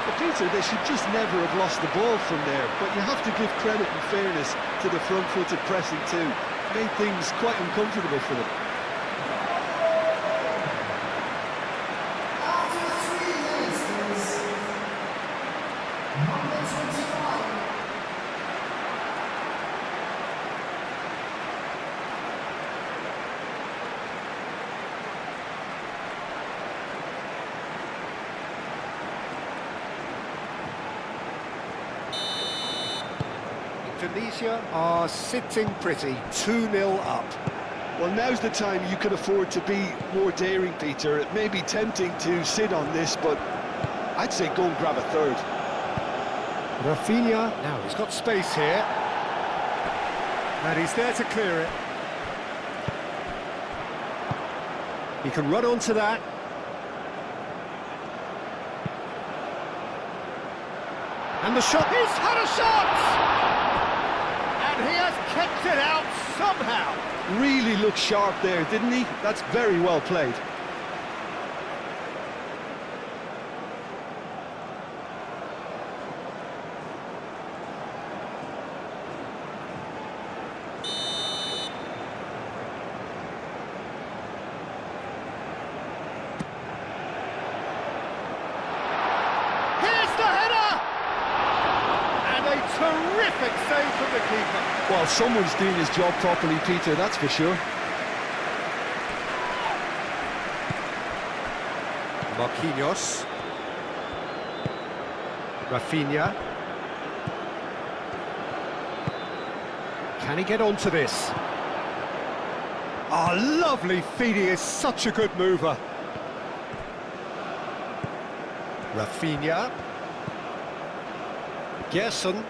But Peter, they should just never have lost the ball from there, but you have to give credit and fairness to the front-footed pressing too. Made things quite uncomfortable for them. Indonesia are sitting pretty, 2-0 up. Well, now's the time you can afford to be more daring, Peter. It may be tempting to sit on this, but I'd say go and grab a third. Rafinha, now he's got space here. And he's there to clear it. He can run onto that. And the shot, he's had a shot! And he has kept it out somehow. Really looked sharp there, didn't he? That's very well played. Terrific save from the keeper. Well, someone's doing his job properly, Peter, that's for sure. Marquinhos. Rafinha. Can he get onto this? Oh, lovely feed, he is such a good mover. Rafinha. Gerson.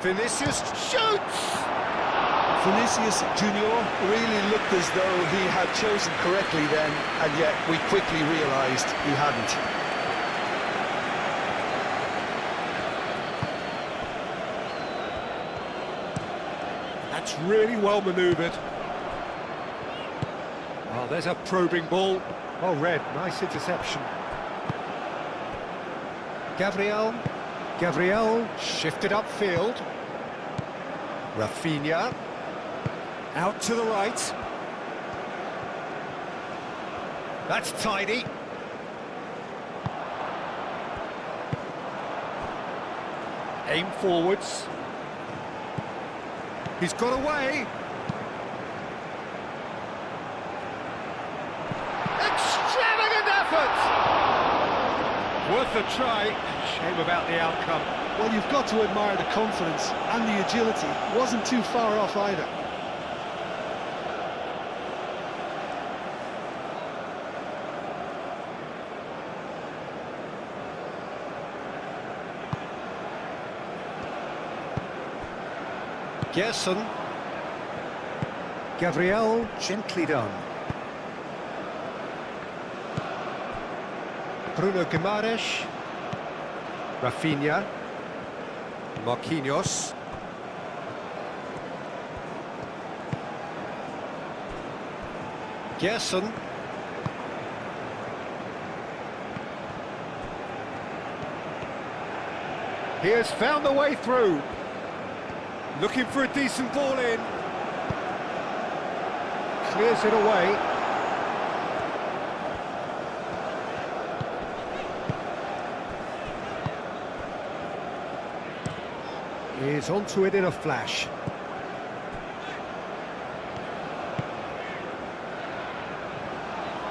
Vinicius shoots! Vinicius Junior really looked as though he had chosen correctly then, and yet we quickly realised he hadn't. That's really well manoeuvred. Oh, there's a probing ball. Oh, Red, nice interception. Gabriel shifted upfield. Rafinha out to the right. That's tidy. Aim forwards. He's got away. Extravagant effort! Worth a try. Shame about the outcome. Well, you've got to admire the confidence and the agility. Wasn't too far off either. Gerson. Gabriel, gently done. Bruno Guimaraes. Rafinha. Marquinhos. Gerson. He has found the way through. Looking for a decent ball in. Clears it away. Is onto it in a flash.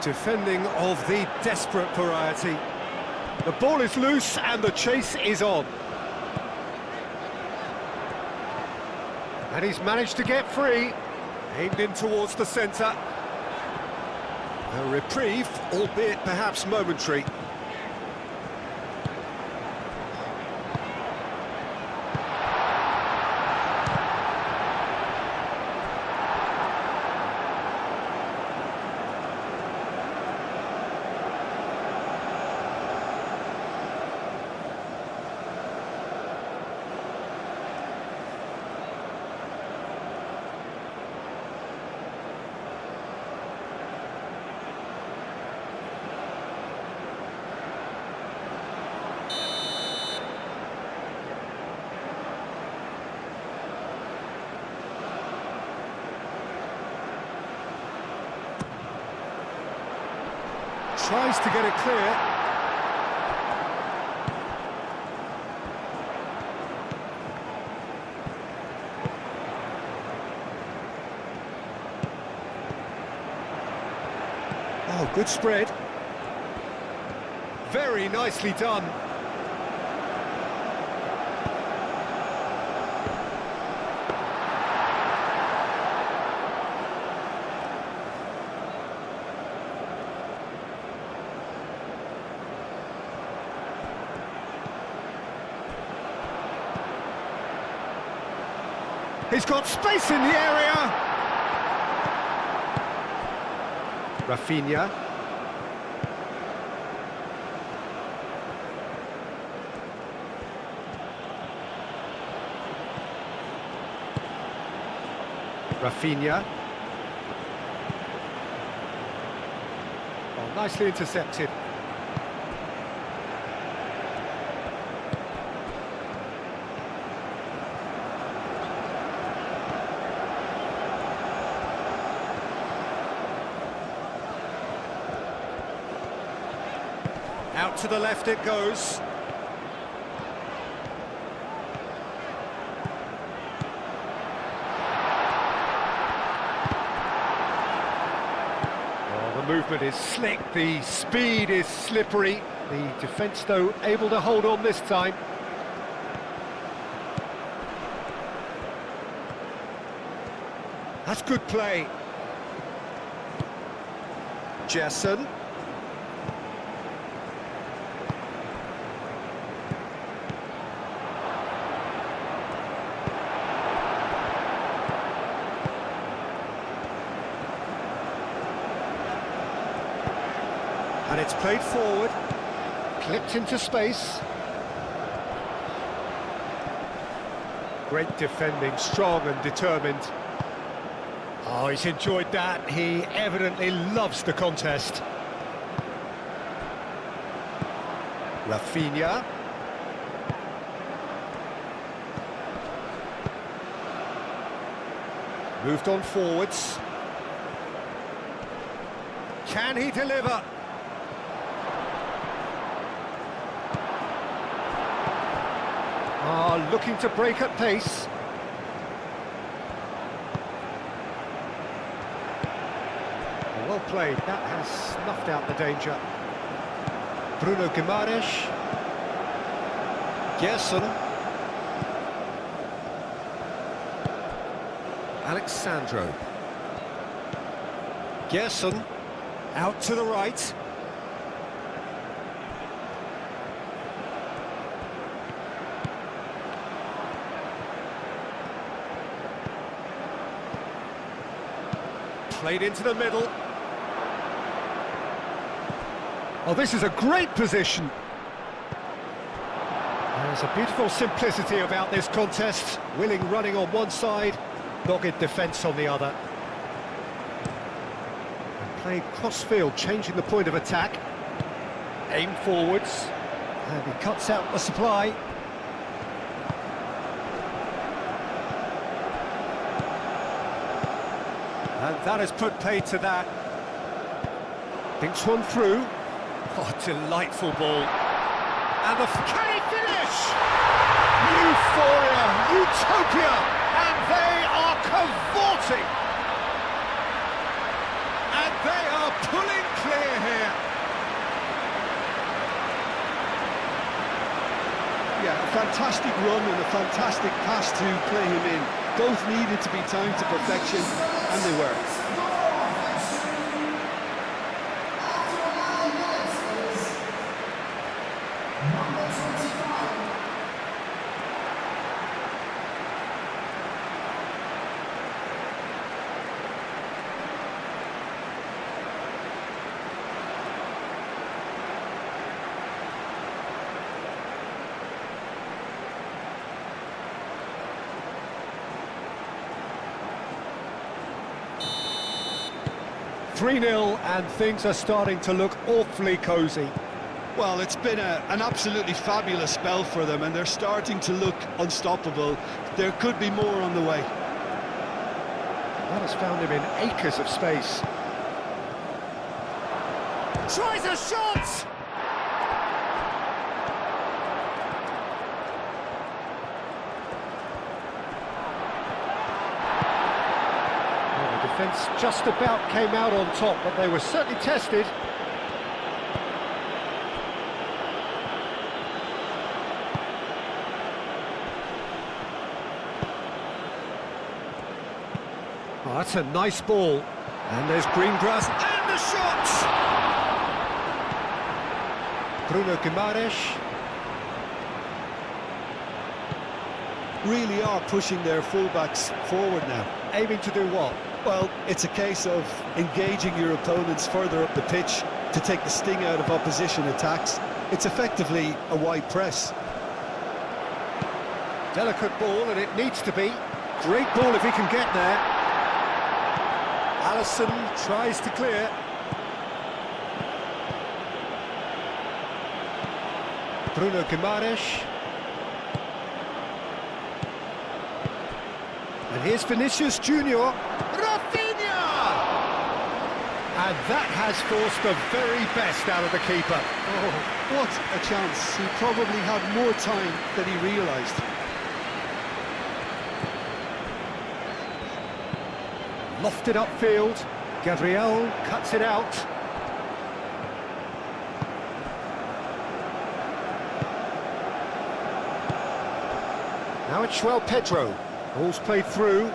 Defending of the desperate variety. The ball is loose and the chase is on. And he's managed to get free. Aimed in towards the centre. A reprieve, albeit perhaps momentary. tries to get it clear. Oh, good spread. Very nicely done. He's got space in the area. Rafinha. Rafinha. Oh, nicely intercepted. Out to the left it goes. Oh, the movement is slick, the speed is slippery. The defence, though, able to hold on this time. That's good play. Jason. And it's played forward, clipped into space. Great defending, strong and determined. Oh, he's enjoyed that. He evidently loves the contest. Rafinha. Moved on forwards. Can he deliver? Looking to break at pace. Well played, that has snuffed out the danger. Bruno Guimaraes. Gerson. Alexandro. Gerson. Out to the right. Played into the middle. Oh, this is a great position. There's a beautiful simplicity about this contest. Willing running on one side, dogged defence on the other. And played cross-field, changing the point of attack. Aim forwards. And he cuts out the supply. And that has put paid to that. Thinks one through. Oh, delightful ball. And can he finish? Euphoria, utopia, and they are cavorting. And they are pulling clear here. Yeah, a fantastic run and a fantastic pass to play him in. Both needed to be timed to perfection, and they were. 3-0 and things are starting to look awfully cosy. Well, it's been an absolutely fabulous spell for them, and they're starting to look unstoppable. There could be more on the way. That has found him in acres of space. Tries a shot! Well, the defence just about came out on top, but they were certainly tested. Oh, that's a nice ball. And there's green grass, and the shot! Bruno Guimaraes. Really are pushing their fullbacks forward now. Aiming to do what? Well, it's a case of engaging your opponents further up the pitch to take the sting out of opposition attacks. It's effectively a wide press. Delicate ball, and it needs to be. Great ball if he can get there. Alisson tries to clear. Bruno Guimaraes. And here's Vinicius Junior. Rafinha! And that has forced the very best out of the keeper. Oh, what a chance. He probably had more time than he realised. Lofted upfield, Gabriel cuts it out. Now it's João Pedro, ball's played through.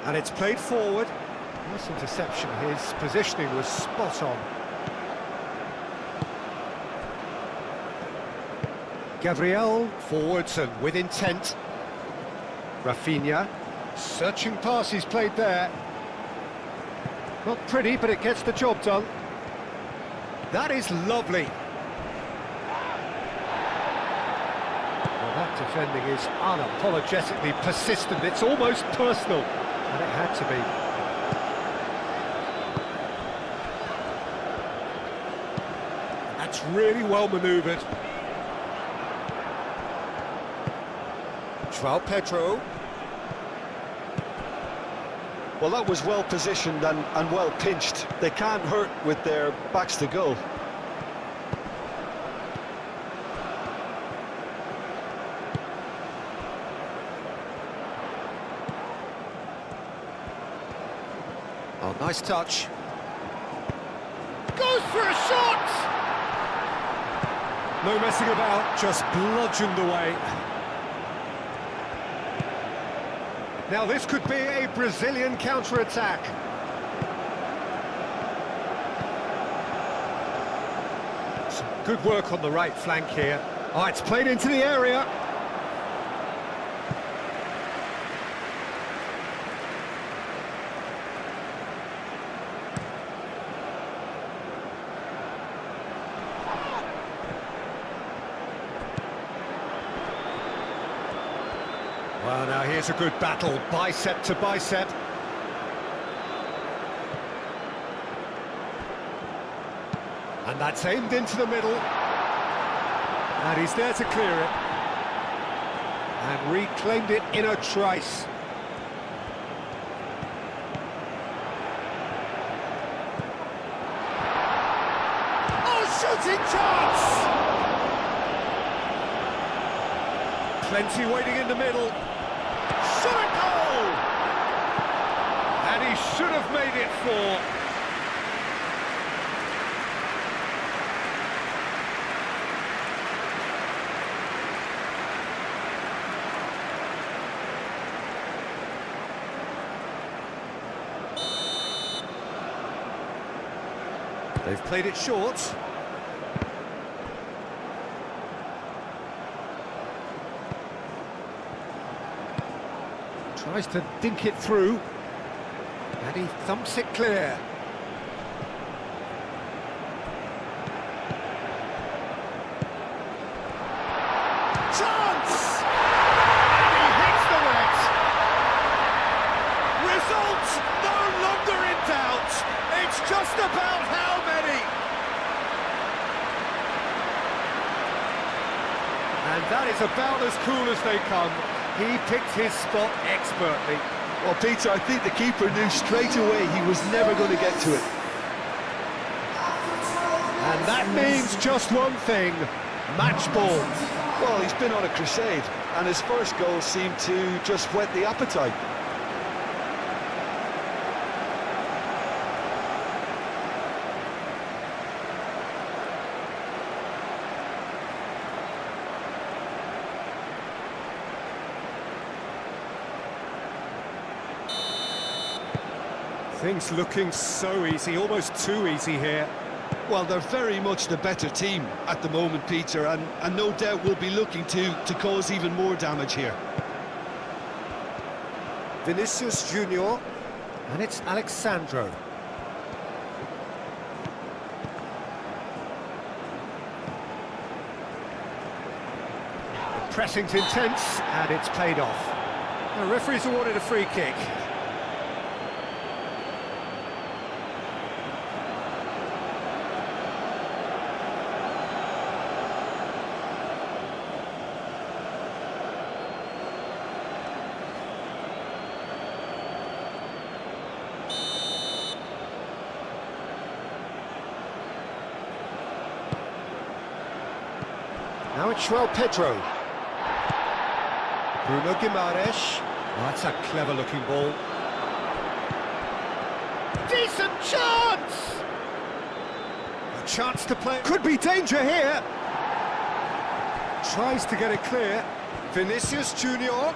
And it's played forward. Nice interception, his positioning was spot on. Gabriel, forwards and with intent. Rafinha, searching pass he's played there. Not pretty, but it gets the job done. That is lovely. Well, that defending is unapologetically persistent, it's almost personal, and it had to be. That's really well manoeuvred. João Pedro. Well, that was well positioned and well pinched. They can't hurt with their backs to goal. Oh, nice touch. Goes for a shot! No messing about, just bludgeoned away. Now this could be a Brazilian counter-attack. Some good work on the right flank here. Oh, it's played into the area. Well, now here's a good battle, bicep to bicep. And that's aimed into the middle. And he's there to clear it. And reclaimed it in a trice. Oh, shooting chance! Plenty waiting in the middle. Shot a goal! And he should have made it 4. They've played it short. Tries to dink it through, and he thumps it clear. Chance! And he hits the net! Result no longer in doubt. It's just about how many. And that is about as cool as they come. He picked his spot expertly. Well, Peter, I think the keeper knew straight away he was never going to get to it. And that means just one thing, match ball. Well, he's been on a crusade, and his first goal seemed to just whet the appetite. Things looking so easy, almost too easy here. Well, they're very much the better team at the moment, Peter, and no doubt will be looking to cause even more damage here. Vinicius Junior, and it's Alexandro. The pressing's intense, and it's played off. The referee's awarded a free kick. Now it's João Pedro. Bruno Guimaraes. Oh, that's a clever-looking ball. Decent chance! A chance to play. Could be danger here. Tries to get it clear. Vinicius Junior.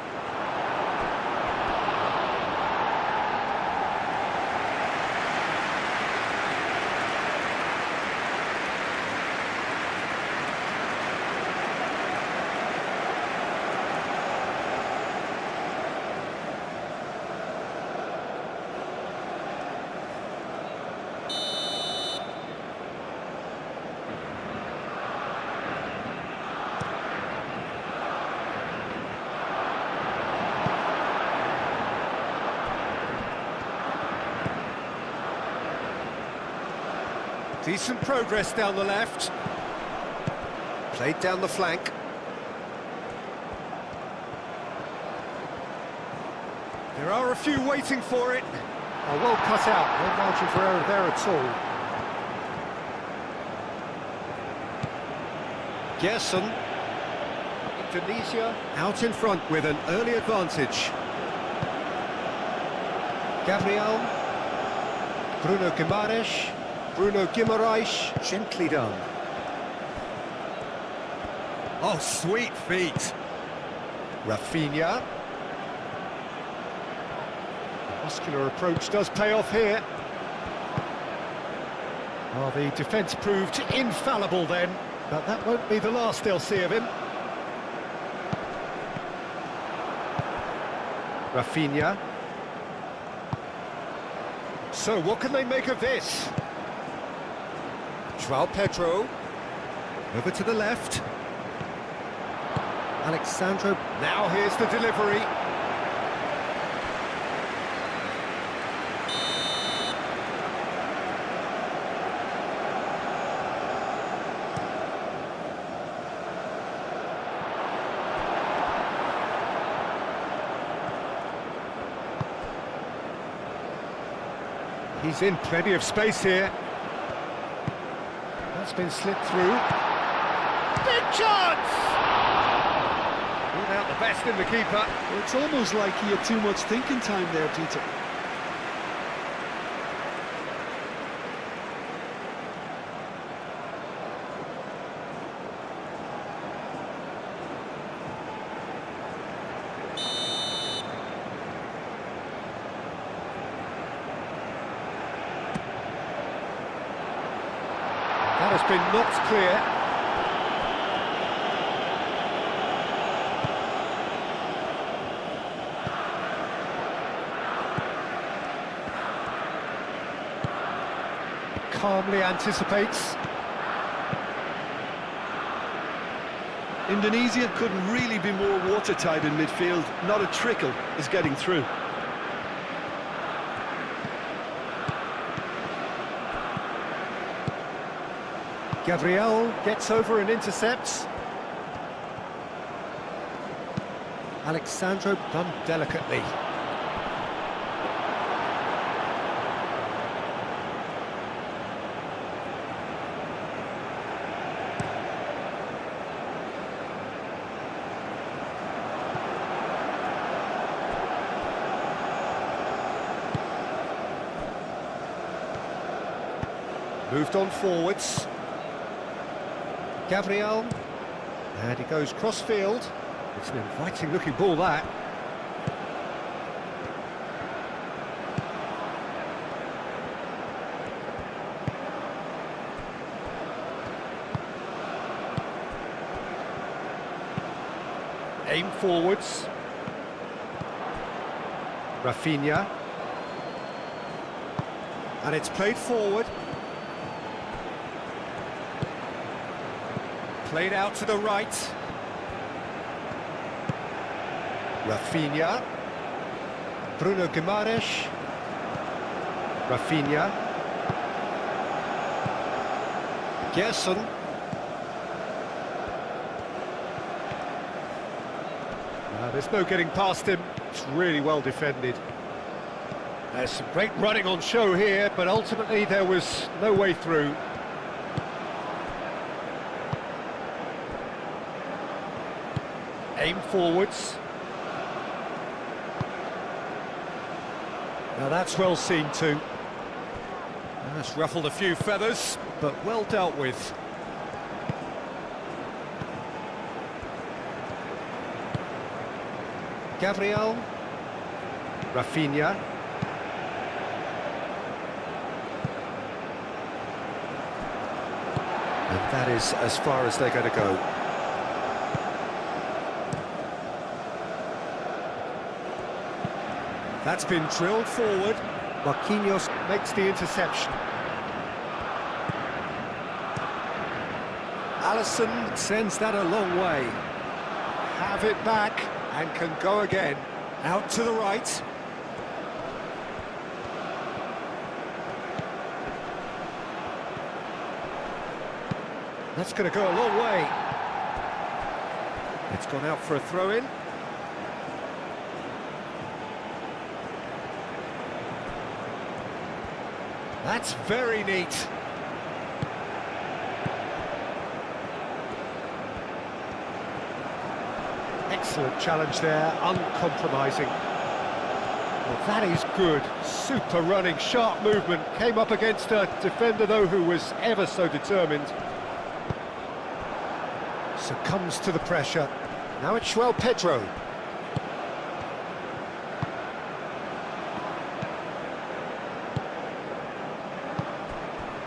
Decent progress down the left. Played down the flank. There are a few waiting for it. Oh, well cut out. No margin for error there at all. Gerson. Indonesia out in front with an early advantage. Gabriel. Bruno Guimaraes. Bruno Guimaraes, gently done. Oh, sweet feet. Rafinha. Muscular approach does pay off here. Oh, the defence proved infallible then, but that won't be the last they'll see of him. Rafinha. So, what can they make of this? João Pedro, over to the left. Alexandro, now here's the delivery. He's in plenty of space here. That's been slipped through. Big chance! Ruled out the best in the keeper. Well, it's almost like he had too much thinking time there, Peter. That has been knocked clear. Calmly anticipates. Indonesia couldn't really be more watertight in midfield. Not a trickle is getting through. Gabriel gets over and intercepts. Alexandro done delicately. Moved on forwards. Gabriel. And he goes cross-field. It's an inviting-looking ball, that. Aim forwards. Rafinha. And it's played forward. Played out to the right. Rafinha. Bruno Guimaraes. Rafinha. Gerson. There's no getting past him. It's really well defended. There's some great running on show here, but ultimately there was no way through. Aim forwards. Now that's well seen too. That's ruffled a few feathers, but well dealt with. Gabriel. Rafinha. And that is as far as they're going to go. That's been drilled forward. Marquinhos makes the interception. Alisson sends that a long way. Have it back and can go again. Out to the right. That's going to go a long way. It's gone out for a throw-in. That's very neat. Excellent challenge there, uncompromising. Well, that is good. Super running, sharp movement. Came up against a defender, though, who was ever so determined. Succumbs to the pressure. Now it's João Pedro.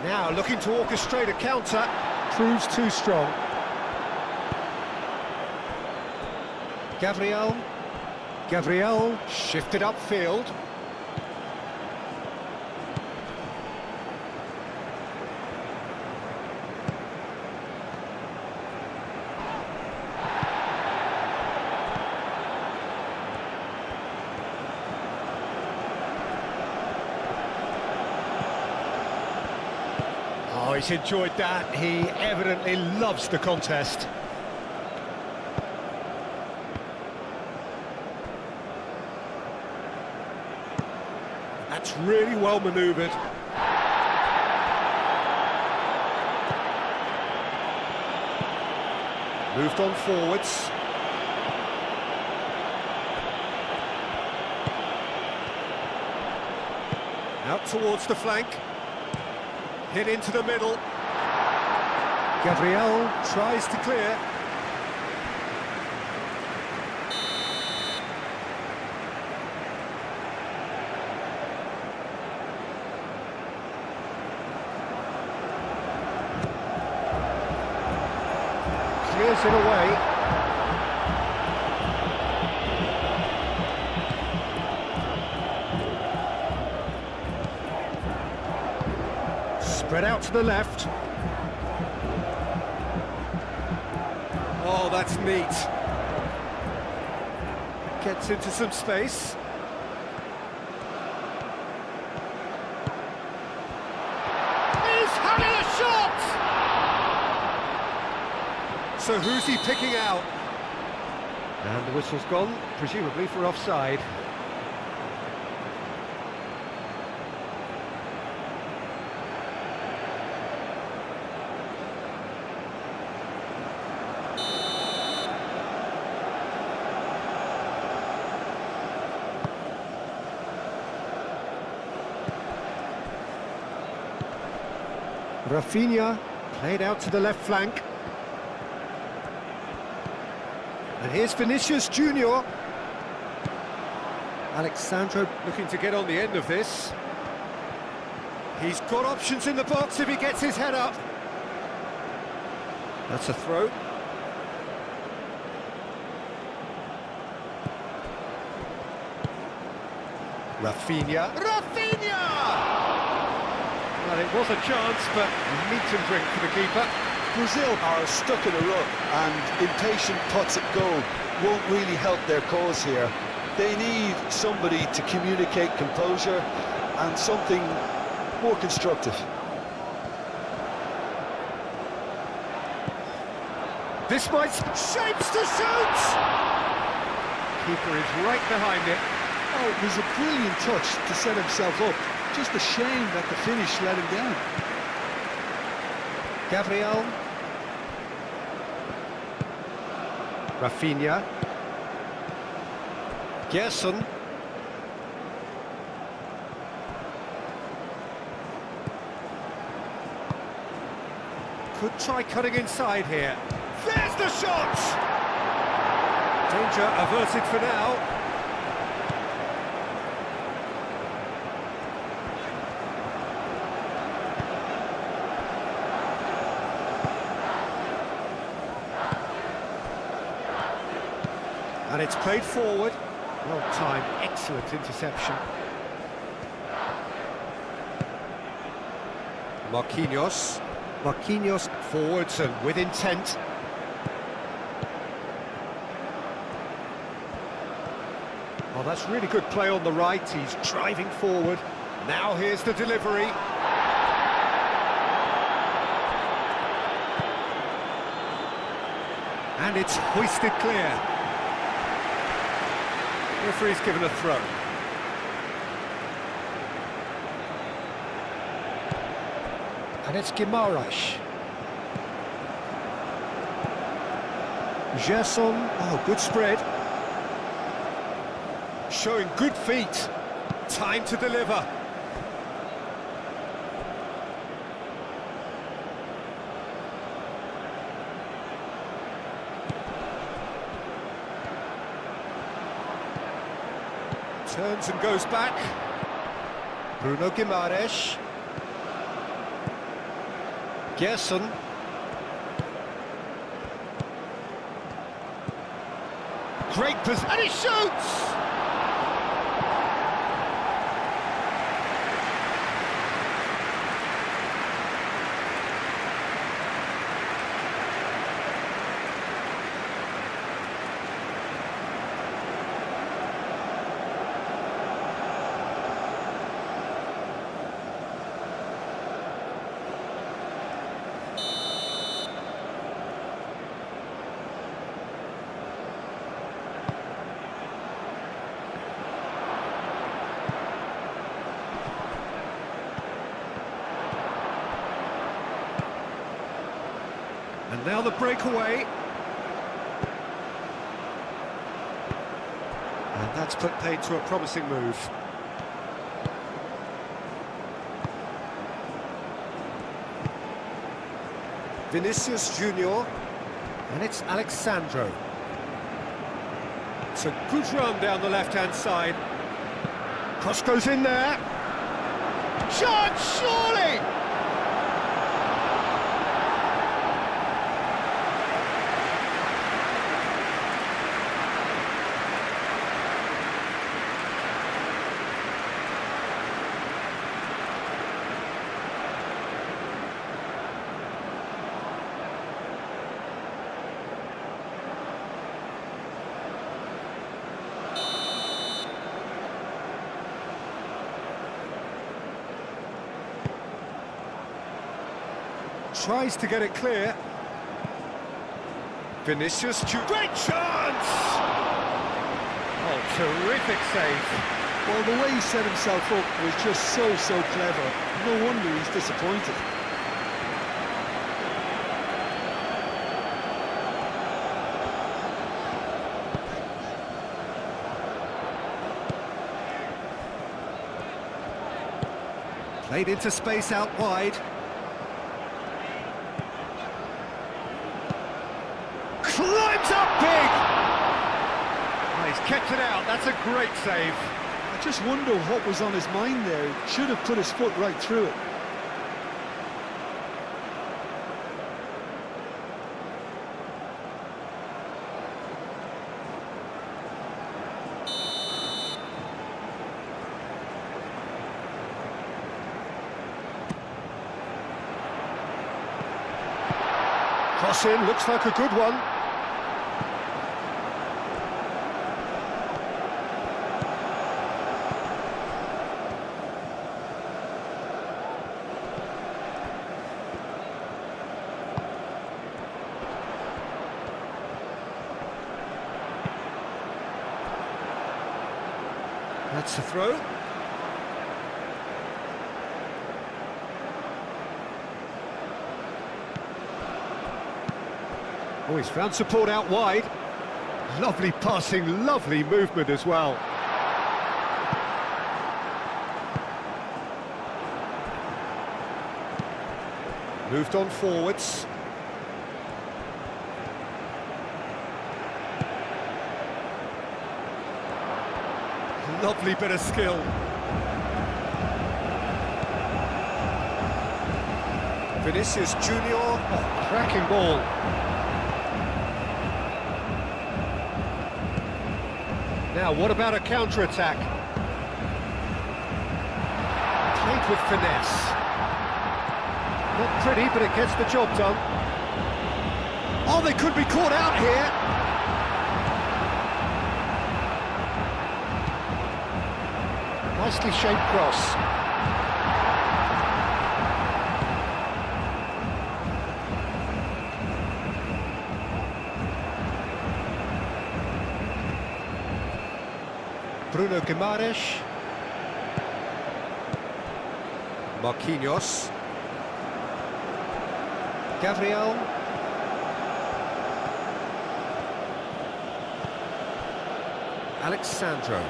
Now looking to orchestrate a counter. Proves too strong. Gabriel. Gabriel shifted upfield. Oh, he's enjoyed that. He evidently loves the contest. That's really well manoeuvred. Moved on forwards. Out towards the flank. Hit into the middle. Gabriel tries to clear. Clears it away. Spread out to the left. Oh, that's neat. Gets into some space. He's having a shot! So who's he picking out? And the whistle's gone, presumably for offside. Rafinha played out to the left flank. And here's Vinicius Junior. Alexandro looking to get on the end of this. He's got options in the box if he gets his head up. That's a throw. Rafinha. Well, it was a chance, but a meat and drink for the keeper. Brazil are stuck in a rut, and impatient putts at goal won't really help their cause here. They need somebody to communicate composure and something more constructive. This might shapes to shoot! Keeper is right behind it. Oh, it was a brilliant touch to set himself up. Just a shame that the finish let him down. Gabriel. Rafinha. Gerson. Could try cutting inside here. There's the shot! Danger averted for now. And it's played forward. Well timed, excellent interception. Marquinhos forwards and with intent. Oh, that's really good play on the right. He's driving forward. Now here's the delivery. And it's hoisted clear. Referee's given a throw. And it's Guimaraes. Gerson, oh, good spread. Showing good feet. Time to deliver. Turns and goes back. Bruno Guimaraes. Gerson. Great position, and he shoots! And now the breakaway. And that's put paid to a promising move. Vinicius Junior. And it's Alexandro. It's a good run down the left-hand side. Cross goes in there. Shot, surely! Tries to get it clear. Vinicius, great chance! Terrific save. Well, the way he set himself up was just so clever. No wonder he's disappointed. Played into space out wide. Climbs up big! Oh, he's kept it out, that's a great save. I just wonder what was on his mind there. He should have put his foot right through it. Cross in, looks like a good one. That's a throw. Oh, he's found support out wide. Lovely passing, lovely movement as well. Moved on forwards. Lovely bit of skill. Vinicius Junior, oh, cracking ball. Now, what about a counter-attack? Played with finesse. Not pretty, but it gets the job done. Oh, they could be caught out here. Nicely shaped cross. Bruno Guimaraes. Marquinhos. Gabriel. Alexandro.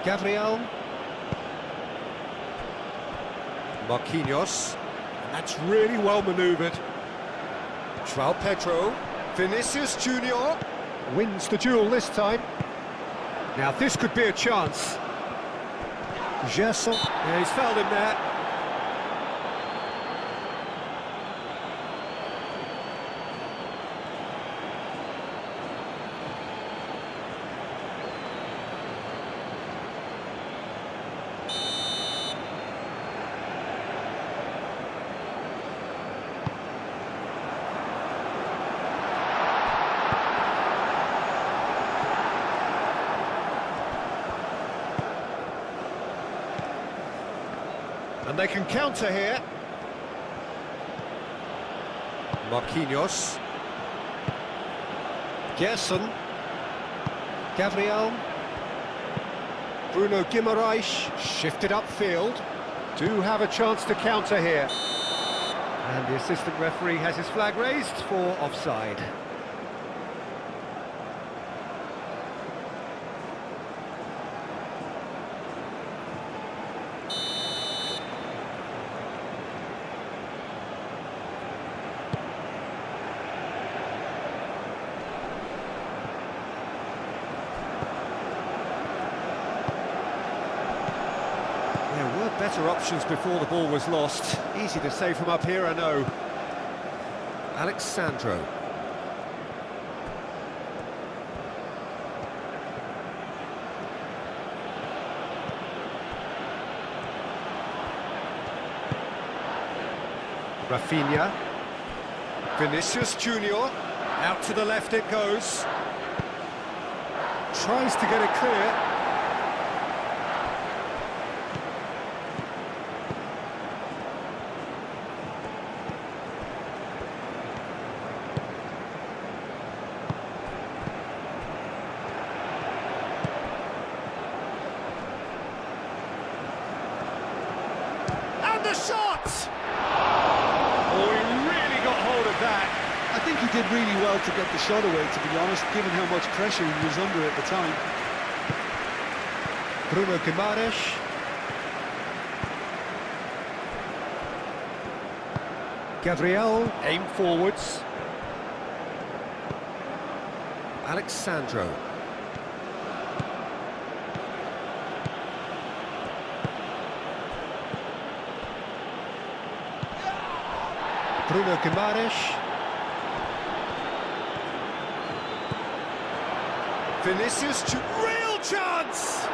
Gabriel. Marquinhos. And that's really well manoeuvred. João Pedro. Vinicius Junior. Wins the duel this time. Now this could be a chance. Gerson. Yeah, he's fouled him there. And they can counter here. Marquinhos. Gerson. Gabriel. Bruno Guimaraes. Shifted upfield. Do have a chance to counter here. And the assistant referee has his flag raised for offside. Better options before the ball was lost. Easy to save from up here, I know. Alexandro. Rafinha. Vinicius Junior. Out to the left it goes. Tries to get it clear. shot! Oh, he really got hold of that. I think he did really well to get the shot away, to be honest, given how much pressure he was under at the time. Bruno Guimaraes. Gabriel, aim forwards. Alexandro. Bruno Guimaraes. Vinicius, real chance!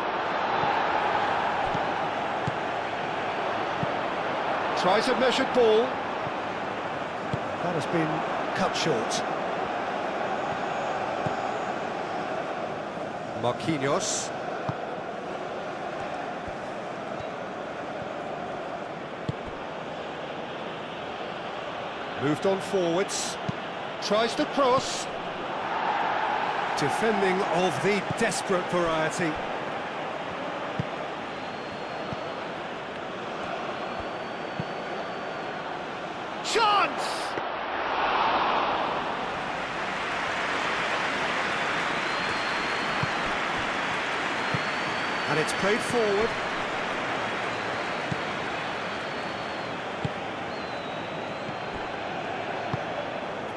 Tries a measured ball. That has been cut short. Marquinhos. Moved on forwards. Tries to cross. Defending of the desperate variety. Chance! And it's played forward.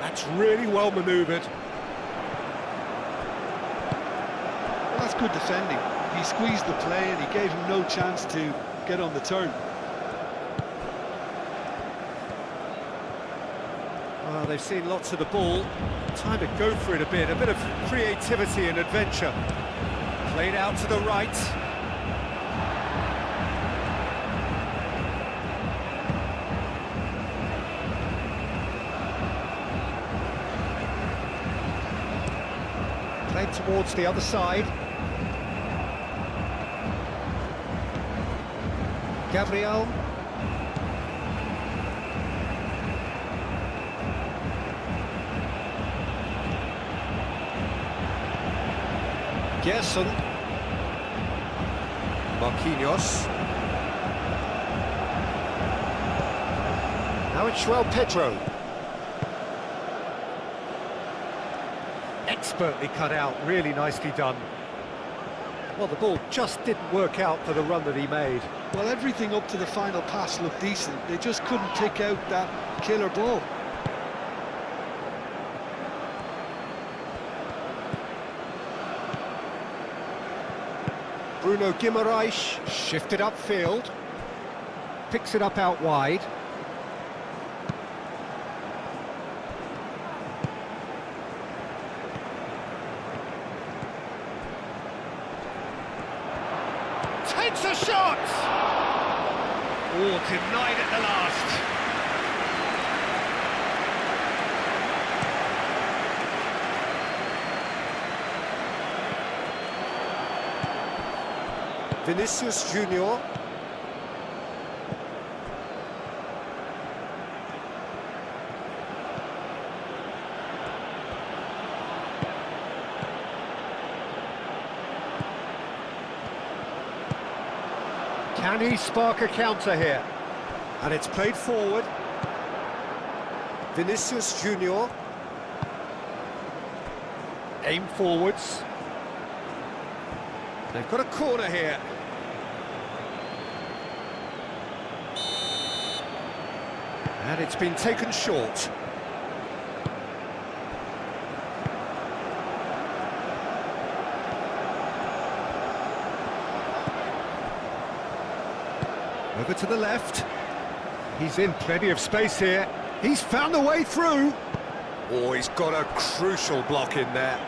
That's really well manoeuvred. Well, that's good defending. He squeezed the play and he gave him no chance to get on the turn. Well, they've seen lots of the ball. Time to go for it a bit of creativity and adventure. Played out to the right. Played towards the other side. Gabriel. Gerson. Marquinhos. Now it's João Pedro. Expertly cut out, really nicely done. Well, the ball just didn't work out for the run that he made. Well, everything up to the final pass looked decent. They just couldn't pick out that killer ball. Bruno Guimaraes shifted upfield, picks it up out wide. Takes a shot! Oh, denied at the last. Vinicius Junior. Can he spark a counter here? And it's played forward. Vinicius Junior. Aim forwards. They've got a corner here. And it's been taken short. Over to the left. He's in plenty of space here. He's found a way through. Oh, he's got a crucial block in there.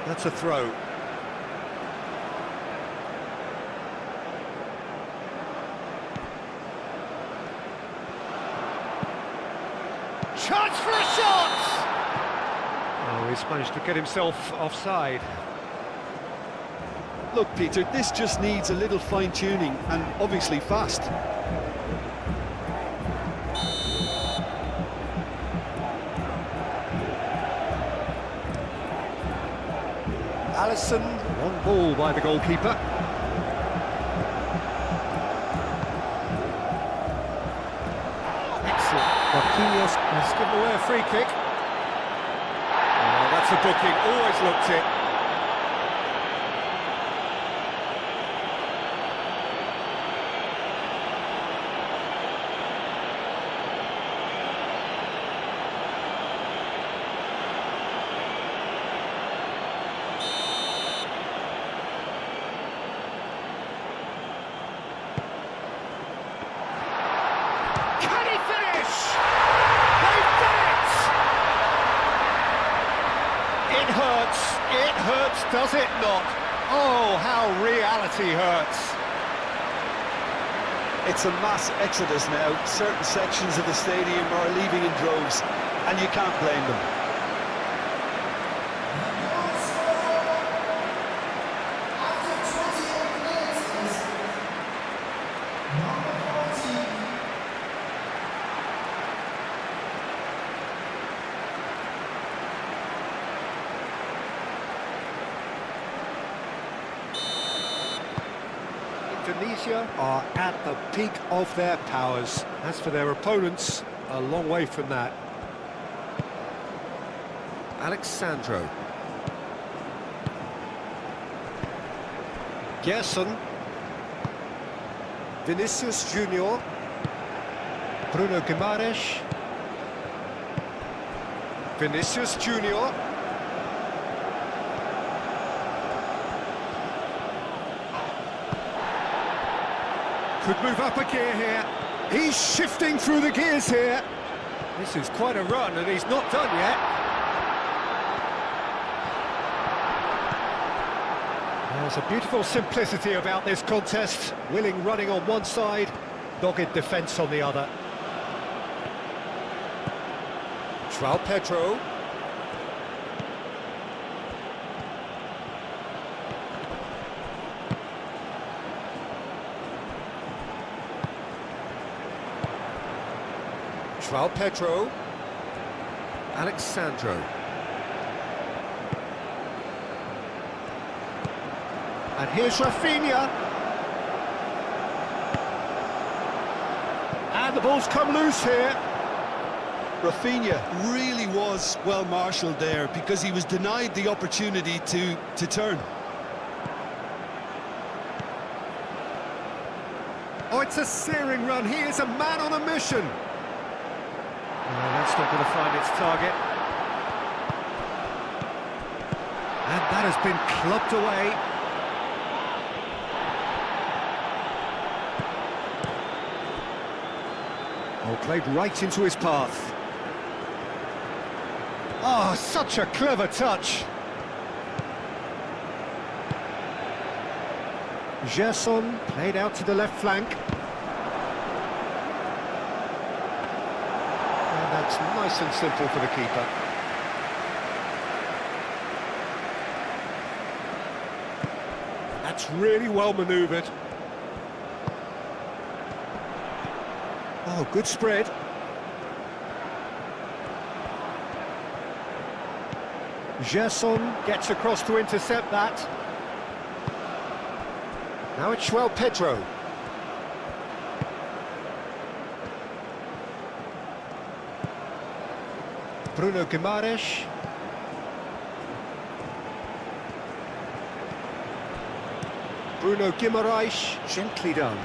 That's a throw. Chance for a shot! Oh, he's managed to get himself offside. Look, Peter, this just needs a little fine-tuning and obviously fast. Alisson, long ball by the goalkeeper. pass. Let's give away a free kick. Oh, that's a booking. Always looked it. It hurts, does it not? Oh, how reality hurts. It's a mass exodus now. Certain sections of the stadium are leaving in droves, and you can't blame them. Indonesia are at the peak of their powers. As for their opponents, a long way from that. Alexandro. Gerson. Vinicius Junior. Bruno Guimaraes. Vinicius Junior. Could move up a gear here. He's shifting through the gears here. This is quite a run, and he's not done yet. There's a beautiful simplicity about this contest. Willing running on one side, dogged defence on the other. João Pedro. João Pedro. Alexandro. And here's Rafinha. And the ball's come loose here. Rafinha really was well marshalled there because he was denied the opportunity to turn. Oh, it's a searing run. He is a man on a mission. That's not going to find its target. And that has been clubbed away. Oh, played right into his path. Oh, such a clever touch. Gerson played out to the left flank. That's nice and simple for the keeper. That's really well manoeuvred. Oh, good spread. Gerson gets across to intercept that. Now it's João Pedro. Bruno Guimaraes. Bruno Guimaraes, gently done.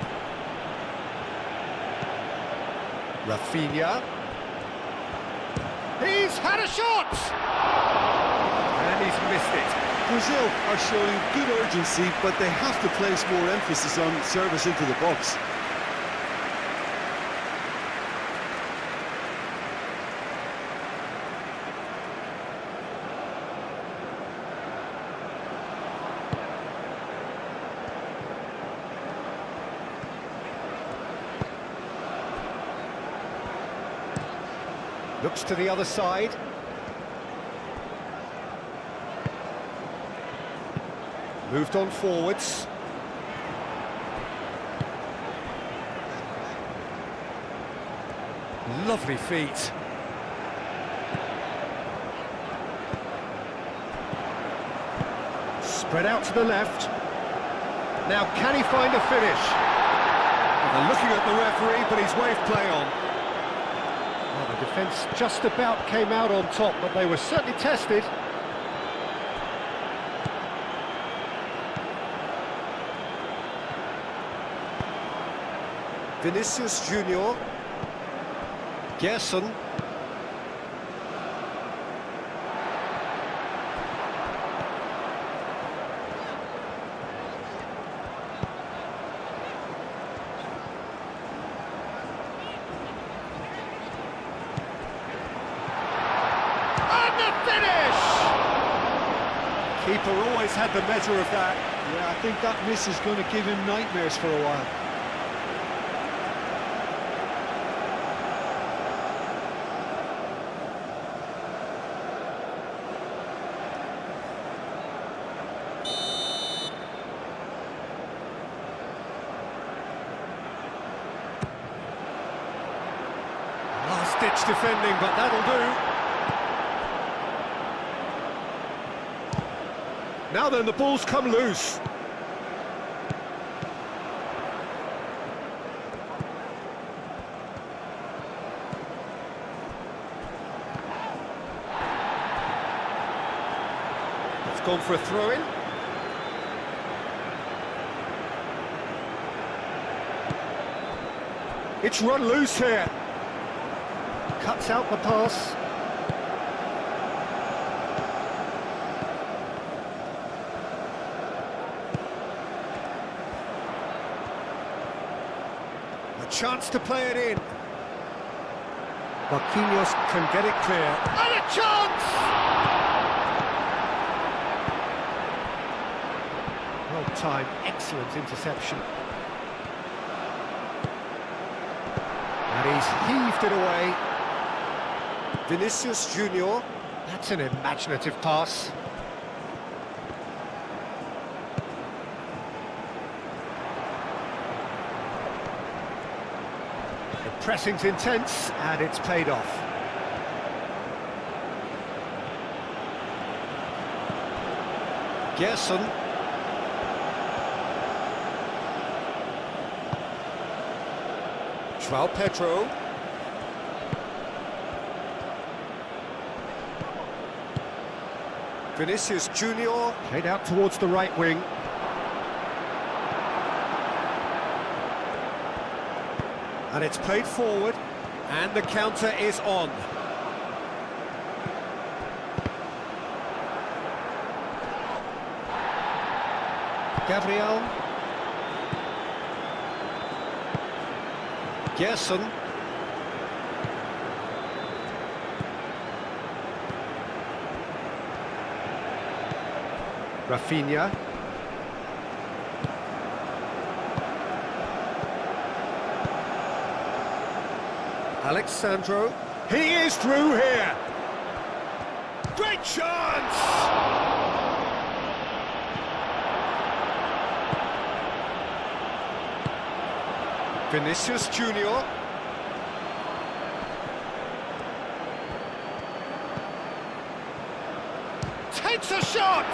Rafinha. He's had a shot! And he's missed it. Brazil are showing good urgency, but they have to place more emphasis on service into the box. Looks to the other side. Moved on forwards. Lovely feet. Spread out to the left. Now can he find a finish? Well, they're looking at the referee, but he's waved play on. Well, the Defence just about came out on top, but they were certainly tested. Vinicius Junior. Gerson. And the finish! Keeper always had the measure of that. Yeah, I think that miss is going to give him nightmares for a while. Last-ditch defending, but that'll do. Now then, the ball's come loose. It's gone for a throw-in. It's run loose here. Cuts out the pass. A chance to play it in. Marquinhos can get it clear. And a chance! Well timed, excellent interception. And he's heaved it away. Vinicius Junior. That's an imaginative pass. The pressing's intense, and it's paid off. Gerson. João Pedro. Vinicius Junior. Played out towards the right wing. And it's played forward, and the counter is on. Gabriel. Gerson. Rafinha. Alexandro. He is through here. Great chance! Vinicius Junior. Takes a shot!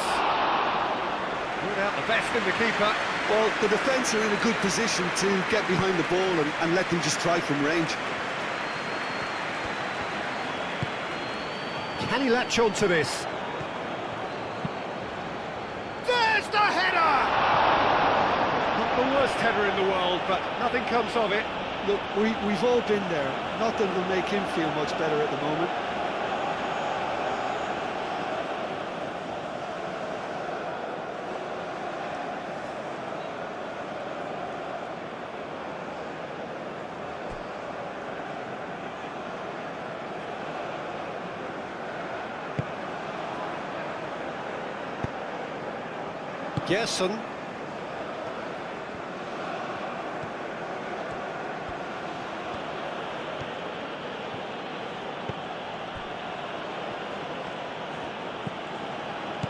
Without the best in the keeper. Well, the defence are in a good position to get behind the ball and let them just try from range. Can he latch on to this? There's the header! Not the worst header in the world, but nothing comes of it. Look, we've all been there. Not that it'll make him feel much better at the moment. Gerson.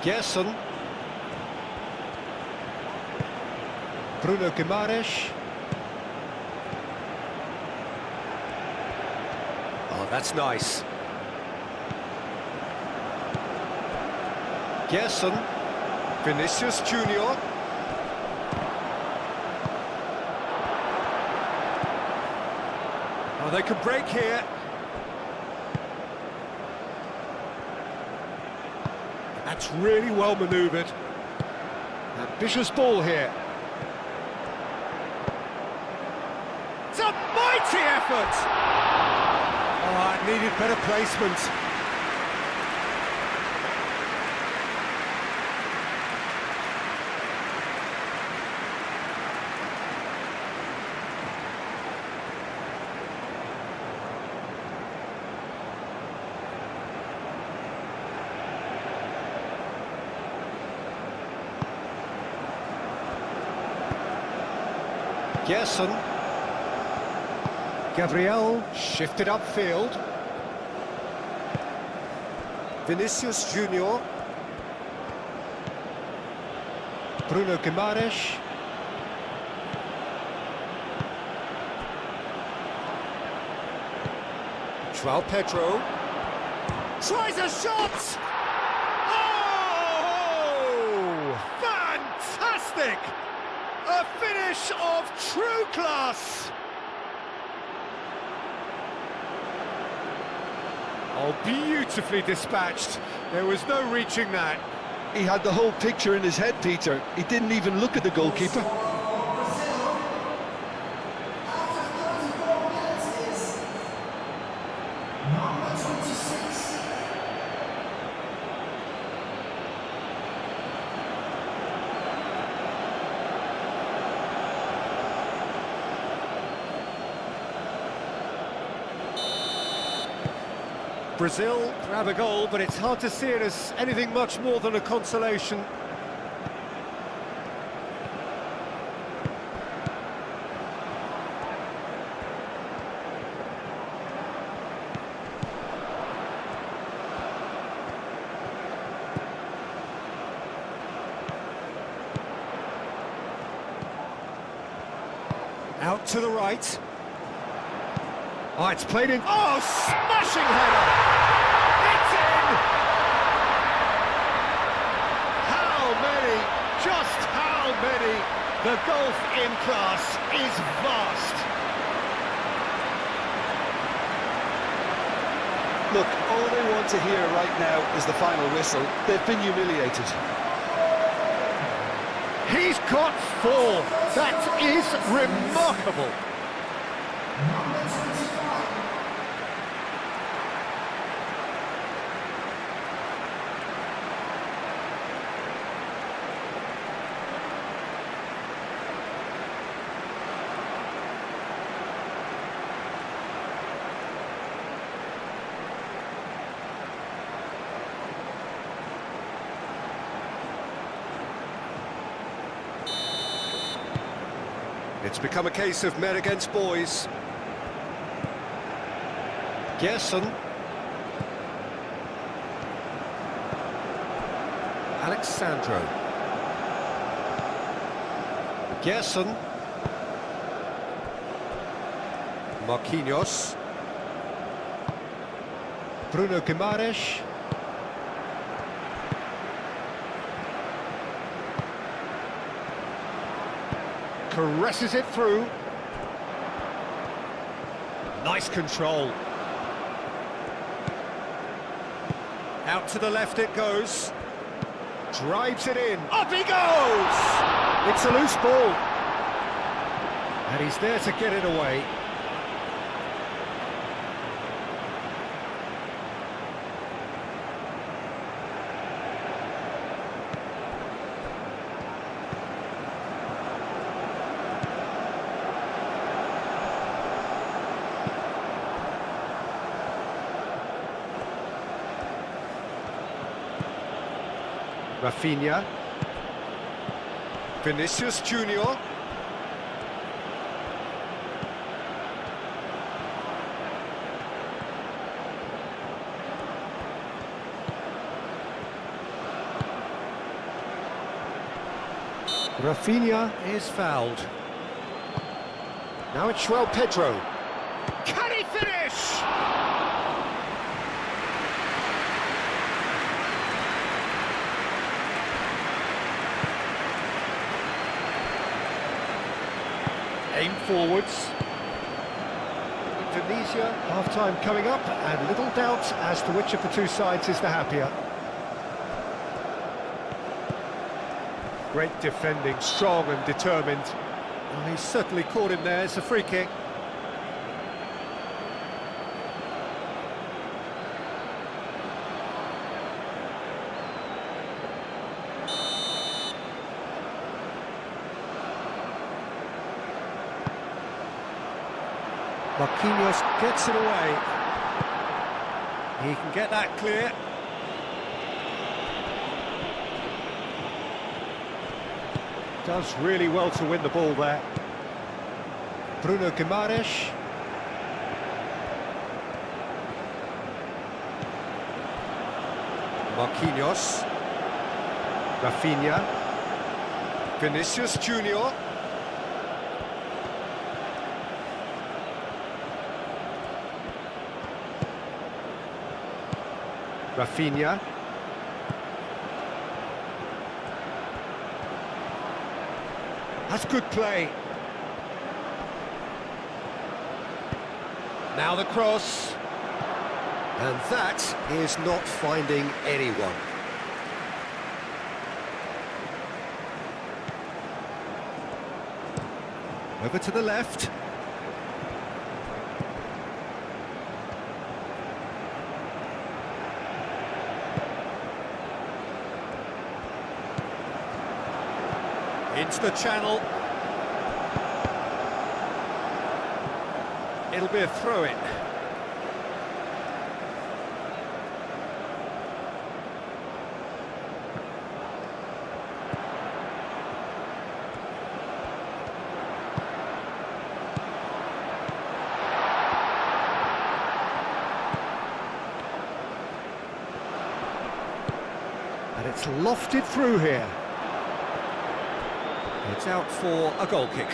Gerson. Bruno Guimaraes. Oh, that's nice. Gerson. Vinicius Junior. Oh, they could break here. That's really well manoeuvred. Ambitious ball here. It's a mighty effort! Oh, it needed better placement. Gerson. Gabriel shifted upfield. Vinicius Junior. Bruno Guimaraes. João Pedro. Tries a shot! Oh! Fantastic! A finish of true class! Oh, beautifully dispatched. There was no reaching that. He had the whole picture in his head, Peter. He didn't even look at the goalkeeper. Brazil grab a goal, but it's hard to see it as anything much more than a consolation. Out to the right. Oh, it's played in. Oh, smashing header! It's in! How many? Just how many? The golf in class is vast. Look, all they want to hear right now is the final whistle. They've been humiliated. He's got 4. That is remarkable. It's become a case of men against boys. Gerson. Alexandro. Gerson. Marquinhos. Bruno Guimaraes. Caresses it through. Nice control. Out to the left it goes. Drives it in. Up he goes! It's a loose ball. And he's there to get it away. Rafinha. Vinicius Junior. Rafinha is fouled. Now it's João Pedro. Can he finish? Aim forwards. Indonesia, half-time coming up, and little doubt as to which of the two sides is the happier. Great defending, strong and determined. Well, he's certainly caught him there. It's a free kick. Marquinhos gets it away. He can get that clear. Does really well to win the ball there. Bruno Guimaraes. Marquinhos. Rafinha. Vinicius Junior. Rafinha. That's good play. Now the cross. And that is not finding anyone. Over to the left. Into the channel. It'll be a throw-in. And it's lofted through here. It's out for a goal kick.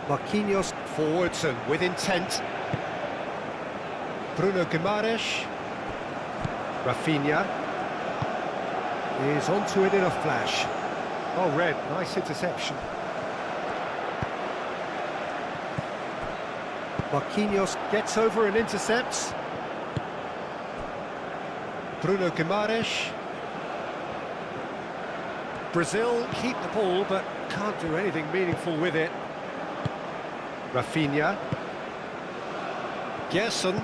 Marquinhos forwards and with intent. Bruno Guimaraes. Rafinha is onto it in a flash. Oh, red, nice interception. Marquinhos gets over and intercepts. Bruno Guimaraes. Brazil keep the ball but can't do anything meaningful with it. Rafinha. Gerson.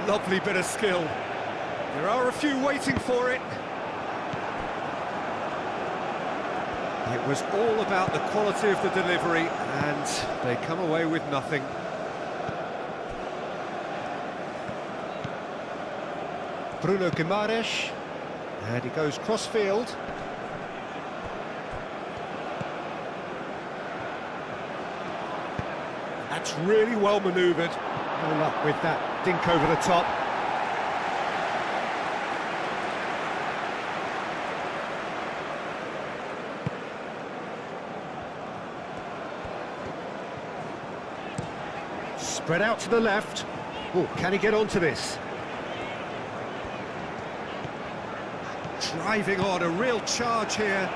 Lovely bit of skill. There are a few waiting for it. It was all about the quality of the delivery, and they come away with nothing. Bruno Guimaraes, and he goes cross-field. That's really well manoeuvred. No luck with that dink over the top. Spread out to the left. Oh, can he get onto this? Driving on, a real charge here.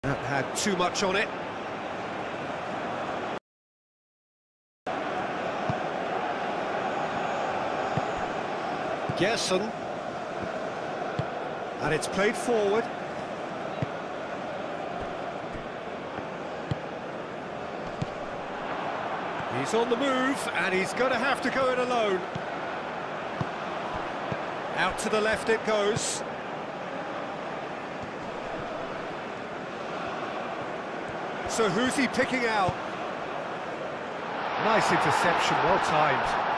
That had too much on it. Gerson. And it's played forward. He's on the move, and he's going to have to go it alone. Out to the left it goes. So who's he picking out? Nice interception, well timed.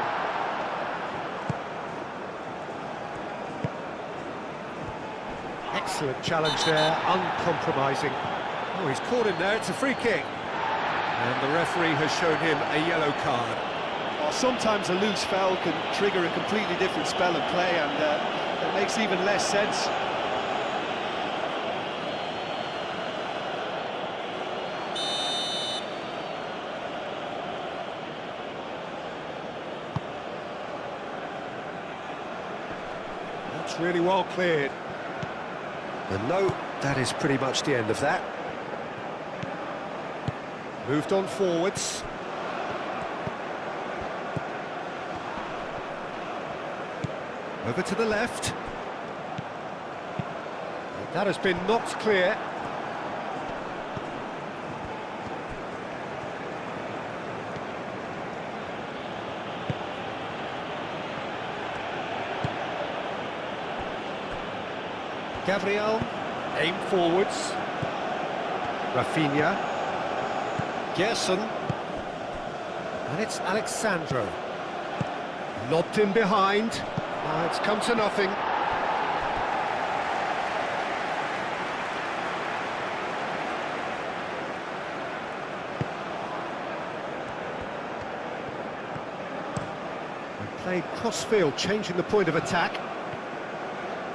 Excellent challenge there, uncompromising. Oh, he's caught him there, it's a free kick. And the referee has shown him a yellow card. Well, sometimes a loose foul can trigger a completely different spell of play, and it makes even less sense. That's really well cleared. And no, that is pretty much the end of that. Moved on forwards. Over to the left. That has been knocked clear. Gabriel, aim forwards. Rafinha. Gerson. And it's Alexandro. Lobbed in behind. It's come to nothing. And played cross-field, changing the point of attack.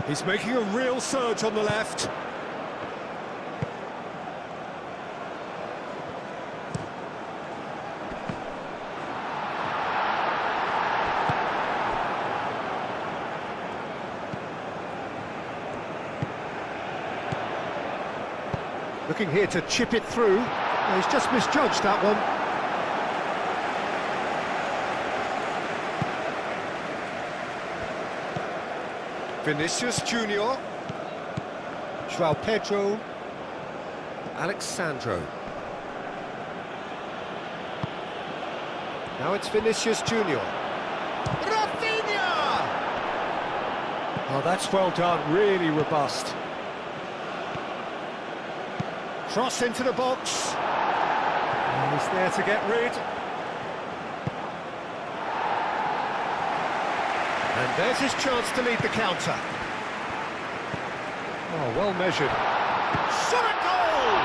He's making a real surge on the left. Looking here to chip it through. He's just misjudged that one. Vinicius Junior. João Pedro. Alexandro. Now it's Vinicius Junior. Rafinha! Oh, that's well done, really robust. Cross into the box. And he's there to get rid. And there's his chance to lead the counter. Oh, well measured. Shot a goal!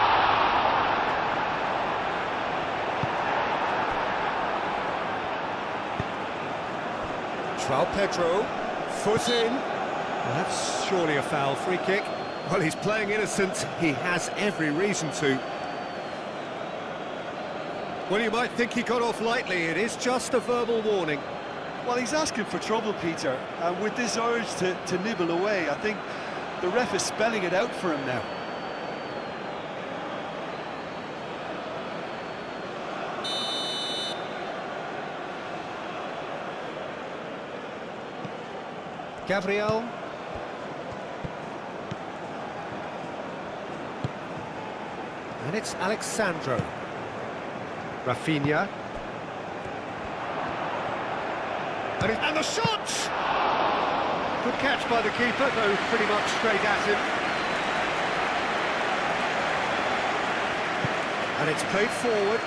João Pedro, foot in. Well, that's surely a foul, free kick. Well, he's playing innocent. He has every reason to. Well, you might think he got off lightly. It is just a verbal warning. Well, he's asking for trouble, Peter, and with this urge to nibble away, I think the ref is spelling it out for him now. Gabriel. And it's Alexandro. Rafinha. And the shot! Good catch by the keeper, though pretty much straight at him. And it's played forward.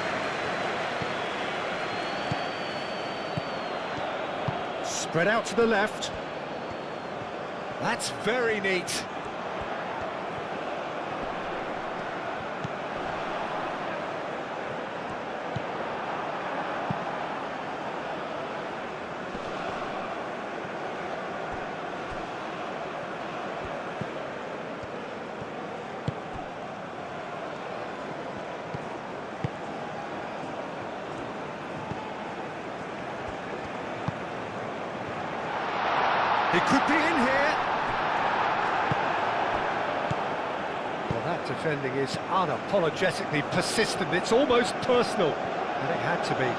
Spread out to the left. That's very neat. He could be in here. Well, that defending is unapologetically persistent. It's almost personal, and it had to be.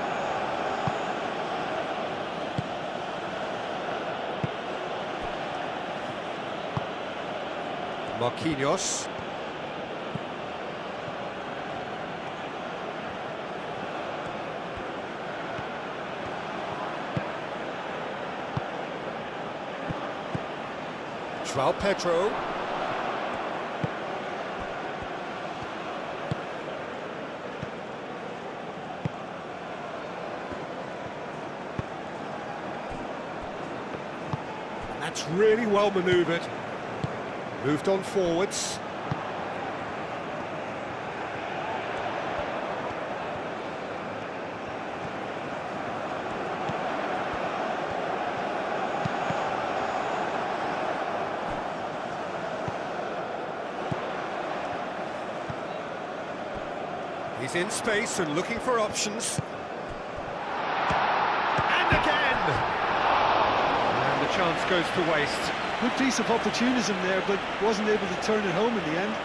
Marquinhos. João Pedro. That's really well manoeuvred. Moved on forwards. He's in space and looking for options. And again! And the chance goes to waste. Good piece of opportunism there, but wasn't able to turn it home in the end.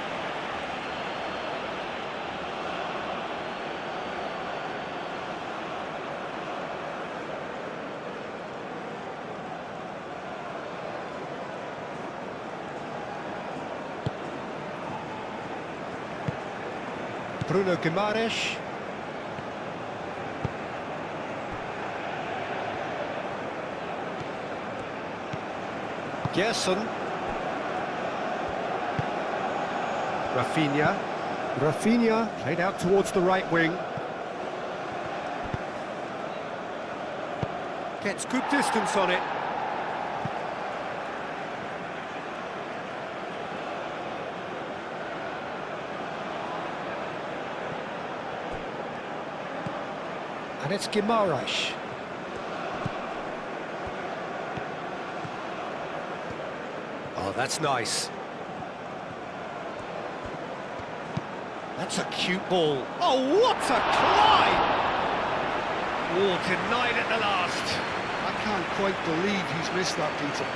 Bruno Guimaraes. Gerson. Rafinha. Rafinha played out towards the right wing. Gets good distance on it. And it's Guimaraes. Oh, that's nice. That's a cute ball. Oh, what a climb! Oh, denied at the last. I can't quite believe he's missed that, Peter.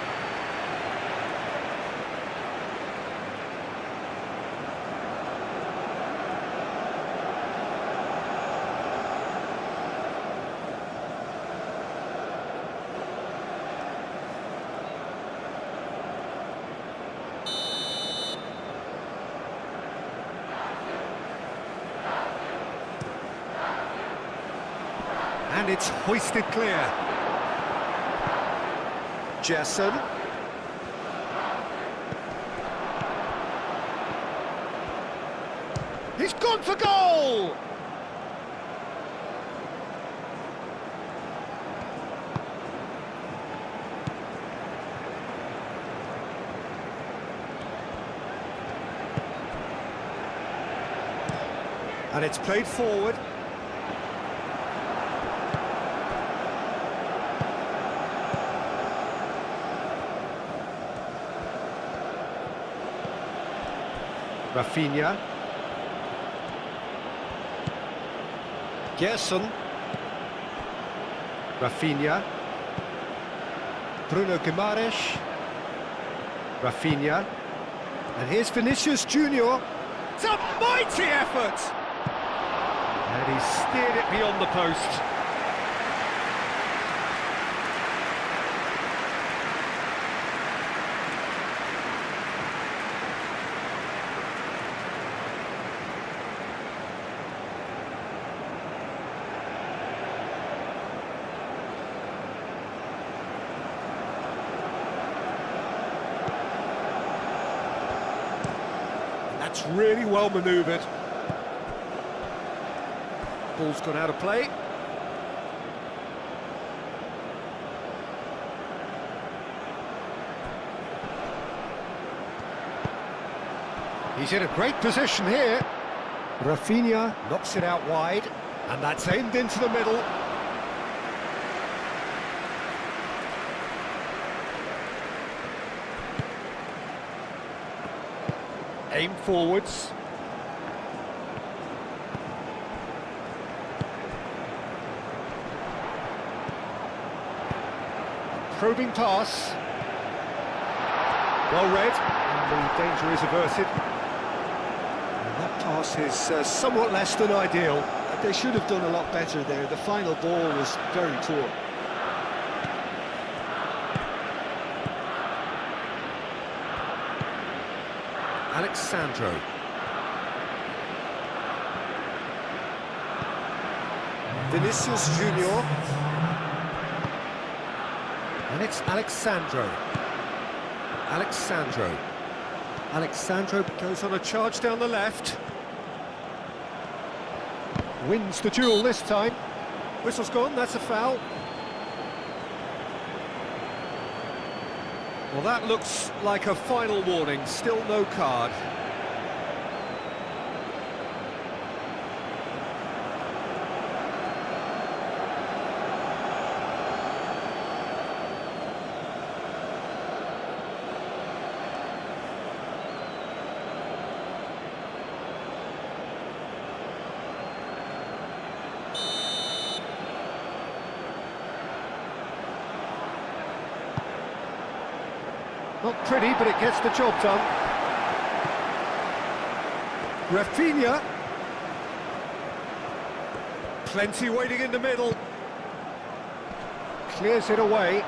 And it's hoisted clear. Gerson. He's gone for goal! And it's played forward. Rafinha. Gerson. Rafinha. Bruno Guimaraes. Rafinha. And here's Vinicius Junior. It's a mighty effort! And he steered it beyond the post. That's really well manoeuvred. Ball's gone out of play. He's in a great position here. Rafinha knocks it out wide, and that's aimed into the middle. Aim forwards. Probing pass. Well read, and the danger is averted. And that pass is somewhat less than ideal. They should have done a lot better there. The final ball was very poor. Alexandro. Vinicius Junior. And it's Alexandro. Alexandro goes on a charge down the left. Wins the duel this time. Whistle's gone, that's a foul. Well, that looks like a final warning, still no card. Not pretty, but it gets the job done. Rafinha. Plenty waiting in the middle. Clears it away.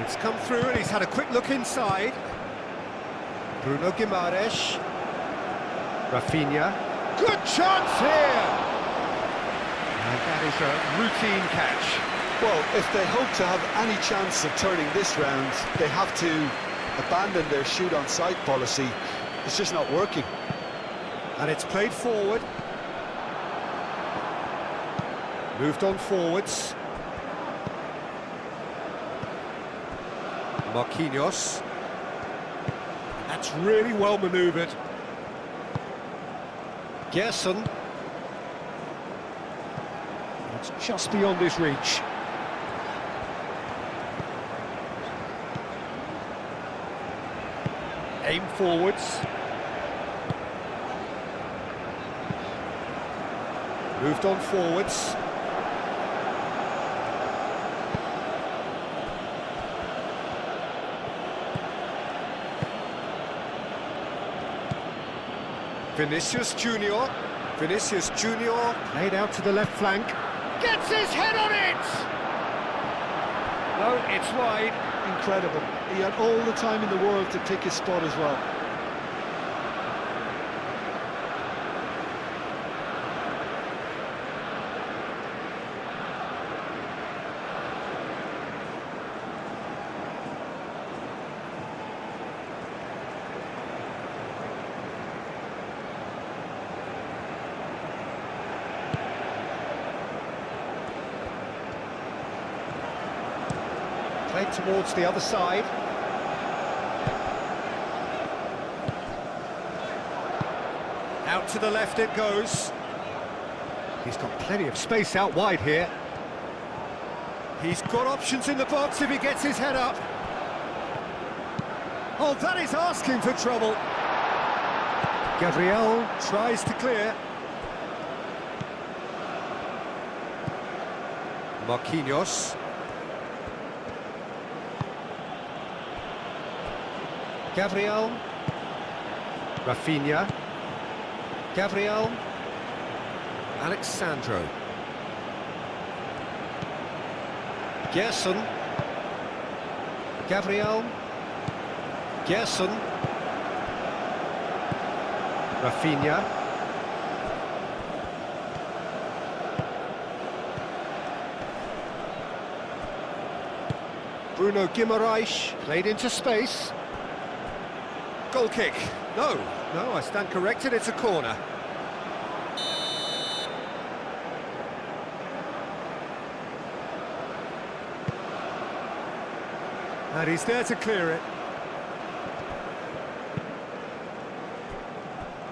It's come through and he's had a quick look inside. Bruno Guimaraes. Rafinha. Good chance here! And that is a routine catch. Well, if they hope to have any chance of turning this round, they have to abandon their shoot-on-sight policy. It's just not working. And it's played forward. Moved on forwards. Marquinhos. That's really well manoeuvred. Gerson. It's just beyond his reach. Aim forwards. Moved on forwards. Vinicius Junior. Vinicius Junior played out to the left flank. Gets his head on it! No, it's wide. Incredible. He had all the time in the world to pick his spot as well. Played towards the other side. Out to the left it goes. He's got plenty of space out wide here. He's got options in the box if he gets his head up. Oh, that is asking for trouble. Gabriel tries to clear. Marquinhos. Gabriel. Rafinha. Gabriel. Alexandro. Gerson. Gabriel. Gerson. Rafinha. Bruno Guimaraes played into space. Goal kick. No, I stand corrected, it's a corner. And he's there to clear it.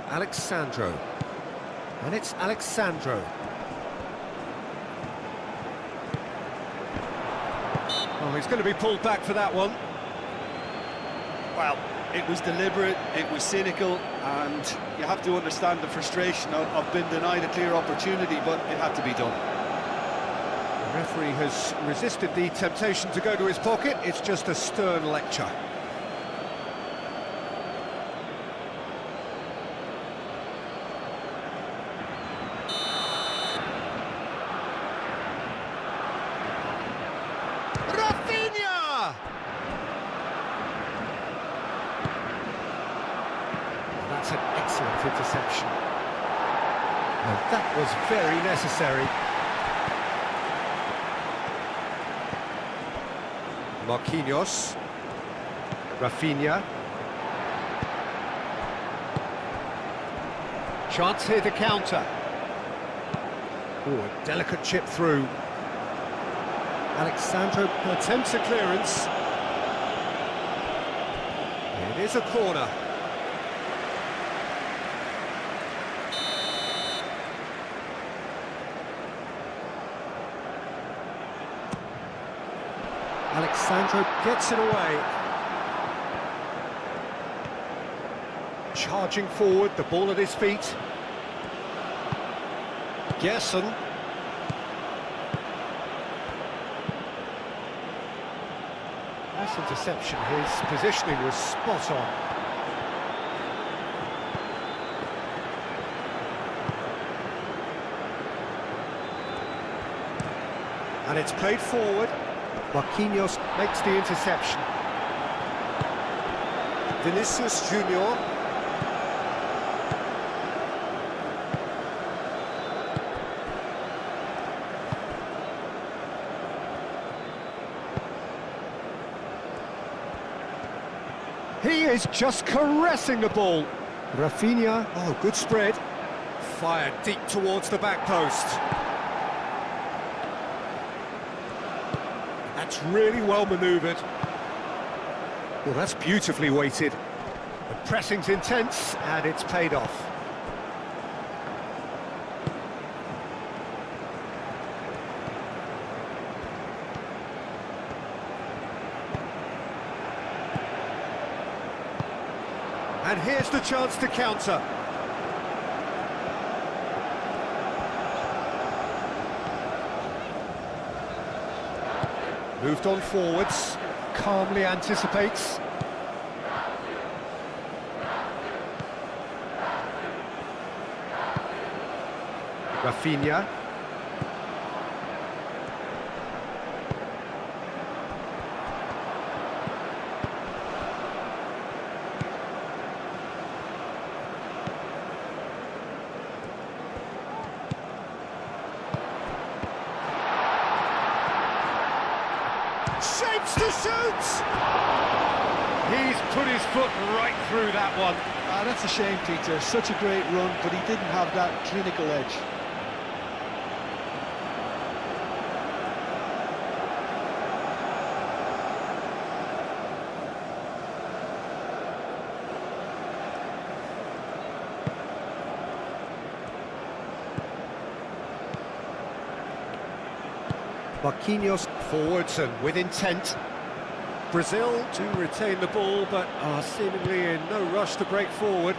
Alexandro. And it's Alexandro. Oh, he's going to be pulled back for that one. Well, it was deliberate, it was cynical, and you have to understand the frustration of being denied a clear opportunity, but it had to be done. The referee has resisted the temptation to go to his pocket. It's just a stern lecture. Rafinha! That's an excellent interception. And that was very necessary. Marquinhos. Rafinha. Chance here to counter. Oh, a delicate chip through. Alexandro attempts a clearance. It is a corner. Alexandro gets it away. Charging forward, the ball at his feet. Gerson. Nice interception. His positioning was spot on. And it's played forward. Marquinhos makes the interception. Vinicius Junior. He is just caressing the ball. Rafinha, oh, good spread. Fired deep towards the back post. That's really well manoeuvred. Well, that's beautifully weighted. The pressing's intense, and it's paid off. And here's the chance to counter. Moved on forwards, calmly anticipates. Rafinha. Shapes to shoot! He's put his foot right through that one. That's a shame, Peter. Such a great run, but he didn't have that clinical edge. Marquinhos forwards and with intent. Brazil to retain the ball, but are seemingly in no rush to break forward.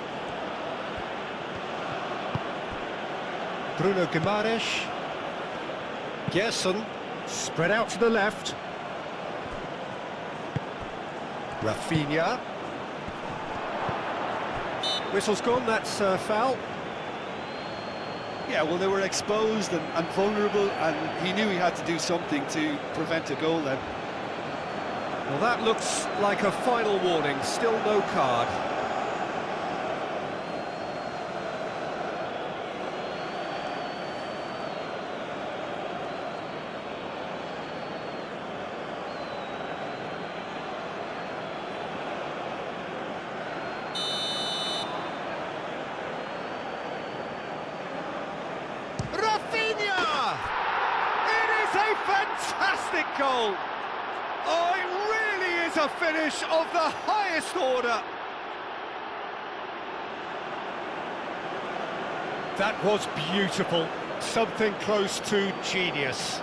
Bruno Guimaraes. Gerson, spread out to the left. Rafinha. Whistle's gone, that's foul. Yeah, well, they were exposed and vulnerable, and he knew he had to do something to prevent a goal then. Well, that looks like a final warning, still no card. Rafinha! It is a fantastic goal! Oh, it really is a finish of the highest order. That was beautiful. Something close to genius.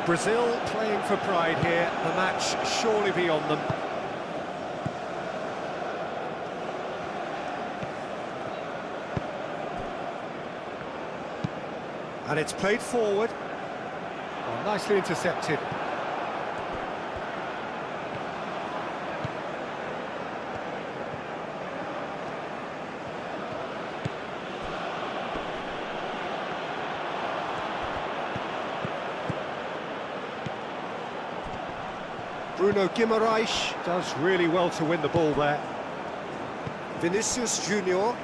Brazil playing for pride here, the match surely beyond them. And it's played forward. Oh, nicely intercepted. Bruno Guimaraes does really well to win the ball there. Vinicius Junior.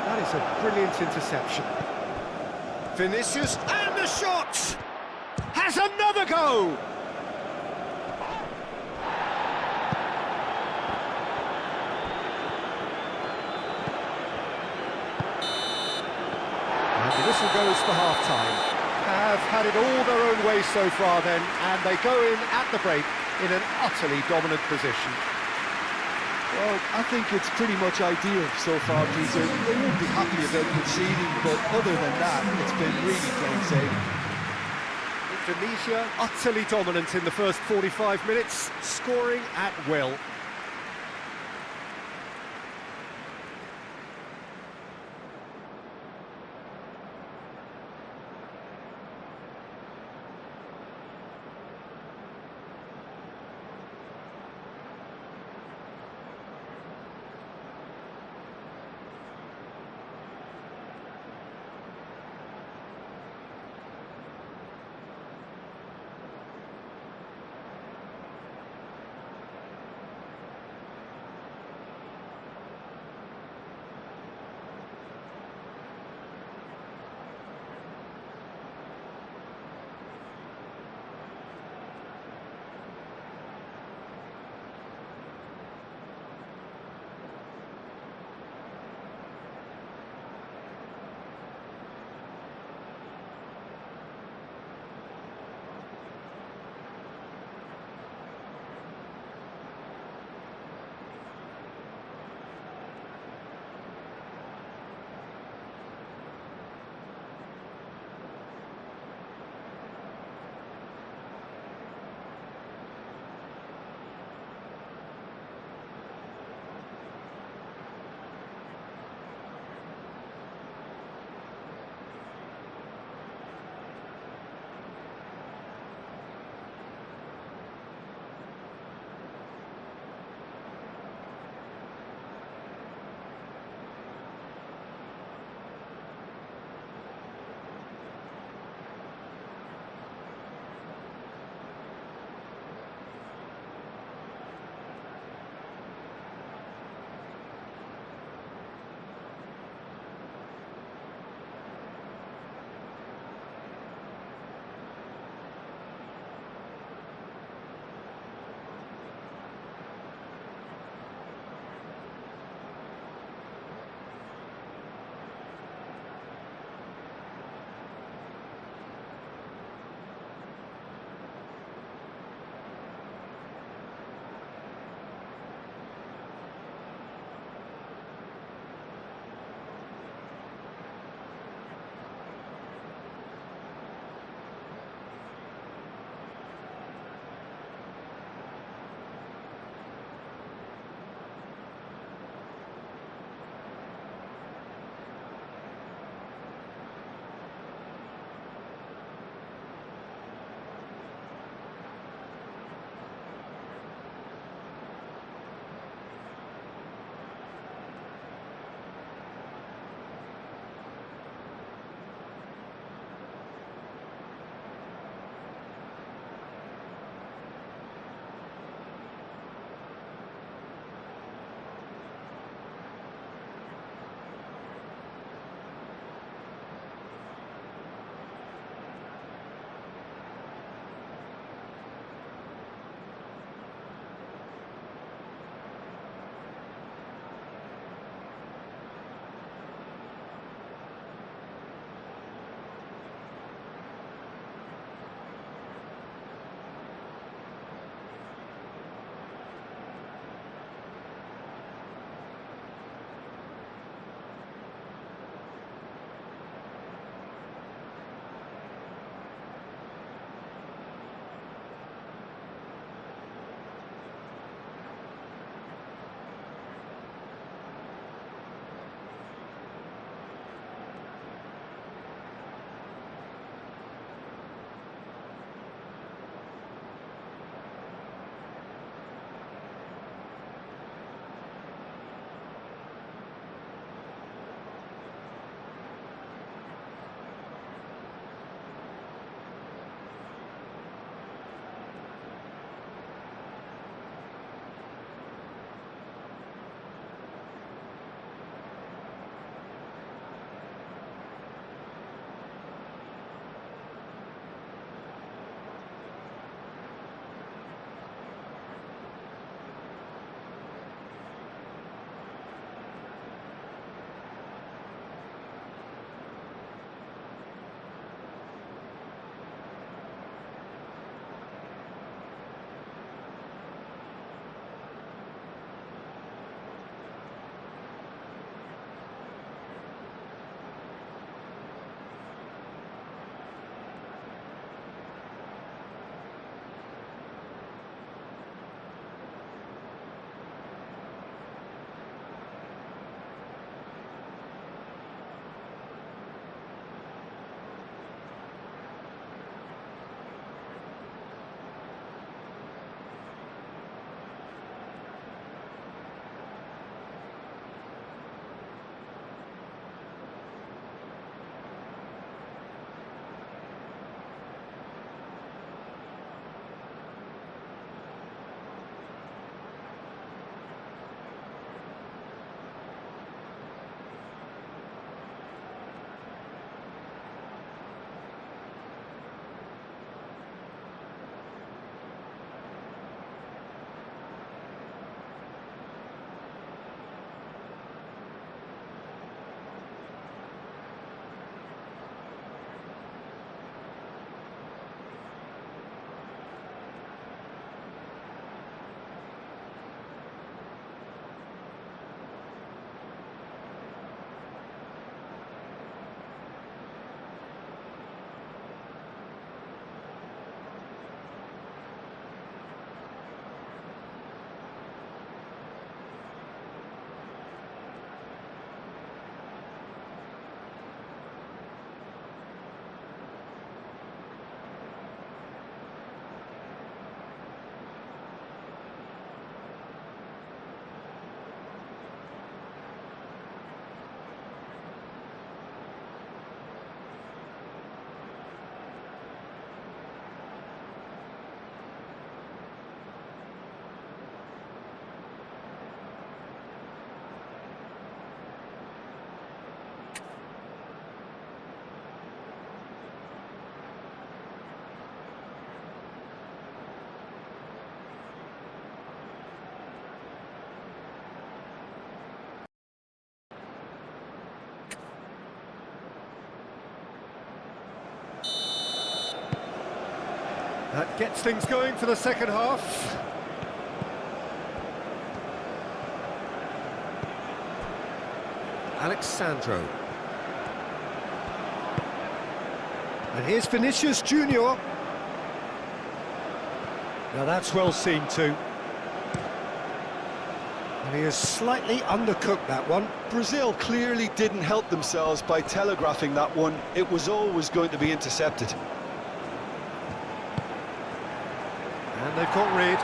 That is a brilliant interception. Vinicius, and the shot! Has another go! The whistle goes for half-time. Have had it all their own way so far then, and they go in at the break in an utterly dominant position. Well, I think it's pretty much ideal so far, Peter. They won't be happy about conceding, but other than that, it's been really plain sailing. Indonesia utterly dominant in the first 45 minutes, scoring at will. That gets things going for the second half. Alexandro. And here's Vinicius Junior. Now that's well seen too. And he has slightly undercooked that one. Brazil clearly didn't help themselves by telegraphing that one. It was always going to be intercepted. And they've got rid.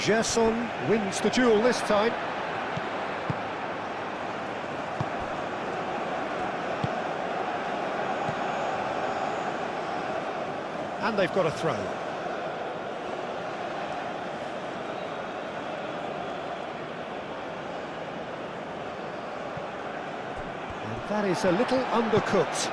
Gerson wins the duel this time. And they've got a throw. And that is a little undercooked.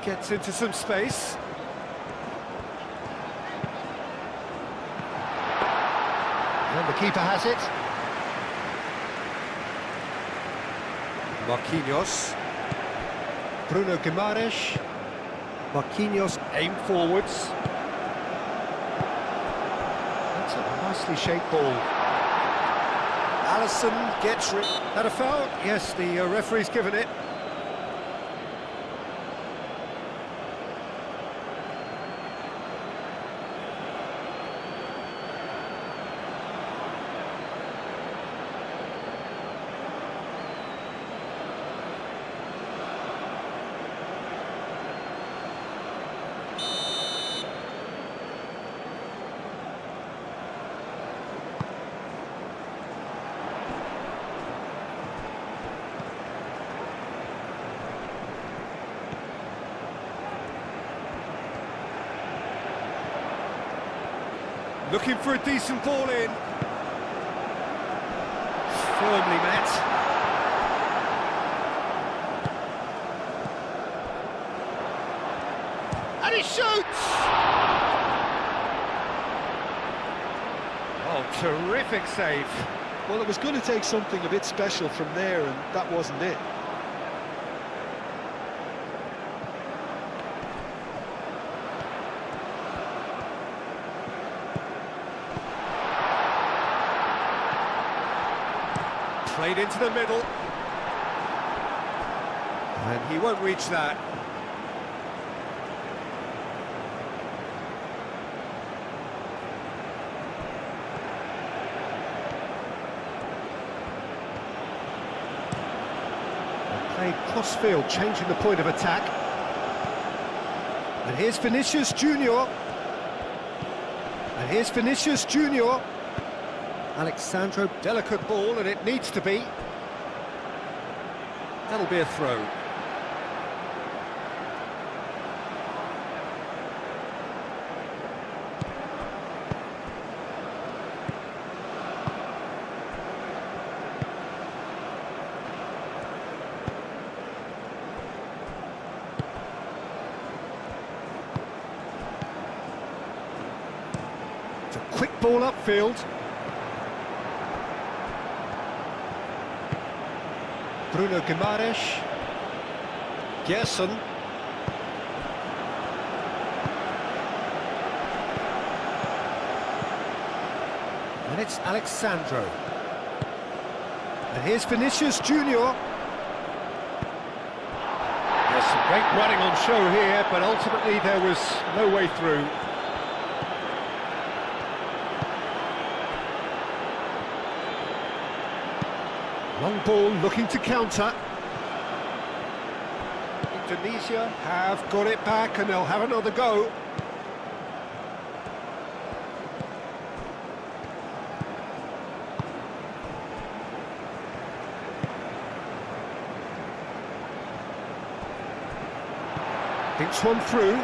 Gets into some space. And the keeper has it. Marquinhos. Bruno Guimaraes. Marquinhos aim forwards. That's a nicely shaped ball. Alisson gets rid. That a foul? Yes, the referee's given it. Looking for a decent ball in. Firmly met. And he shoots! Oh, terrific save. Well, it was going to take something a bit special from there, and that wasn't it. Played into the middle. And he won't reach that. Played cross-field, changing the point of attack. And here's Vinicius Junior. And here's Vinicius Junior. Alexandro, delicate ball, and it needs to be. That'll be a throw. It's a quick ball upfield. Bruno Guimaraes. Gerson. And it's Alexandro. And here's Vinicius Junior. There's some great running on show here, but ultimately there was no way through. Long ball looking to counter. Indonesia have got it back and they'll have another go. Thinks one through.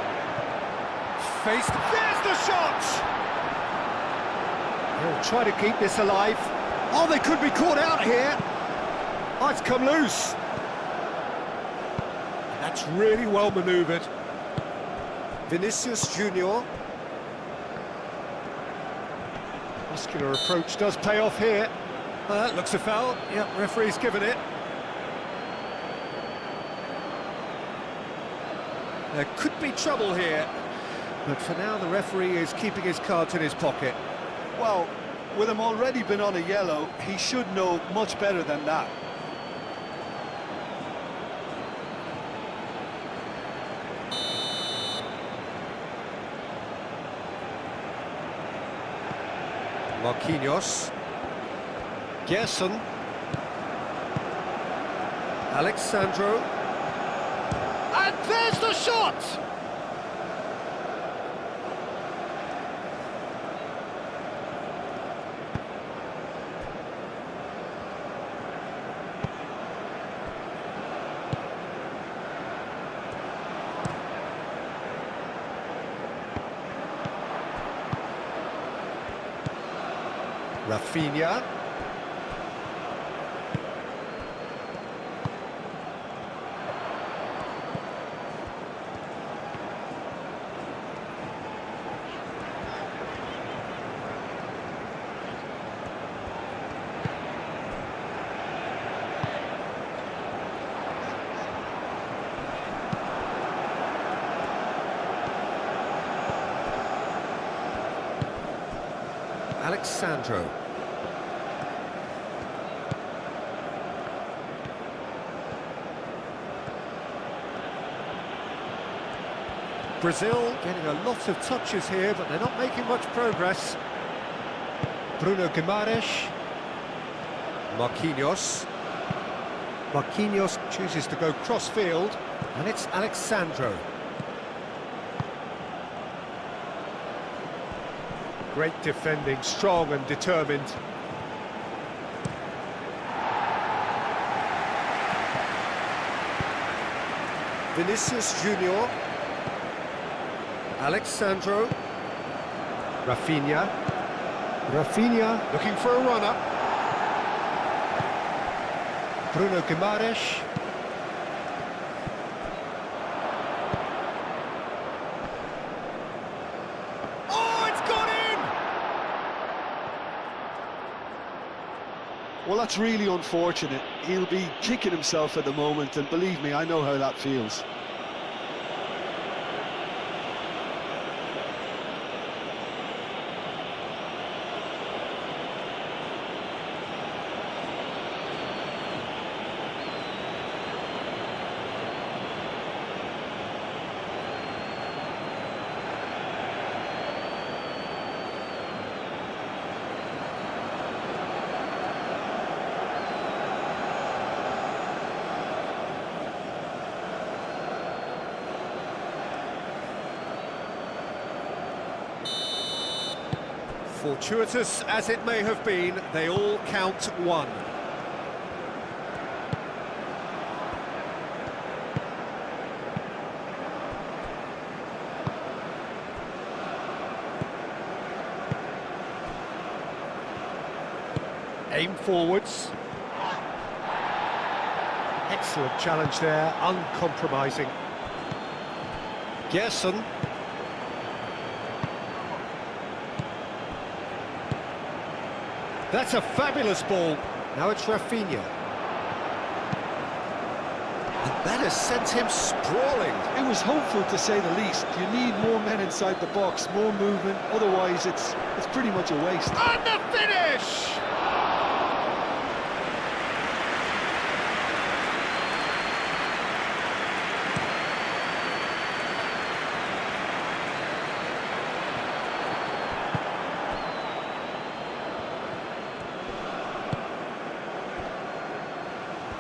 Faced. There's the shot! They'll try to keep this alive. Oh, they could be caught out here. Oh, it's come loose. That's really well manoeuvred. Vinicius Junior. Muscular approach does pay off here. That looks a foul. Yep, referee's given it. There could be trouble here, but for now the referee is keeping his cards in his pocket. Well, with him already been on a yellow, he should know much better than that. Marquinhos. Gerson. Alexandro. And there's the shot! Rafinha. Alexandro. Brazil getting a lot of touches here, but they're not making much progress. Bruno Guimaraes. Marquinhos. Marquinhos chooses to go cross-field, and it's Alexandro. Great defending, strong and determined. Vinicius Junior. Alexandro. Rafinha. Rafinha looking for a runner. Bruno Guimaraes. Well, that's really unfortunate. He'll be kicking himself at the moment, and believe me, I know how that feels. Fortuitous as it may have been, they all count one. Aim forwards. Excellent challenge there, uncompromising. Gerson. That's a fabulous ball. Now it's Rafinha. And that has sent him sprawling. It was hopeful, to say the least. You need more men inside the box, more movement, otherwise it's pretty much a waste. And the finish!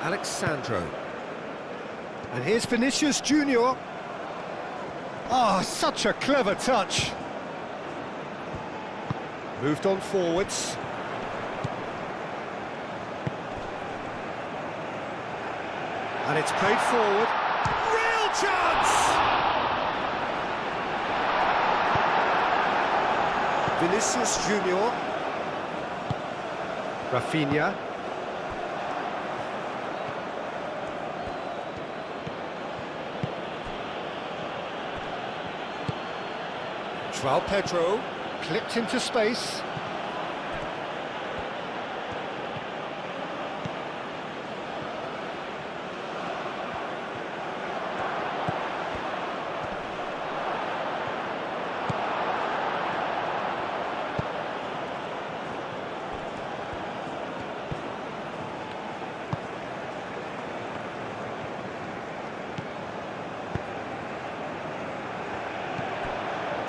Alexandro. And here's Vinicius Junior. Oh, such a clever touch. Moved on forwards. And it's played forward. Real chance! Vinicius Junior. Rafinha. João Pedro, clipped into space.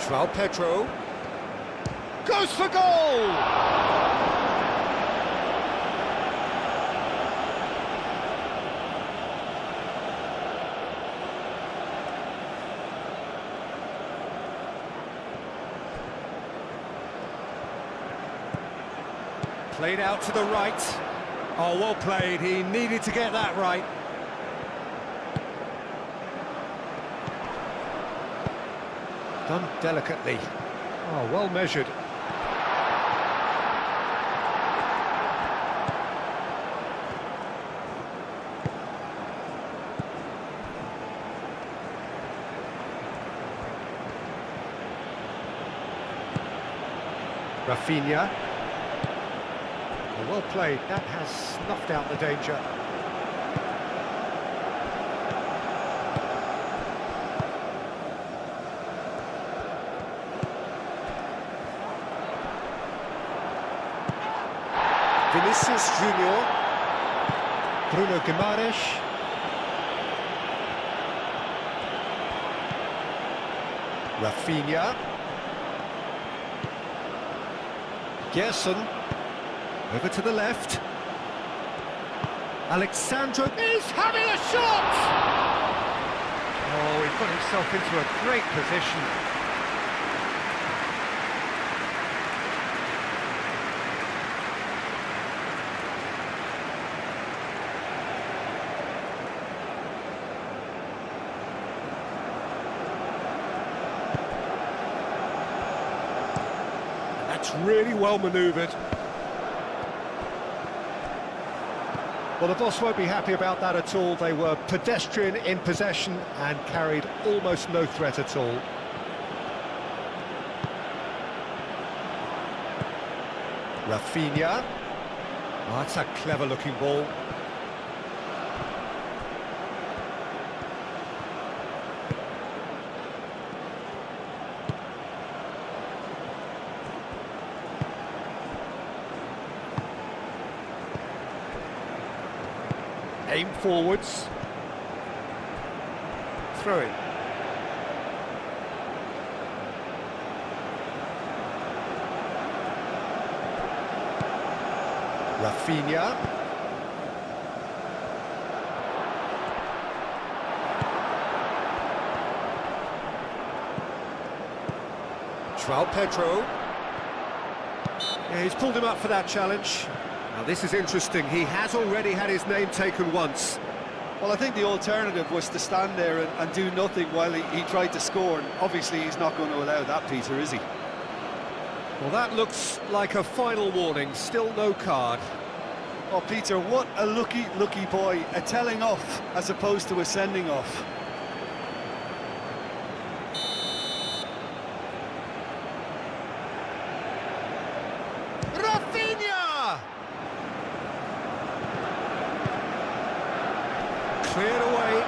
João Pedro goes for goal! Played out to the right. Oh, well played. He needed to get that right. Done delicately. Oh, well measured. Rafinha. Oh, well played. That has snuffed out the danger. Vinicius Junior, Bruno Guimaraes, Rafinha, Gerson, over to the left, Alexandro is having a shot! Oh, he got himself into a great position. That's really well manoeuvred. Well, the boss won't be happy about that at all. They were pedestrian in possession and carried almost no threat at all. Rafinha. Oh, that's a clever-looking ball. Aim forwards. Throw in. Rafinha. João Pedro. Yeah, he's pulled him up for that challenge. Now this is interesting, he has already had his name taken once. Well, I think the alternative was to stand there and do nothing while he tried to score, and obviously he's not going to allow that, Peter, is he? Well, that looks like a final warning, still no card. Oh, Peter, what a lucky boy, a telling off as opposed to a sending off. Rafinha! Cleared away.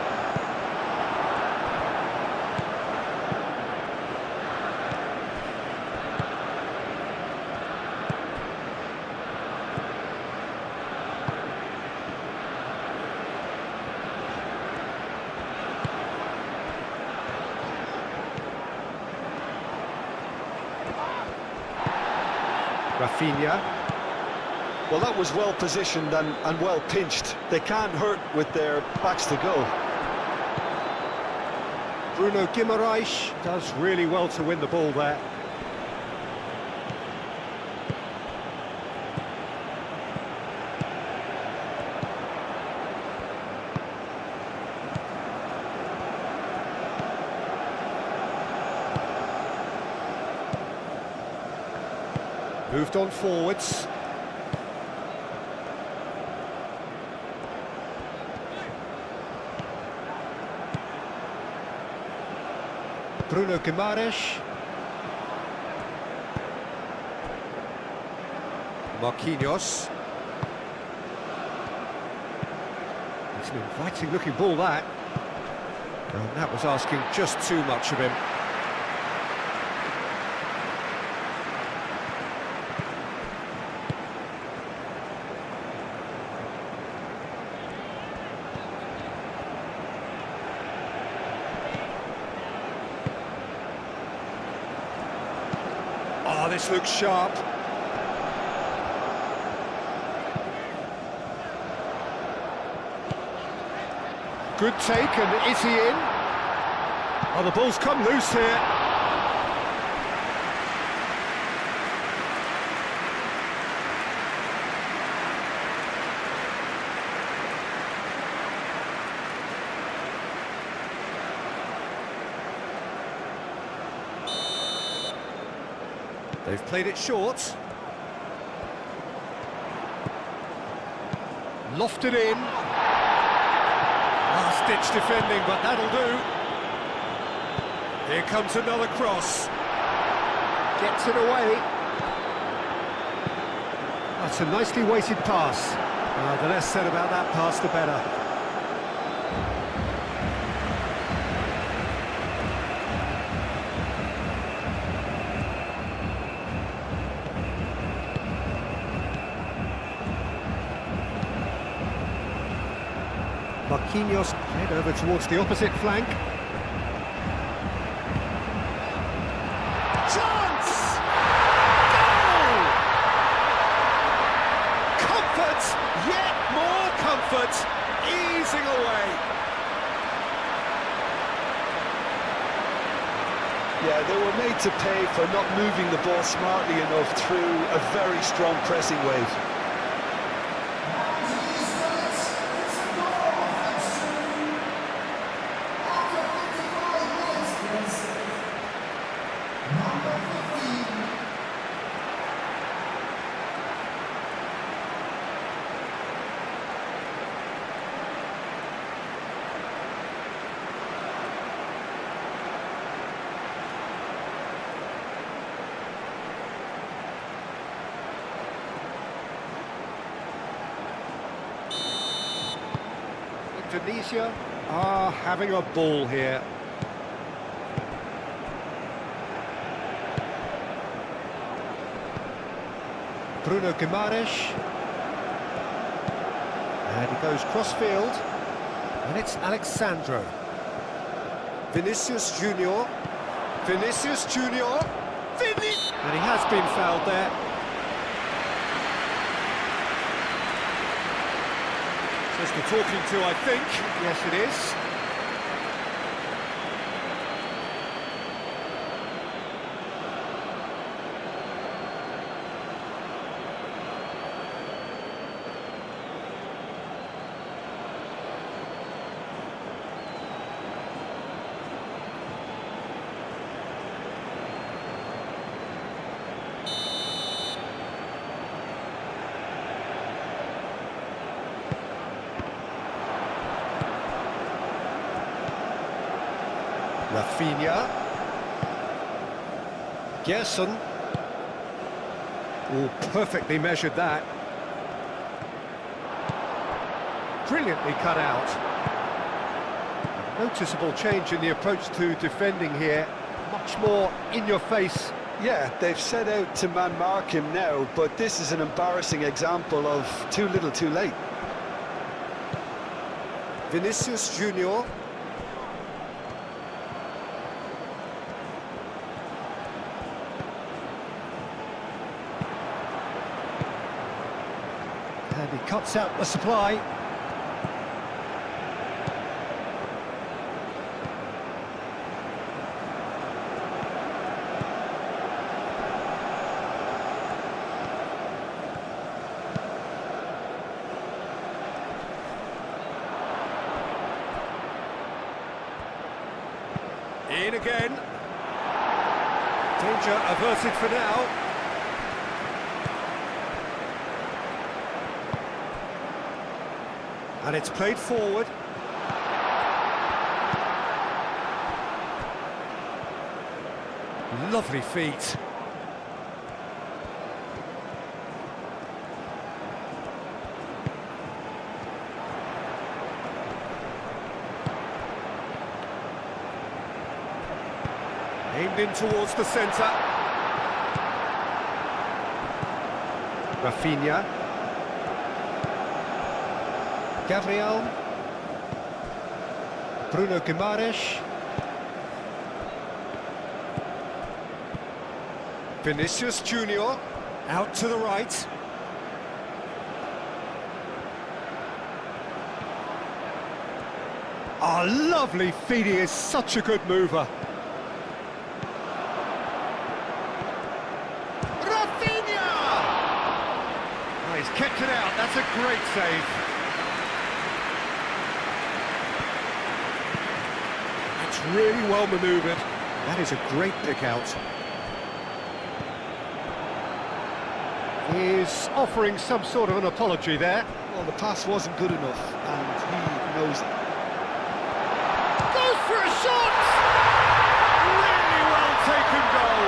Rafinha. Well, that was well positioned and well pinched. They can't hurt with their backs to go. Bruno Guimaraes does really well to win the ball there. Moved on forwards. Bruno Guimaraes. Marquinhos. It's an inviting looking ball, that. And that was asking just too much of him. Oh, this looks sharp. Good take, and is he in? Oh, the ball's come loose here. They've played it short. Lofted in. Last-ditch defending, but that'll do. Here comes another cross. Gets it away. That's a nicely weighted pass. The less said about that pass, the better. Marquinhos head over towards the opposite flank. Chance! Goal! Comfort, yet more comfort, easing away. Yeah, they were made to pay for not moving the ball smartly enough through a very strong pressing wave. Indonesia are having a ball here. Bruno Guimaraes. And he goes cross-field. And it's Alexandro. Vinicius Junior. Vinicius Junior. And he has been fouled there. Just the talking to, I think. Yes, it is. Rafinha. Gerson. Oh, perfectly measured that. Brilliantly cut out. A noticeable change in the approach to defending here. Much more in your face. Yeah, they've set out to man-mark him now, but this is an embarrassing example of too little too late. Vinicius Junior. And he cuts out the supply. In again. Danger averted for now. And it's played forward. Lovely feet. in towards the centre. Rafinha. Gabriel. Bruno Guimaraes. Vinicius Junior. Out to the right. Oh, lovely feed, he is such a good mover. Rafinha! Oh, he's kept it out, that's a great save. That's really well manoeuvred. That is a great pick out. He's offering some sort of an apology there. Well, the pass wasn't good enough, and he knows it. Goes for a shot! Really well taken goal.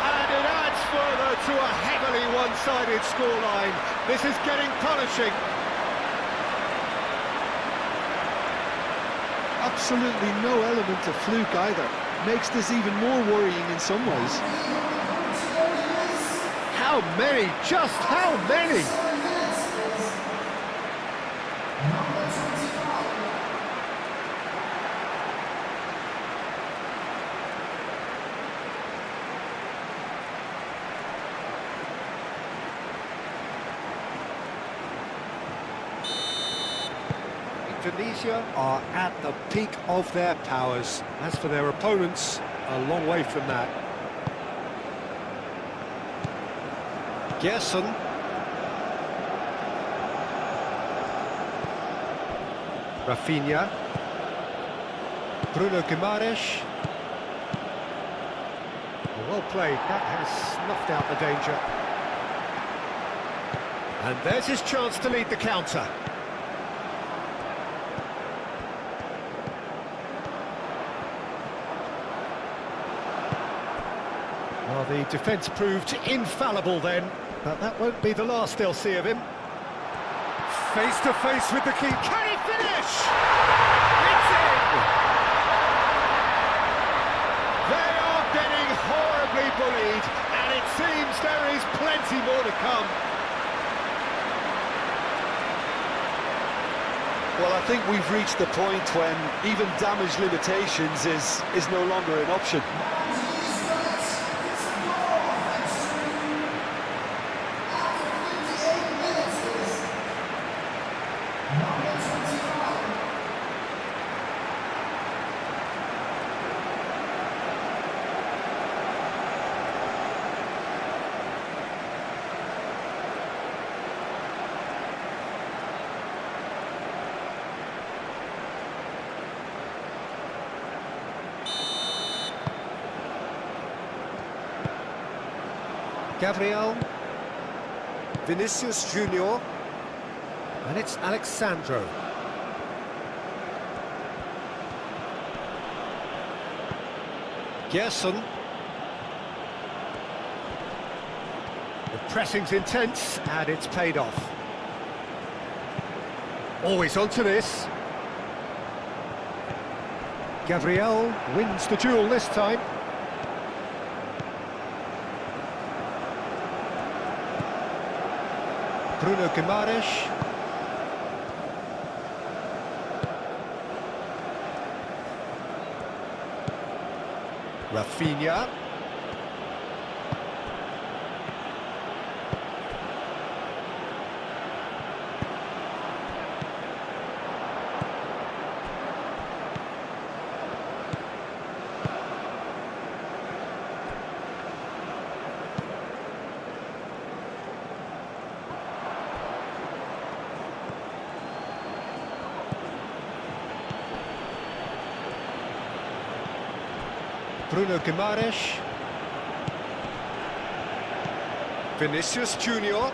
And it adds further to a heavily one-sided scoreline. This is getting punishing. Absolutely no element of fluke either. Makes this even more worrying in some ways. How many? Just how many? Indonesia are at the peak of their powers. As for their opponents, a long way from that. Gerson. Rafinha. Bruno Guimaraes. Well played, that has snuffed out the danger. And there's his chance to lead the counter. Well, the defence proved infallible then. But that won't be the last they'll see of him. Face to face with the key. Can he finish? It's in! They are getting horribly bullied, and it seems there is plenty more to come. Well, I think we've reached the point when even damage limitations is no longer an option. Gabriel, Vinicius Junior, and it's Alexandro. Gerson. The pressing's intense, and it's paid off. Always onto this. Gabriel wins the duel this time. Bruno Guimaraes. Rafinha. Bruno Guimaraes. Vinicius Junior.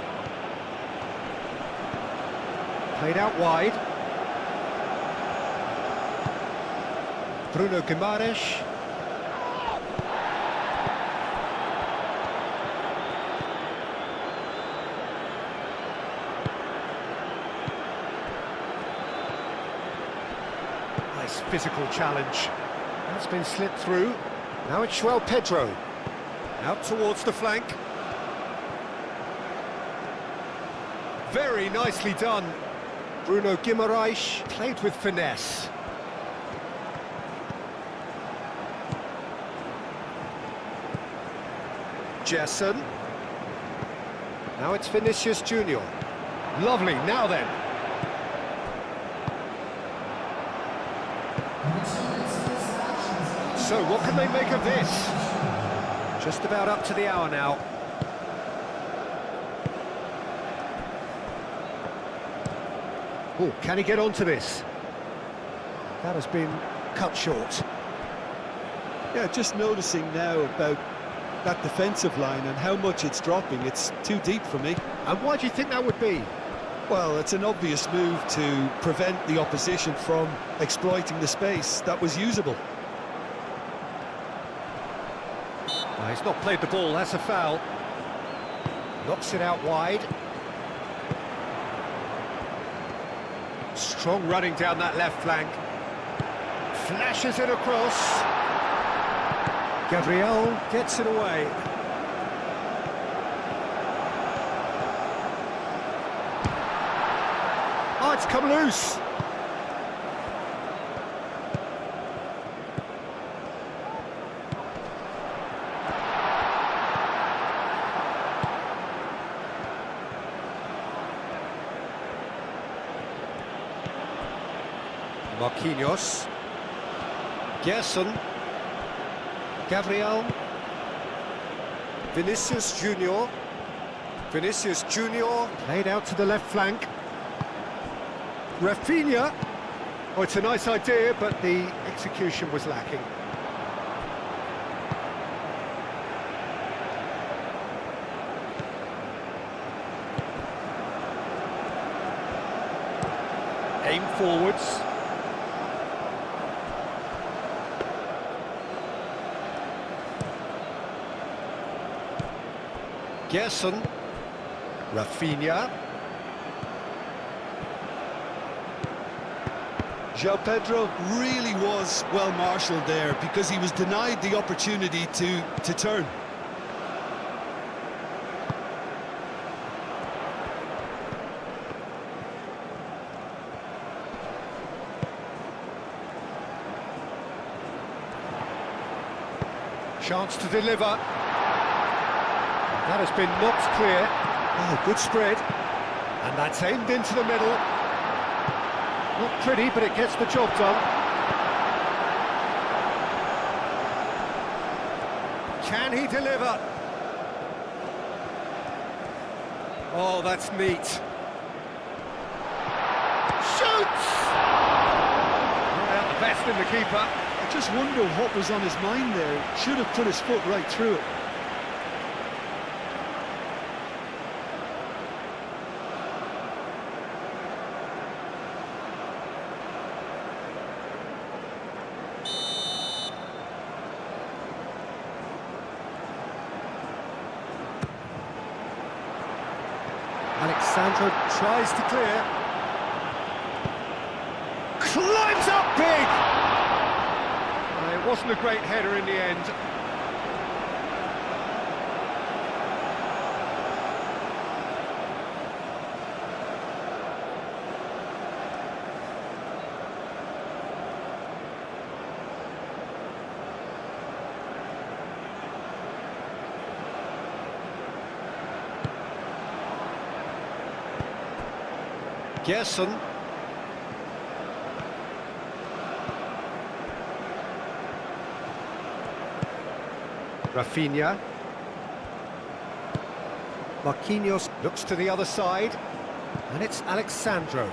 Played out wide. Bruno Guimaraes. Nice physical challenge. That's been slipped through. Now it's João Pedro. Out towards the flank. Very nicely done. Bruno Guimaraes played with finesse. Gerson. Now it's Vinicius Junior. Lovely, now then. So, what can they make of this? Just about up to the hour now. Oh, can he get onto this? That has been cut short. Yeah, just noticing now about that defensive line and how much it's dropping. It's too deep for me. And why do you think that would be? Well, it's an obvious move to prevent the opposition from exploiting the space that was usable. He's not played the ball, that's a foul. Knocks it out wide. Strong running down that left flank. Flashes it across. Gabriel gets it away. Oh, it's come loose. Marquinhos. Gerson. Gabriel. Vinicius Junior. Vinicius Junior played out to the left flank. Rafinha. Oh, it's a nice idea, but the execution was lacking. Aim forwards. Gerson. Rafinha. João Pedro really was well marshalled there because he was denied the opportunity to turn. Chance to deliver. That has been knocked clear. Oh, good spread. And that's aimed into the middle. Not pretty, but it gets the job done. Can he deliver? Oh, that's neat. Shoots! Not out the best in the keeper. I just wonder what was on his mind there. Should have put his foot right through it. Alexandro tries to clear. Climbs up big! It wasn't a great header in the end. Gerson. Rafinha. Marquinhos looks to the other side. And it's Alexandro.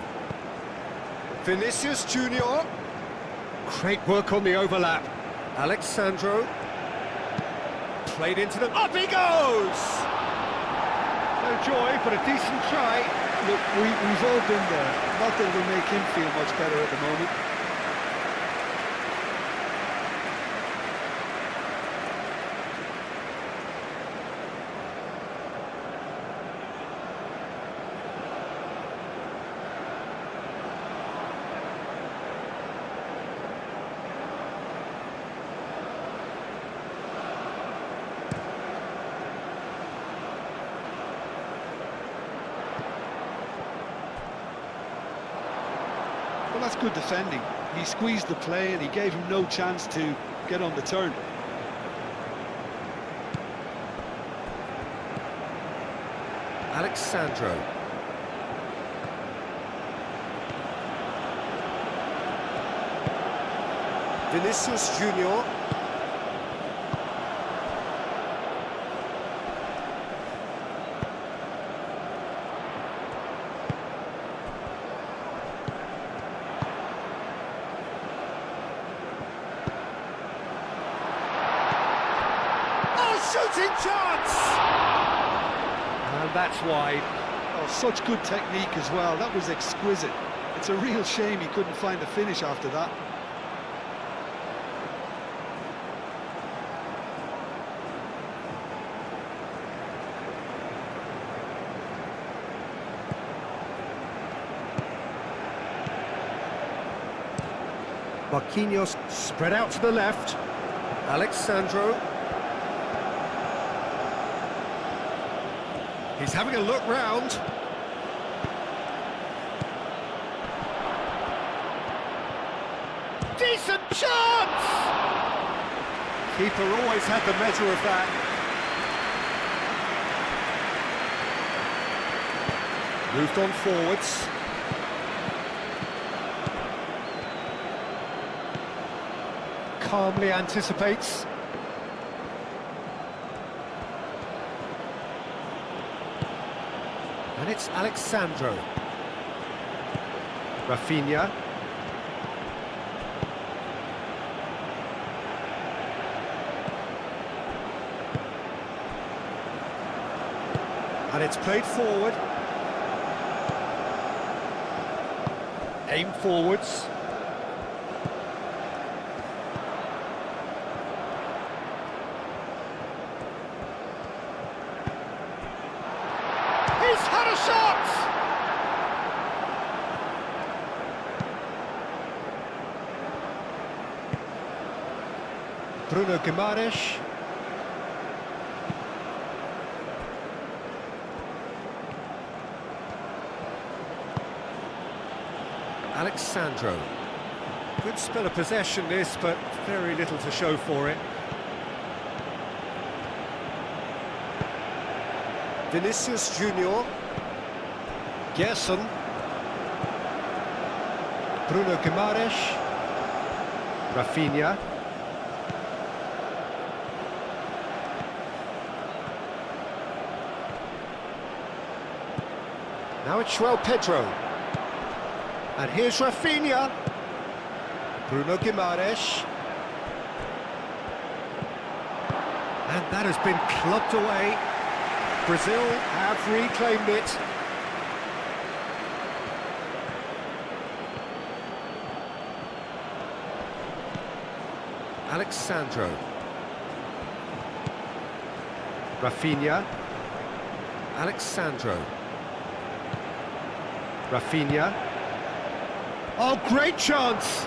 Vinicius Junior. Great work on the overlap. Alexandro. Played into them. Up he goes! No joy, but a decent try. Look, we've all been there. Not that it'll make him feel much better at the moment. Well, that's good defending. He squeezed the play and he gave him no chance to get on the turn. Alexandro. Vinicius Junior. Shooting chance! And that's wide. Oh, such good technique as well. That was exquisite. It's a real shame he couldn't find the finish after that. Marquinhos spread out to the left. Alexandro. He's having a look round. Decent chance! Keeper always had the measure of that. Moved on forwards. Calmly anticipates. And it's Alexandro. Rafinha. And it's played forward. Aim forwards. He's had a shot! Bruno Guimaraes. Alexandro. Good spell of possession this, but very little to show for it. Vinicius Junior. Gerson. Bruno Guimaraes. Rafinha. Now it's João Pedro. And here's Rafinha. Bruno Guimaraes. And that has been clubbed away. Brazil have reclaimed it. Alexandro. Rafinha. Alexandro. Rafinha. Oh, great chance!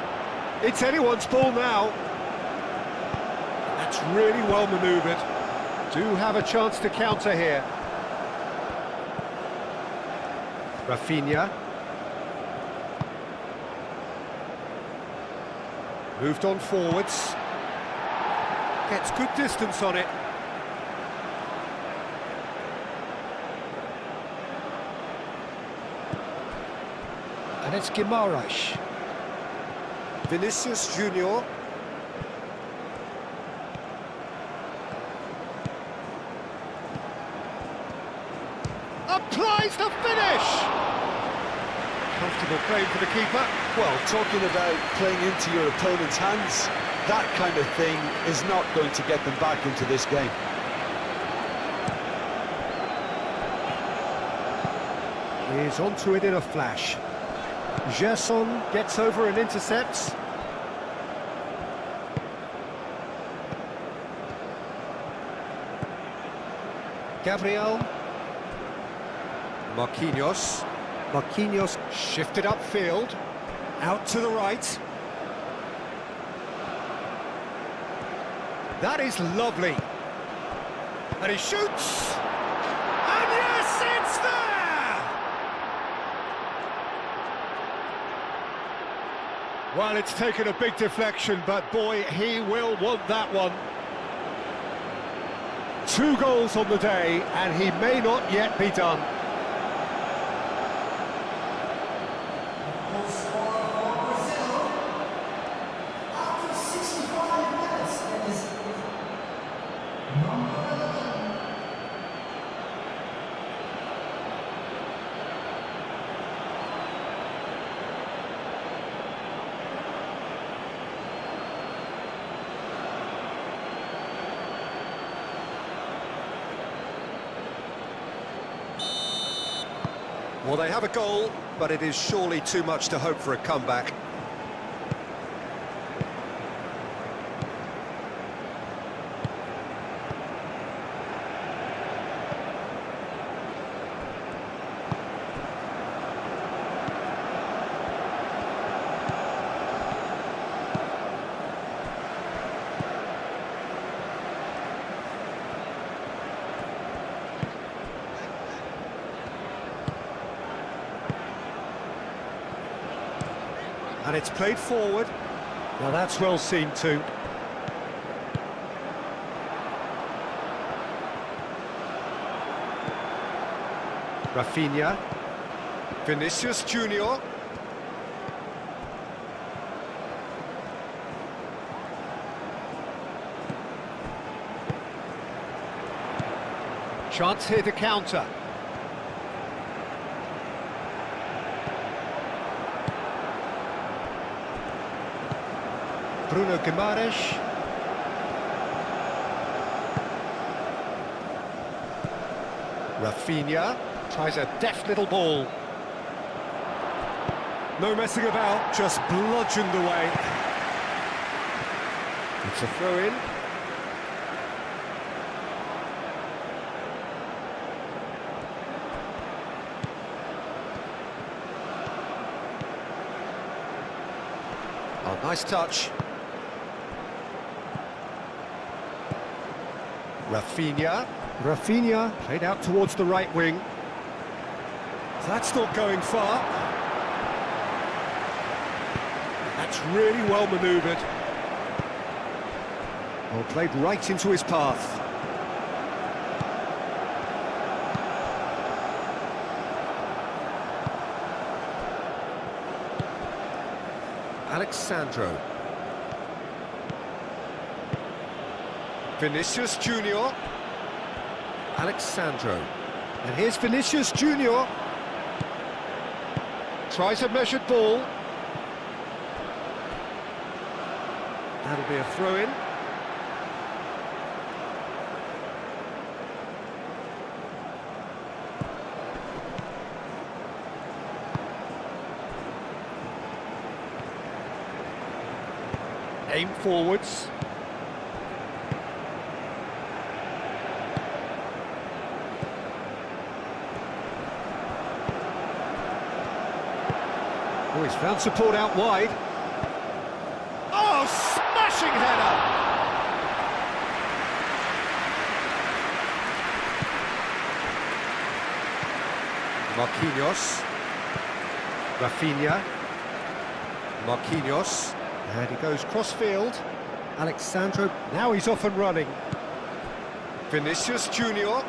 It's anyone's ball now. That's really well manoeuvred. Do have a chance to counter here. Rafinha. Moved on forwards. Gets good distance on it. And it's Guimaraes. Vinicius Junior. Applies the finish! Comfortable play for the keeper. Well, talking about playing into your opponent's hands, that kind of thing is not going to get them back into this game. He's onto it in a flash. Gerson gets over and intercepts. Gabriel. Marquinhos. Marquinhos shifted upfield. Out to the right. That is lovely. And he shoots! And yes, it's there! Well, it's taken a big deflection, but boy, he will want that one. 2 goals on the day, and he may not yet be done. Well, they have a goal, but it is surely too much to hope for a comeback. And it's played forward. Now that's well seen too. Rafinha. Vinicius Junior. Chance here to counter. Bruno Guimaraes. Rafinha tries a deft little ball. No messing about, just bludgeoned away. It's a throw-in. Oh, nice touch. Rafinha played out towards the right wing. That's not going far. That's really well manoeuvred. Well, played right into his path. Alexandro. Vinicius Junior. Alexandro. And here's Vinicius Junior. Tries a measured ball. That'll be a throw-in. Aim forwards. Oh, he's found support out wide. Oh, smashing header! Marquinhos. Rafinha. Marquinhos. And he goes cross-field. Alexandro, now he's off and running. Vinicius Junior.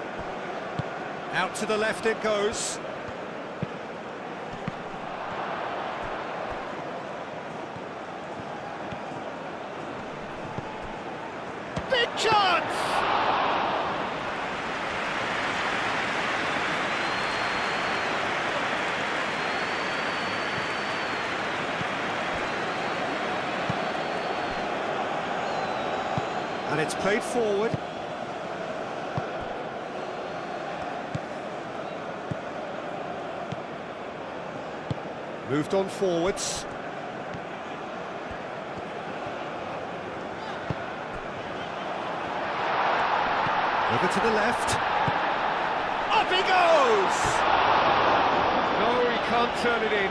Out to the left it goes. Big chance! And it's played forward. Moved on forwards. Over to the left. Up he goes! No, he can't turn it in.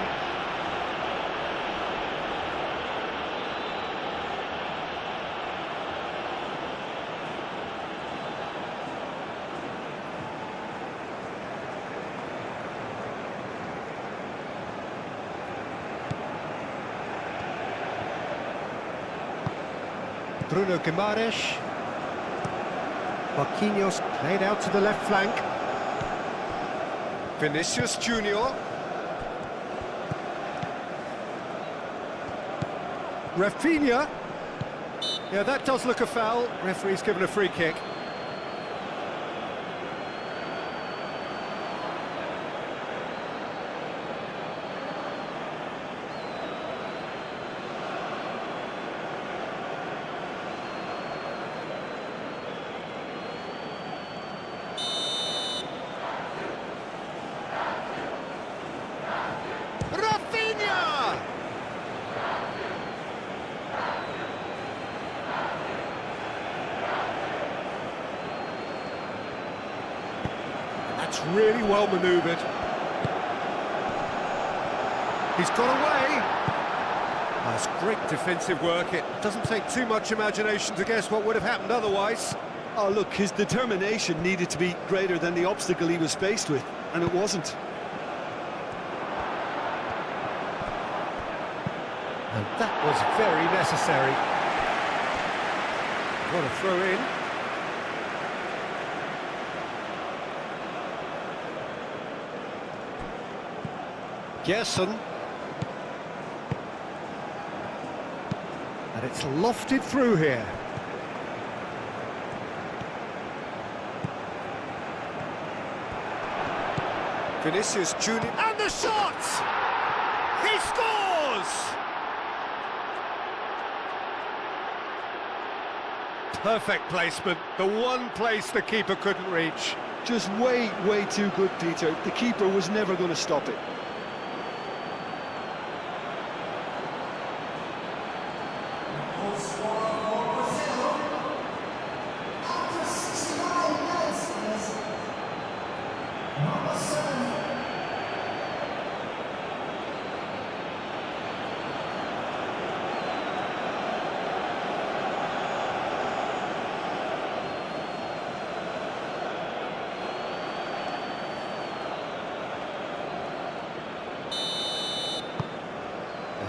Bruno Guimaraes. Marquinhos played out to the left flank. Vinicius Junior. Rafinha. Yeah, that does look a foul. Referee's given a free kick. Rafinha! That's really well manoeuvred. He's got away. That's great defensive work. It doesn't take too much imagination to guess what would have happened otherwise. Oh, look, his determination needed to be greater than the obstacle he was faced with, and it wasn't. And that was very necessary. What a throw in. Gerson. And it's lofted through here. Vinicius Junior. And the shot! He scores! Perfect placement, the one place the keeper couldn't reach. Just way too good, Peter. The keeper was never going to stop it.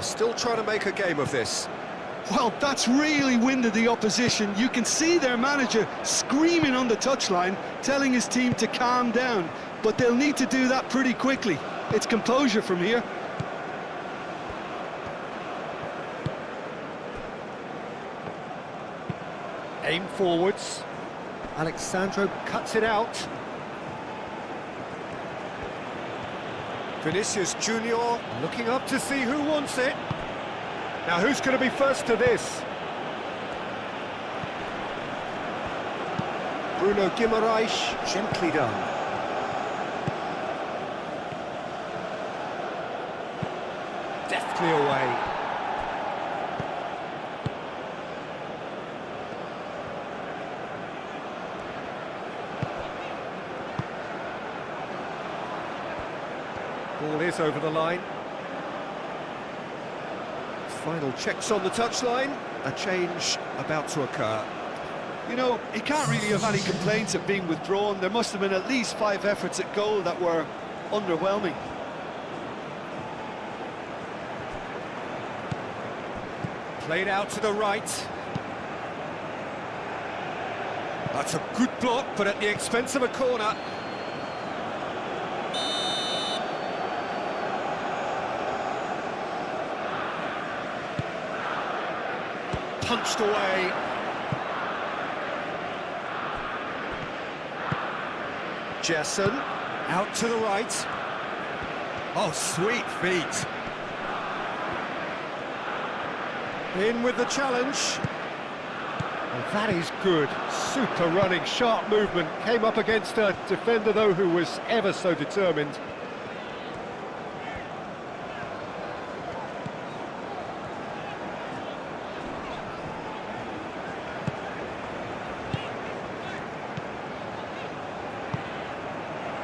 Still trying to make a game of this. Well, that's really winded the opposition. You can see their manager screaming on the touchline, telling his team to calm down. But they'll need to do that pretty quickly. It's composure from here. Aim forwards. Alexandro cuts it out. Vinicius Junior. Looking up to see who wants it. Now who's going to be first to this? Bruno Guimaraes, gently done. Deftly away. Ball is over the line. Final checks on the touchline. A change about to occur. You know, he can't really have any complaints of being withdrawn. There must have been at least 5 efforts at goal that were underwhelming. Played out to the right. That's a good block, but at the expense of a corner. Punched away. Gerson, out to the right. Oh, sweet feet. In with the challenge. Well, that is good. Super running, sharp movement. Came up against a defender, though, who was ever so determined.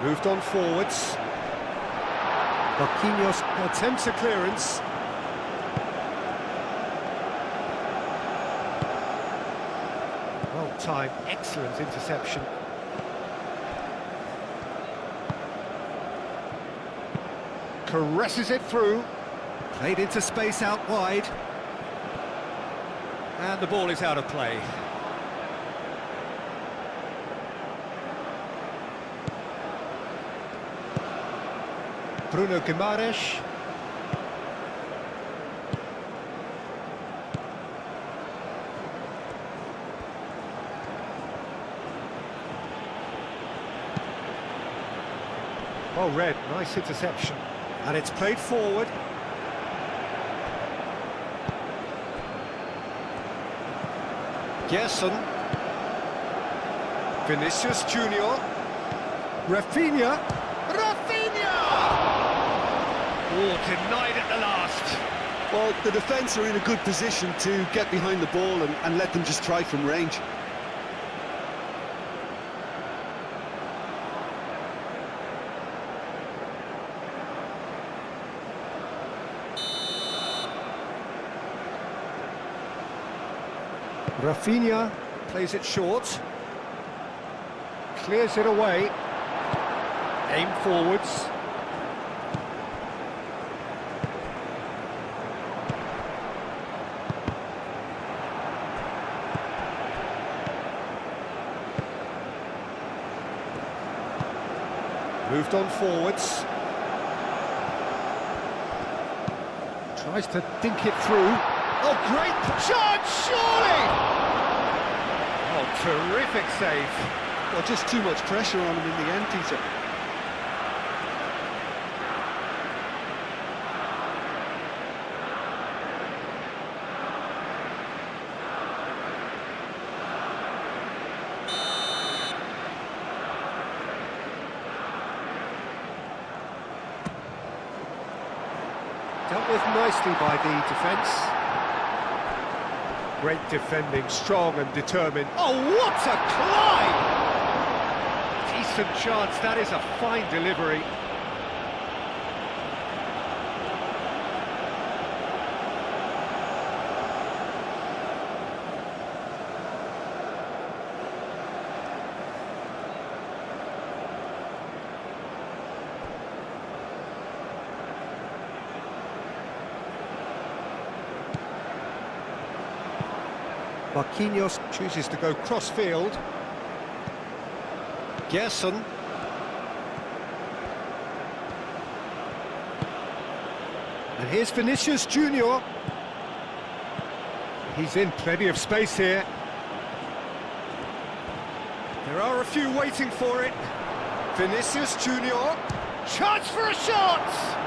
Moved on forwards. Marquinhos attempts a clearance. Well timed, excellent interception. Caresses it through. Played into space out wide. And the ball is out of play. Bruno Guimaraes. Well read, nice interception. And it's played forward. Gerson. Vinicius Junior. Rafinha. Rafinha! Oh, denied at the last. Well, the defence are in a good position to get behind the ball and let them just try from range. Rafinha Plays it short. clears it away. Aim forwards. Moved on forwards. Tries to dink it through. Oh, great chance, surely! Oh, terrific save. Well, just too much pressure on him in the end, Peter. Dealt with nicely by the defence. Great defending, strong and determined. Oh, what a climb! Decent chance, that is a fine delivery. Marquinhos chooses to go cross-field. Gerson. And here's Vinicius Junior. He's in plenty of space here. There are a few waiting for it. Vinicius Junior. Chance for a shot!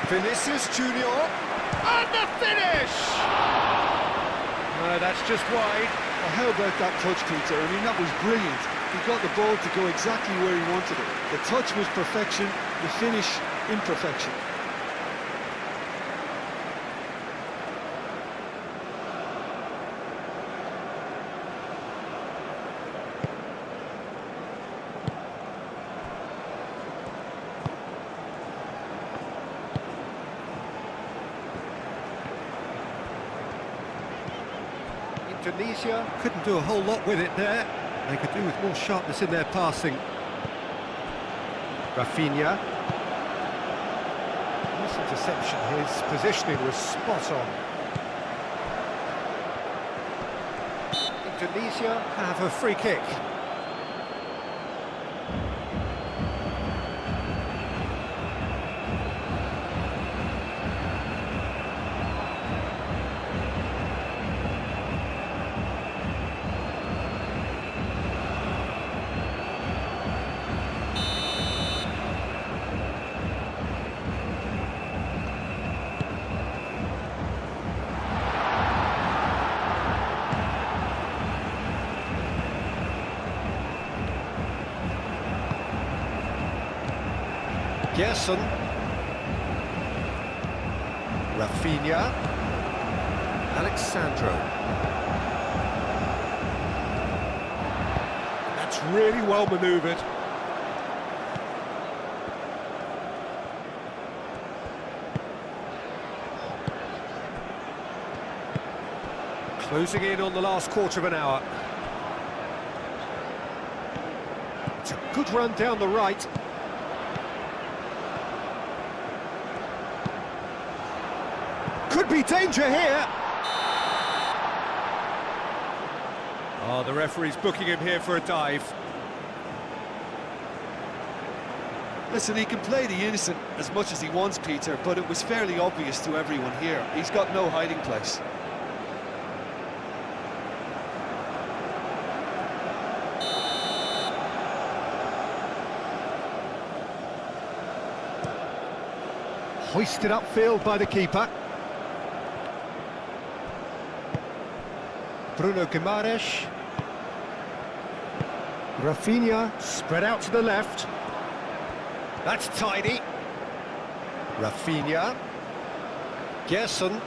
Vinicius Junior, and the finish! No, that's just wide. Well, how about that touch, Peter? I mean, that was brilliant. He got the ball to go exactly where he wanted it. The touch was perfection, the finish, imperfection. Indonesia couldn't do a whole lot with it there. They could do with more sharpness in their passing. Rafinha. Nice interception, his positioning was spot on. Indonesia have a free kick. Gerson. Rafinha. Alexandro. That's really well manoeuvred. Closing in on the last quarter of an hour. Good run down the right. Could be danger here. Oh, the referee's booking him here for a dive. Listen, he can play the innocent as much as he wants, Peter, but it was fairly obvious to everyone here. He's got no hiding place. Hoisted upfield by the keeper. Bruno Guimaraes. Rafinha spread out to the left. That's tidy. Rafinha. Gerson.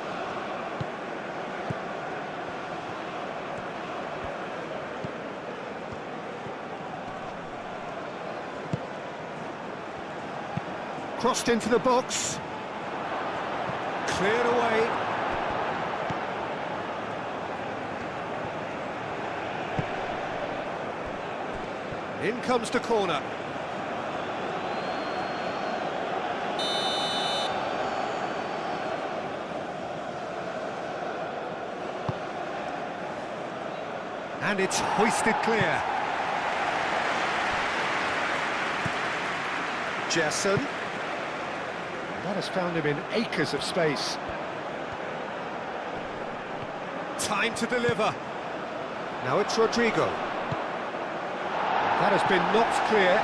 Crossed into the box. Cleared away. In comes the corner. And it's hoisted clear. Gerson. That has found him in acres of space. Time to deliver. Now it's Rodrigo. That has been knocked clear.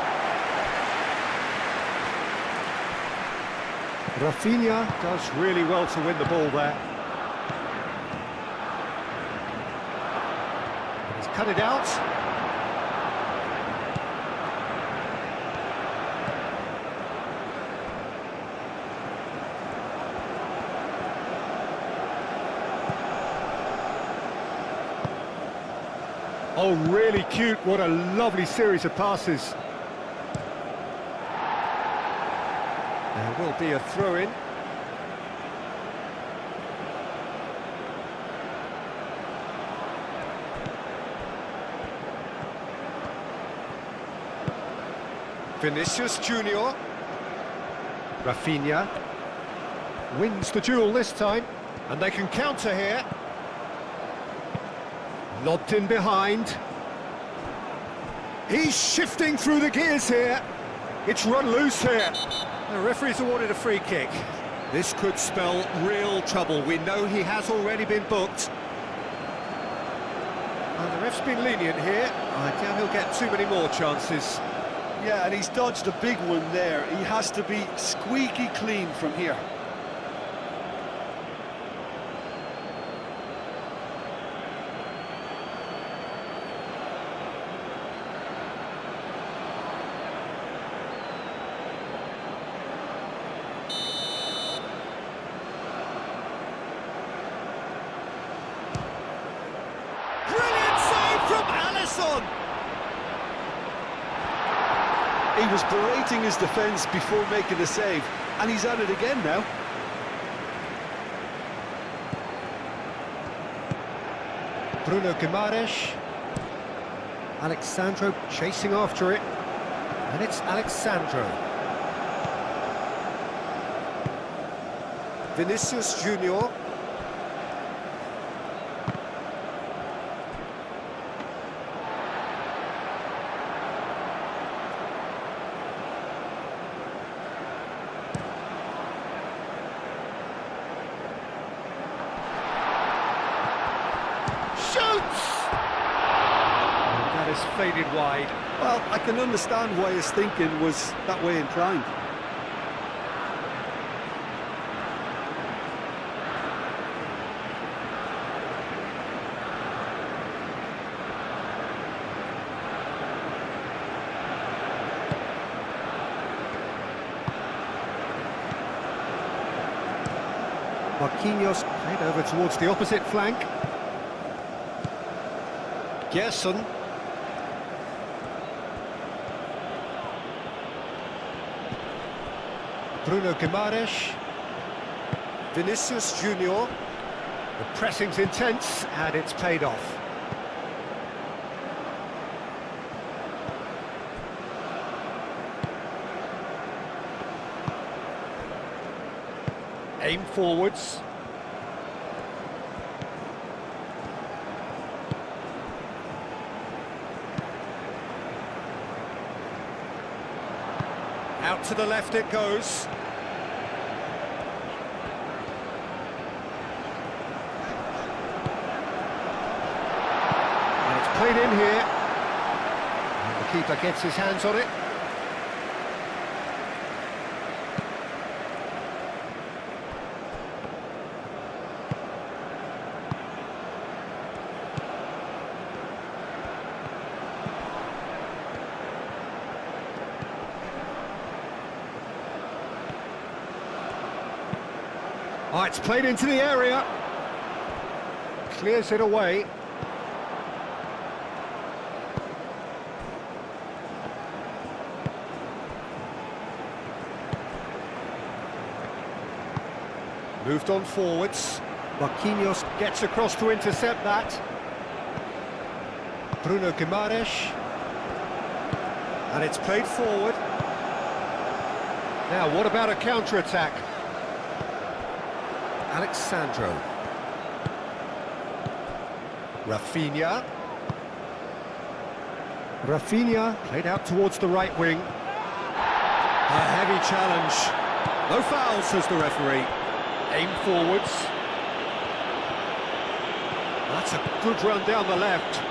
Rafinha does really well to win the ball there. He's cut it out. Oh, really cute. What a lovely series of passes. There will be a throw-in. Vinicius Junior. Rafinha wins the duel this time, and they can counter here. Lobbed in behind. He's shifting through the gears here. It's run loose here. The referee's awarded a free kick. This could spell real trouble. We know he has already been booked. And the ref's been lenient here. I doubt he'll get too many more chances. Yeah, and he's dodged a big one there. He has to be squeaky clean from here. He was berating his defence before making the save, and he's at it again now. Bruno Guimaraes. Alexandro chasing after it, and it's Alexandro. Vinicius Junior. Faded wide. Well, I can understand why his thinking was that way inclined. Marquinhos played over towards the opposite flank. Gerson. Bruno Guimaraes. Vinicius Junior. The pressing's intense, and it's paid off. Aim forwards. Out to the left it goes. And it's played in here. And the keeper gets his hands on it. Oh, it's played into the area. Clears it away. Moved on forwards. Marquinhos gets across to intercept that. Bruno Guimaraes. And it's played forward. Now, what about a counter-attack? Alexandro. Rafinha. Rafinha played out towards the right wing. A heavy challenge. No foul, says the referee. Aim forwards. That's a good run down the left.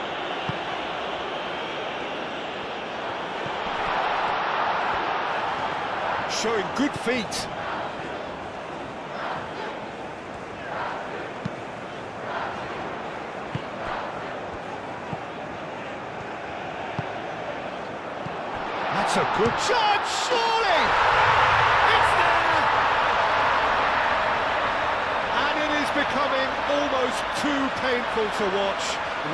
Showing good feet. That's a good chance, surely! It's there! And it is becoming almost too painful to watch.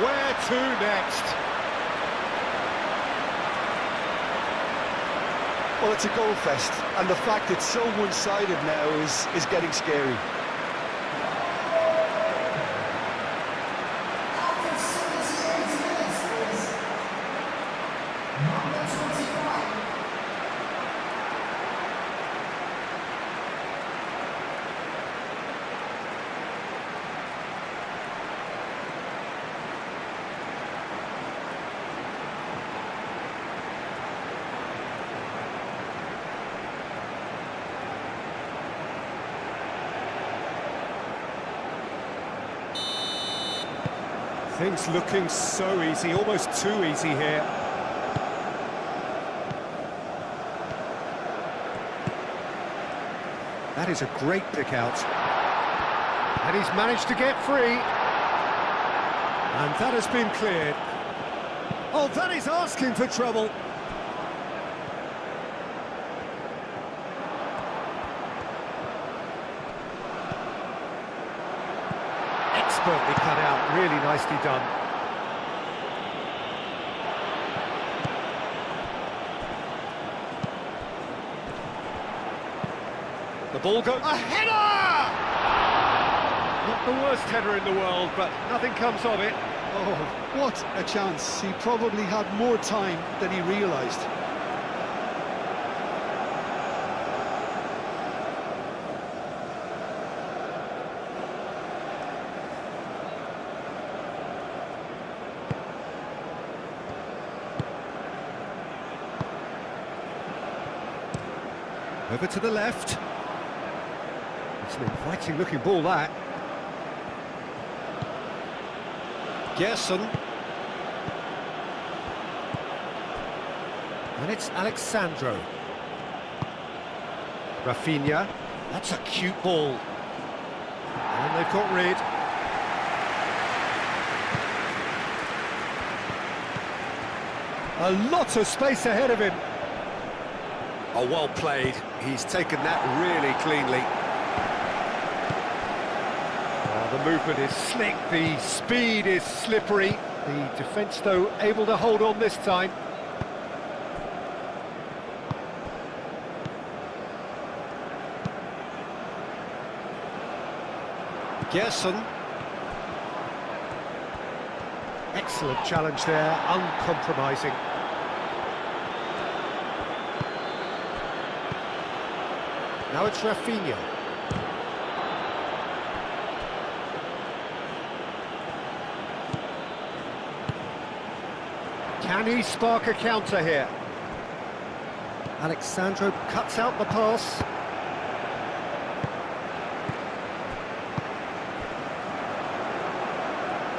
Where to next? Well, it's a goal fest, and the fact it's so one-sided now is getting scary. Things looking so easy, almost too easy here. That is a great pick out. And he's managed to get free. And that has been cleared. Oh, that is asking for trouble. Expertly cut out, really nicely done. The ball goes... A header! Not the worst header in the world, but nothing comes of it. Oh, what a chance. He probably had more time than he realised. Over to the left. It's an inviting looking ball, that. Gerson. And it's Alexandro. Rafinha. That's a cute ball. And they've got rid. A lot of space ahead of him. Oh, well played. He's taken that really cleanly. Oh, the movement is slick, the speed is slippery. The defence, though, able to hold on this time. Gerson. Excellent challenge there, uncompromising. Now it's Rafinha. Can he spark a counter here? Alexandro cuts out the pass.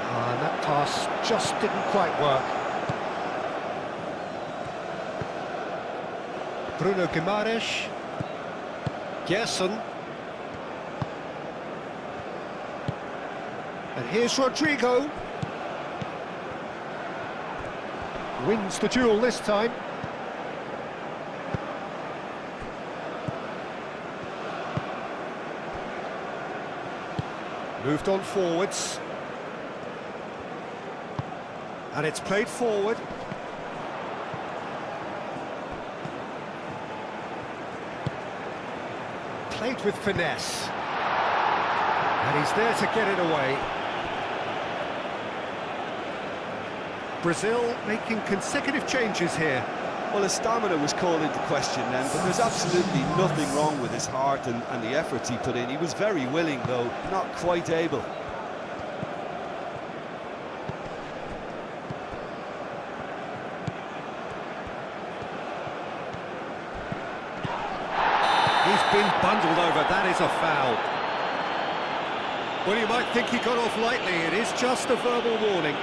And that pass just didn't quite work. Bruno Guimaraes. Gerson. And here's Rodrigo. Wins the duel this time. Moved on forwards. And it's played forward. Played with finesse. And he's there to get it away. Brazil making consecutive changes here. Well, his stamina was called into question then, but there's absolutely nothing wrong with his heart and the efforts he put in. He was very willing, though, not quite able. He's been bundled over, that is a foul. Well, you might think he got off lightly, it is just a verbal warning.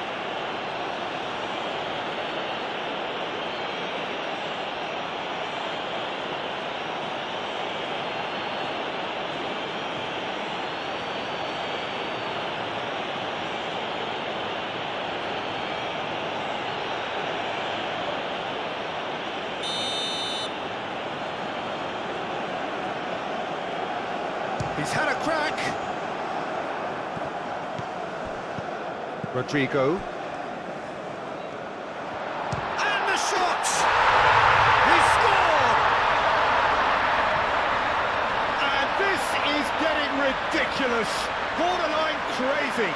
He's had a crack. Rodrigo. And the shot! He scored! And this is getting ridiculous. Borderline crazy.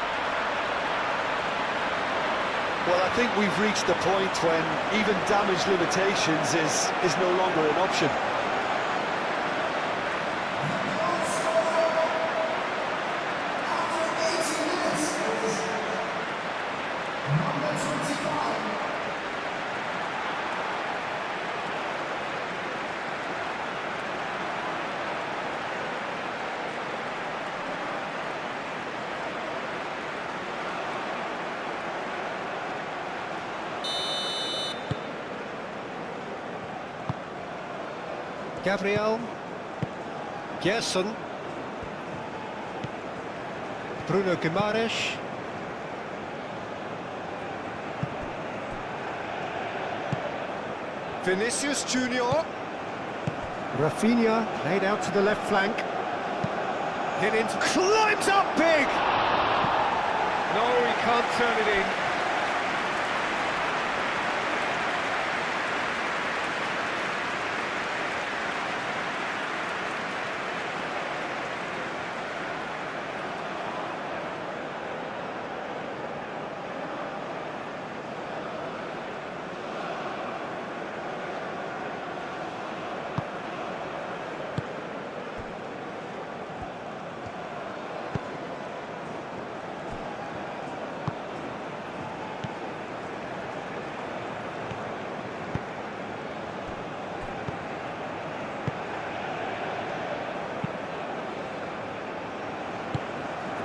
Well, I think we've reached the point when even damage limitations is no longer an option. Gabriel. Gerson. Bruno Guimaraes. Vinicius Junior. Rafinha played out to the left flank. Hit into... Climbs up big! No, he can't turn it in.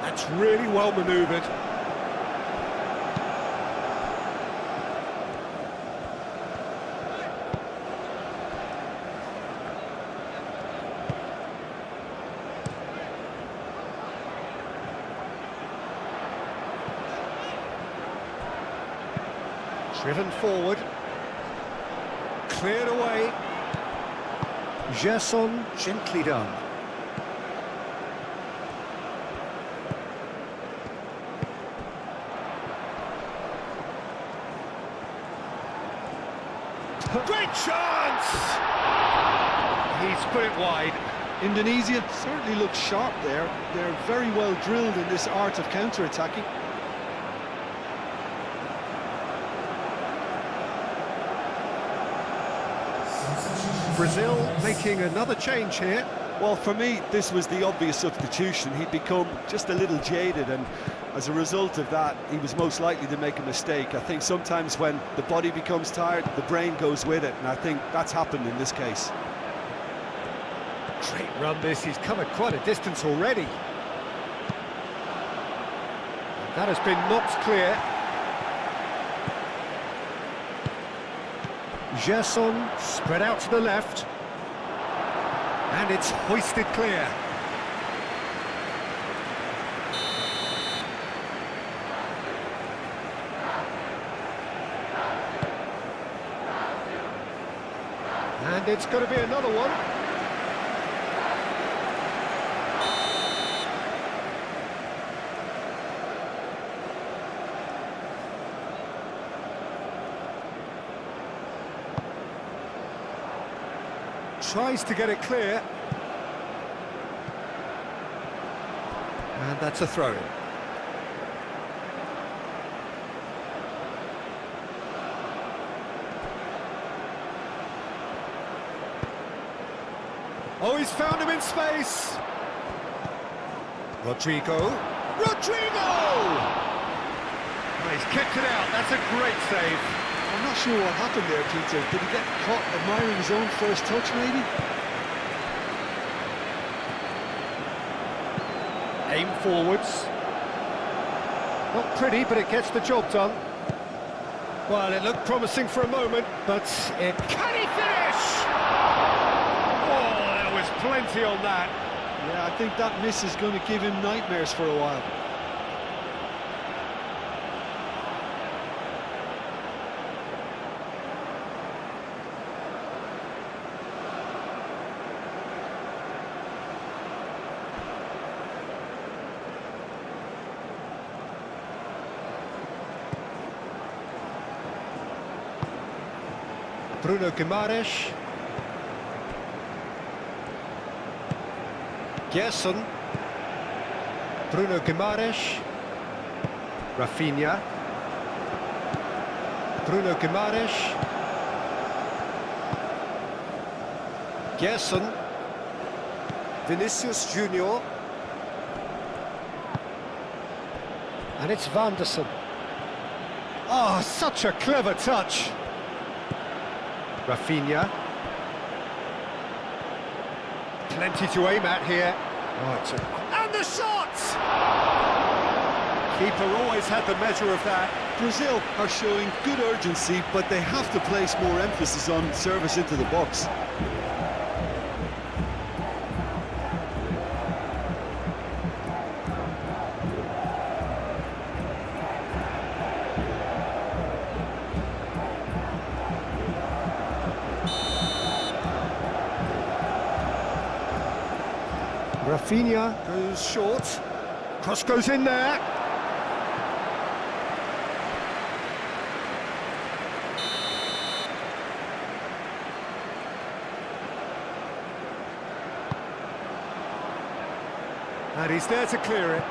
That's really well manoeuvred. Driven forward. Cleared away. Gerson, gently done. Great chance! He's put it wide. Indonesia certainly looks sharp there. They're very well drilled in this art of counter-attacking. Brazil making another change here. Well, for me, this was the obvious substitution. He'd become just a little jaded, and as a result of that, he was most likely to make a mistake. I think sometimes when the body becomes tired, the brain goes with it, and I think that's happened in this case. Great run this, he's covered quite a distance already. That has been knocked clear. Gerson spread out to the left. And it's hoisted clear. And it's going to be another one. Tries to get it clear. And that's a throw-in. Oh, he's found him in space. Rodrigo. Rodrigo! Oh, he's kicked it out. That's a great save. I'm not sure what happened there, Peter. Did he get caught admiring his own first touch, maybe? Aim forwards. Not pretty, but it gets the job done. Well, it looked promising for a moment, but it... Can he finish? Oh, there was plenty on that. Yeah, I think that miss is going to give him nightmares for a while. Bruno Guimaraes. Gerson. Bruno Guimaraes. Rafinha. Bruno Guimaraes. Gerson. Vinicius Junior. And it's Vanderson. Oh, such a clever touch. Rafinha. Plenty to aim at here. Oh, and the shot! Keeper always had the measure of that. Brazil are showing good urgency, but they have to place more emphasis on service into the box. Rafinha goes short. Cross goes in there. And he's there to clear it.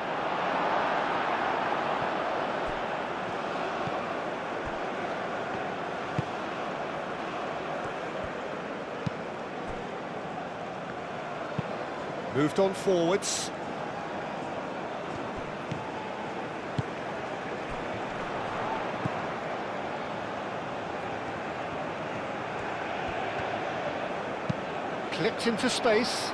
Moved on forwards. Clipped into space.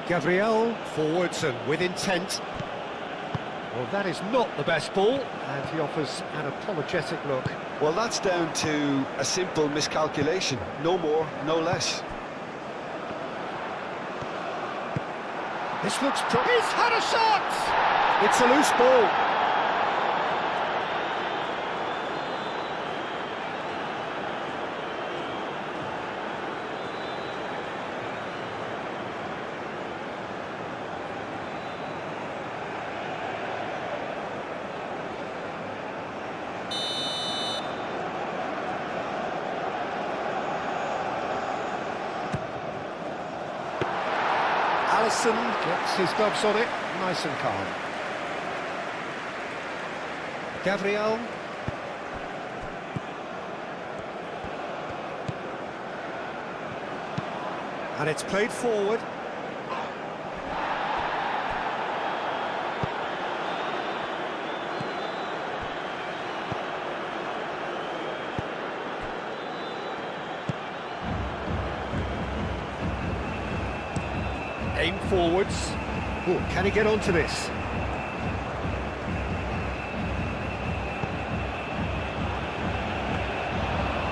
Gabriel forwards and with intent. Well, that is not the best ball, and he offers an apologetic look. Well, that's down to a simple miscalculation. No more, no less. This looks... He's had a shot! It's a loose ball. Anderson gets his gloves on it, nice and calm. Gabriel. And it's played forward. Aim forwards. Oh, can he get onto this?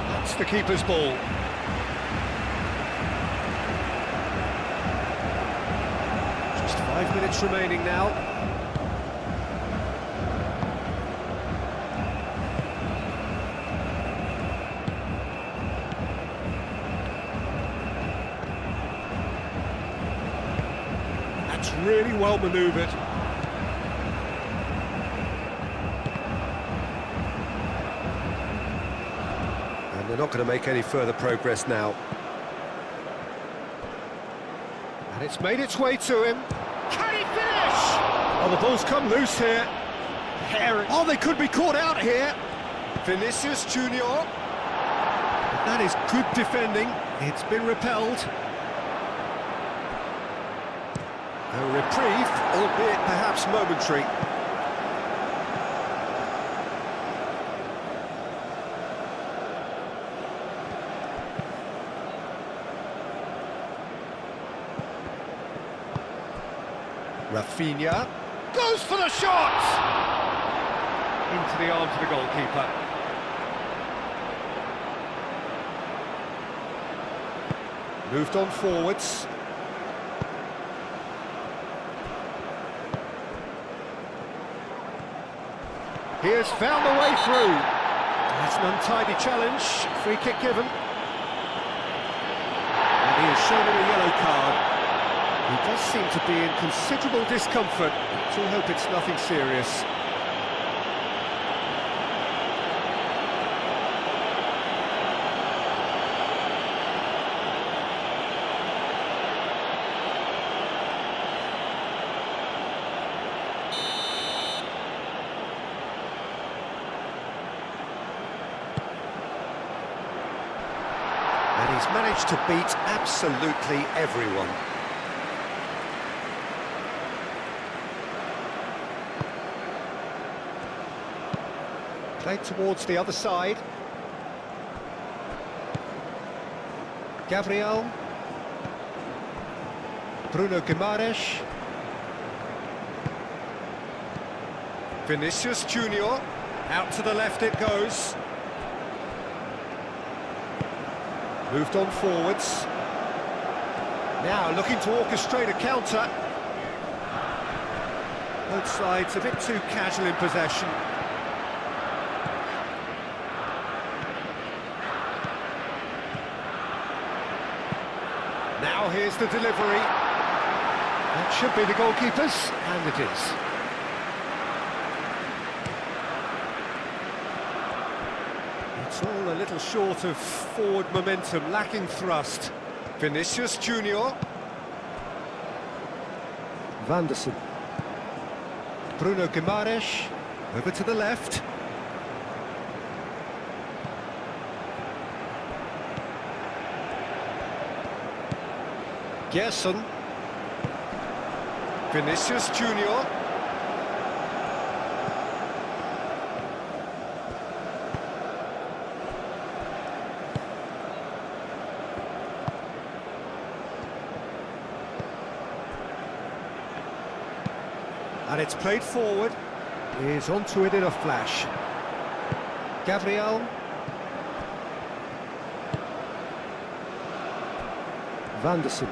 That's the keeper's ball. Just 5 minutes remaining now. That's really well manoeuvred. And they're not going to make any further progress now. And it's made its way to him. Can he finish? Oh, the ball's come loose here. Herring. Oh, they could be caught out here. Vinicius Junior. That is good defending. It's been repelled. A reprieve, albeit perhaps momentary. Rafinha Goes for the shot! Into the arms of the goalkeeper. moved on forwards. He has found a way through. That's an untidy challenge. Free kick given. And he is shown a yellow card. He does seem to be in considerable discomfort. So we hope it's nothing serious. And he's managed to beat absolutely everyone. Played towards the other side. Gabriel. Bruno Guimaraes. Vinicius Junior. Out to the left it goes. Moved on forwards. Now looking to orchestrate a counter. Both sides a bit too casual in possession. Now here's the delivery. That should be the goalkeeper's, and it is. It's all a little short of forward momentum, lacking thrust. Vinicius Junior. Vanderson. Bruno Guimaraes. Over to the left. Gerson. Vinicius Junior. And it's played forward. Is onto it in a flash. Gabriel. Vanderson.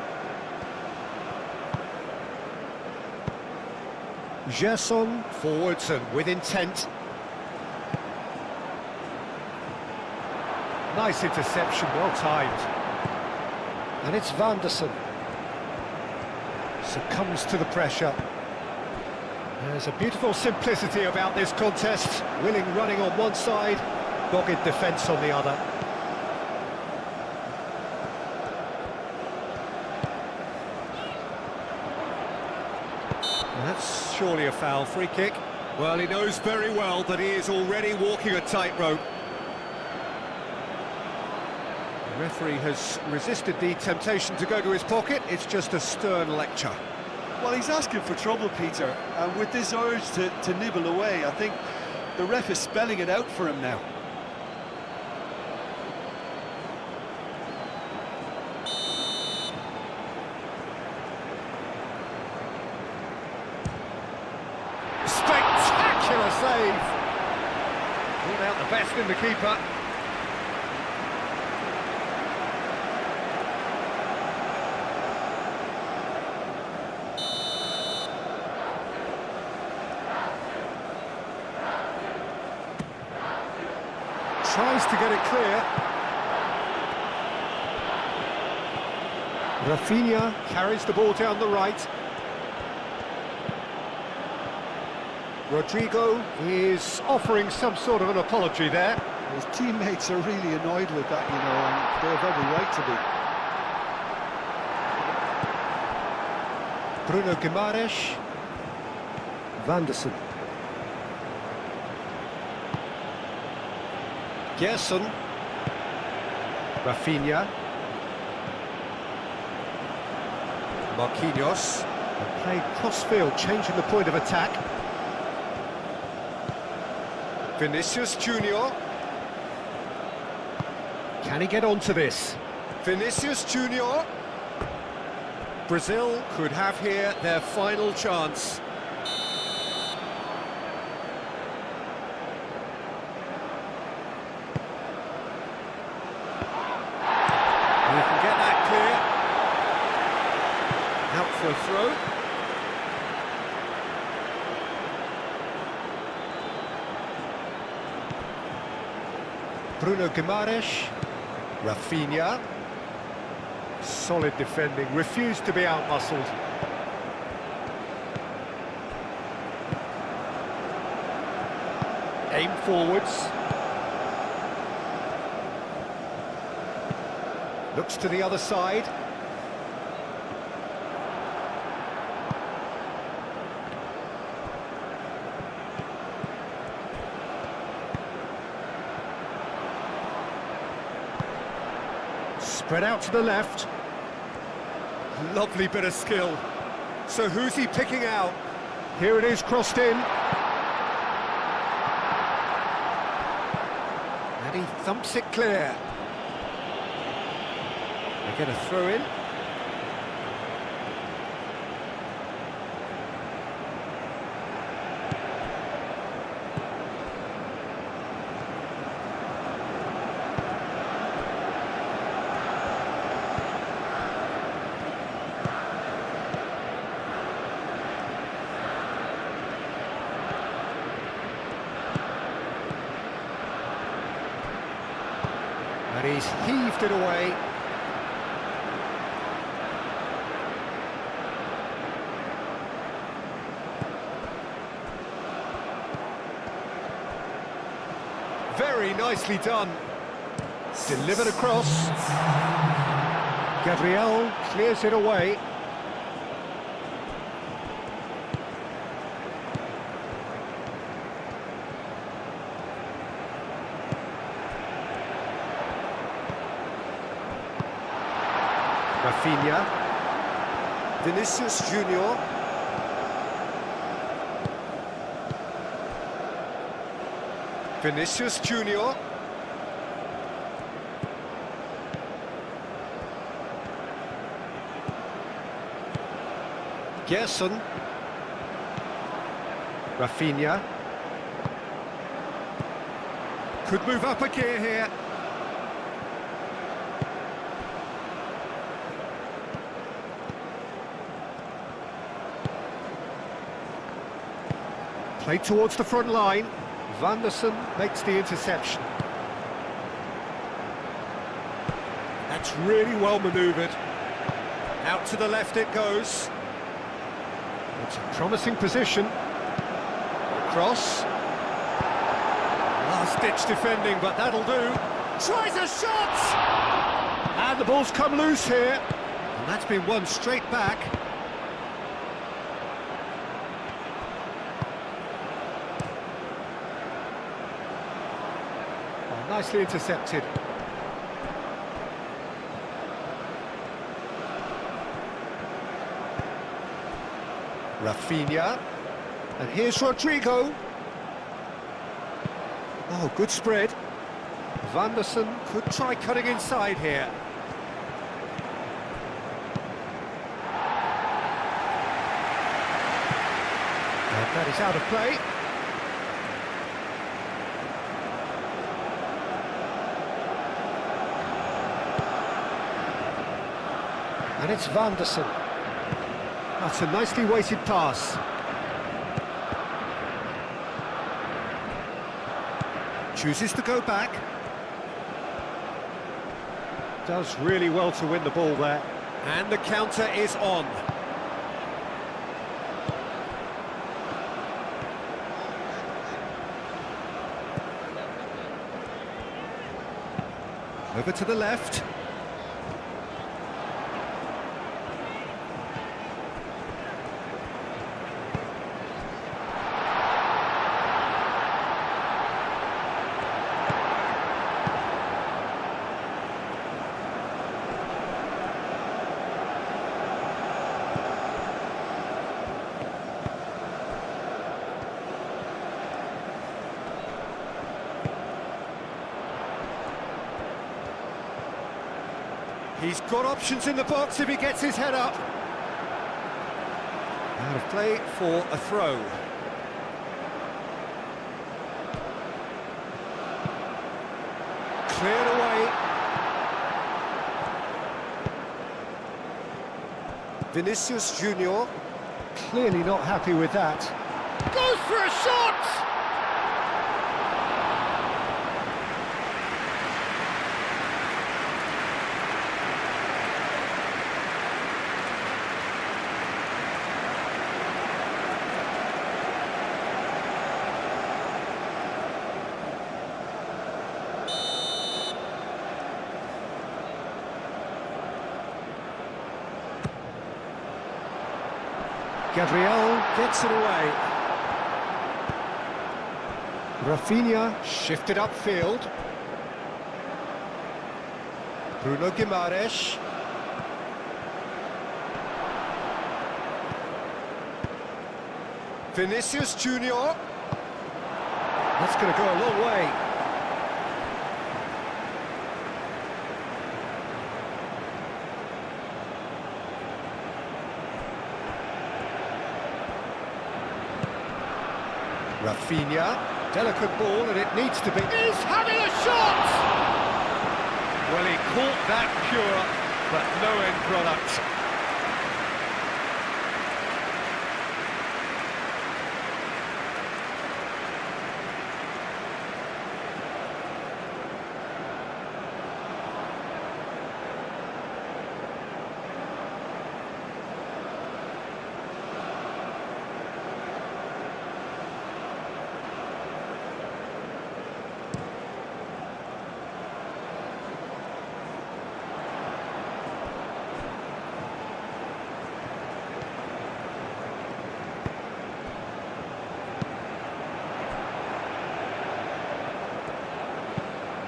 Gerson, forwards and with intent. Nice interception, well timed. And it's Vanderson. Succumbs to the pressure. There's a beautiful simplicity about this contest. Willing running on one side, dogged defence on the other. surely a foul. Free kick. Well, he knows very well that he is already walking a tightrope. The referee has resisted the temptation to go to his pocket. It's just a stern lecture. Well, he's asking for trouble, Peter, and with this urge to nibble away, I think the ref is spelling it out for him now. Spectacular save! Pulled out the best in the keeper. Tries to get it clear. Rafinha carries the ball down the right. Rodrigo is offering some sort of an apology there. His teammates are really annoyed with that, you know, and they have every right to be. Bruno Guimaraes. Vanderson. Gerson. Rafinha. Marquinhos. And played cross-field, changing the point of attack. Vinicius Junior. Can he get onto this? Vinicius Junior. Brazil could have here their final chance. You can get that clear. Out for a throw. Bruno Guimaraes. Rafinha. Solid defending, refused to be outmuscled. Aim forwards. Looks to the other side. Spread out to the left. Lovely bit of skill. So who's he picking out? Here it is, crossed in. And he thumps it clear. They get a throw in. And he's heaved it away. Very nicely done. Delivered across. Gabriel clears it away. Rafinha. Vinicius Junior. Vinicius Junior. Gerson. Rafinha. Could move up a gear here. Played towards the front line. Vanderson makes the interception. That's really well manoeuvred. Out to the left it goes. It's a promising position. Cross. Last-ditch defending, but that'll do. Tries a shot! And the ball's come loose here. And that's been won straight back. Nicely intercepted. Rafinha. And here's Rodrigo. Oh, good spread. Vanderson could try cutting inside here. And that is out of play. And it's Vanderson. That's a nicely weighted pass. Chooses to go back. Does really well to win the ball there. And the counter is on. Over to the left. He's got options in the box if he gets his head up. Out of play for a throw. Cleared away. Vinicius Junior. Clearly not happy with that. Goes for a shot! Gabriel gets it away. Rafinha shifted upfield. Bruno Guimaraes. Vinicius Junior. That's going to go a long way. Rafinha, delicate ball, and it needs to be. He's having a shot! Well, he caught that pure, but no end product.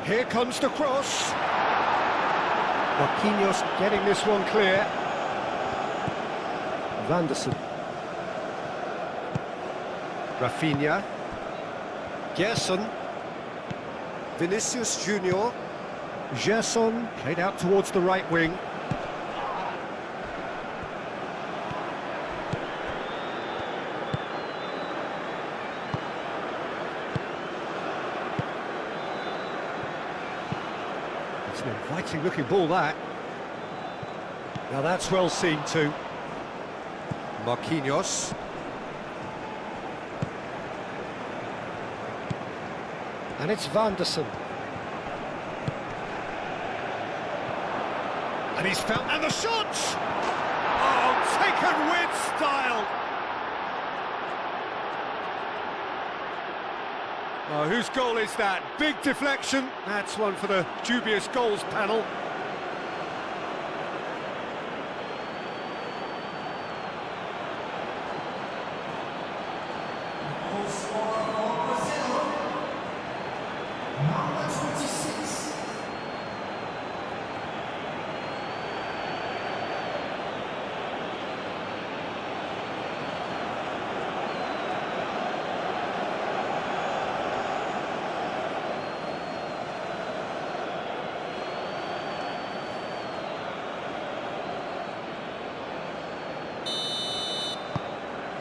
Here comes the cross. Marquinhos getting this one clear. Vanderson. Rafinha. Gerson. Vinicius Junior. Gerson played out towards the right wing. It's an inviting looking ball, that. Now that's well seen too. Marquinhos. And it's Vanderson. And he's found, and the shot! Oh, taken with style! Oh, whose goal is that? Big deflection. That's one for the dubious goals panel. Number 27.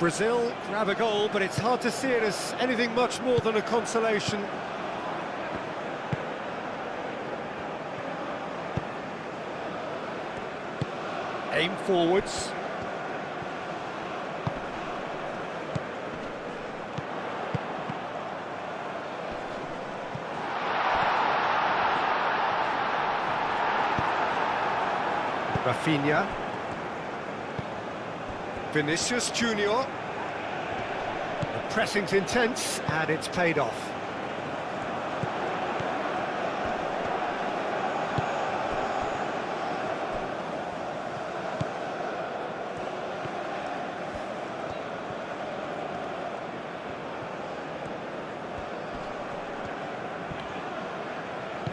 Brazil grab a goal, but it's hard to see it as anything much more than a consolation. Aim forwards. Rafinha. Vinicius Junior. The pressing's intense, and it's paid off.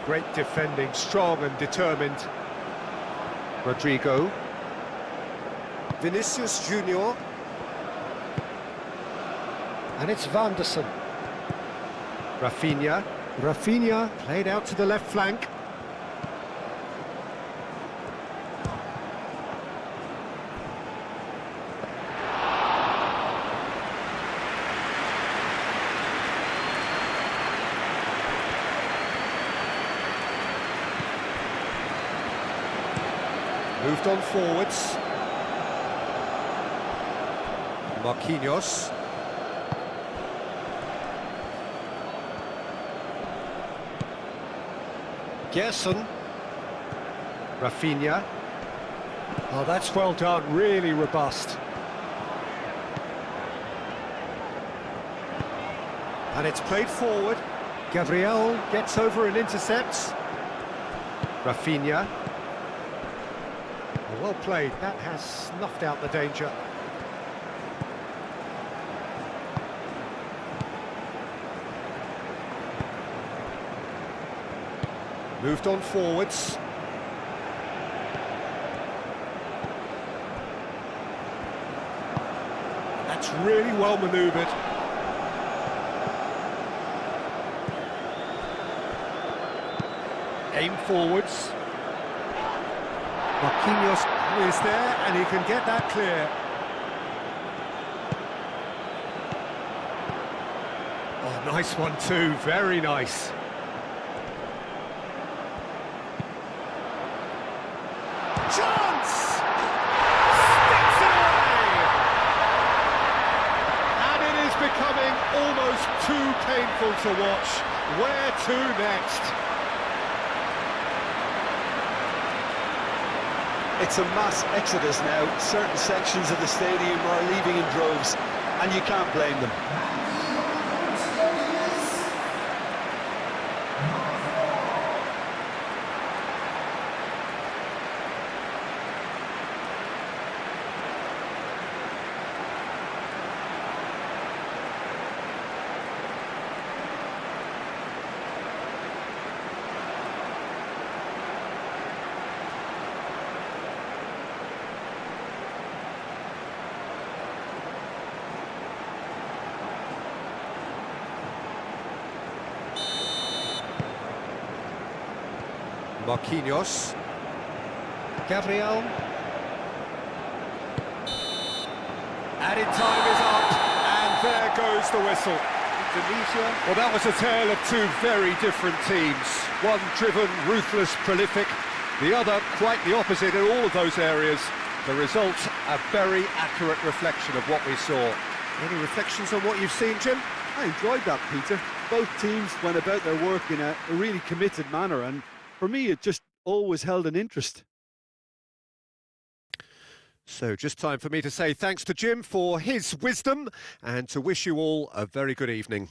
Great defending, strong and determined. Rodrigo. Vinicius Junior. And it's Vanderson. Rafinha. Rafinha played out to the left flank. Moved on forwards. Marquinhos. Gerson. Rafinha. Oh, that's well done, really robust. And it's played forward. Gabriel gets over and intercepts. Rafinha. Well played, that has snuffed out the danger. Moved on forwards. That's really well manoeuvred. Aim forwards. Marquinhos is there, and he can get that clear. Oh, nice one too, very nice. Chance! Sticks it away! And it is becoming almost too painful to watch. Where to next? It's a mass exodus now. Certain sections of the stadium are leaving in droves, and you can't blame them. Marquinhos. Gabriel. Added time is up, and there goes the whistle. Indonesia. Well, that was a tale of two very different teams. One driven, ruthless, prolific. The other quite the opposite in all of those areas. The result, a very accurate reflection of what we saw. Any reflections on what you've seen, Jim? I enjoyed that, Peter. Both teams went about their work in a really committed manner, and for me, it just always held an interest. So just time for me to say thanks to Jim for his wisdom and to wish you all a very good evening.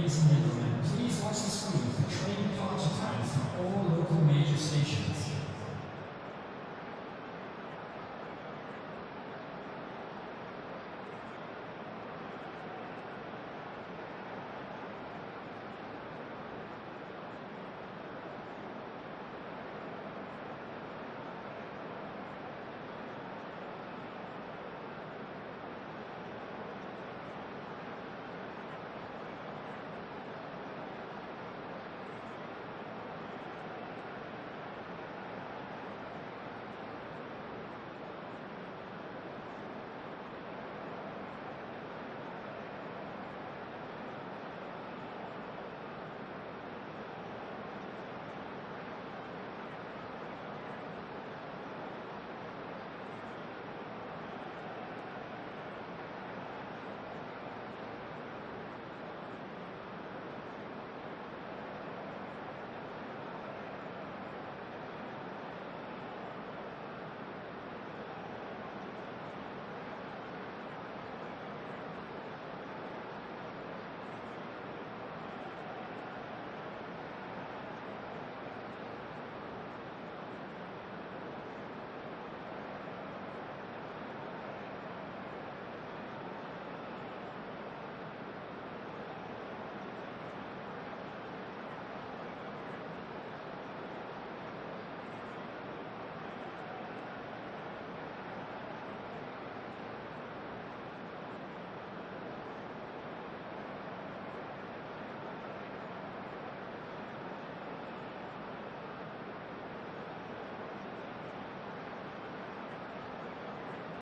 Ladies and gentlemen, please watch the screen for training partner times from all local major stations.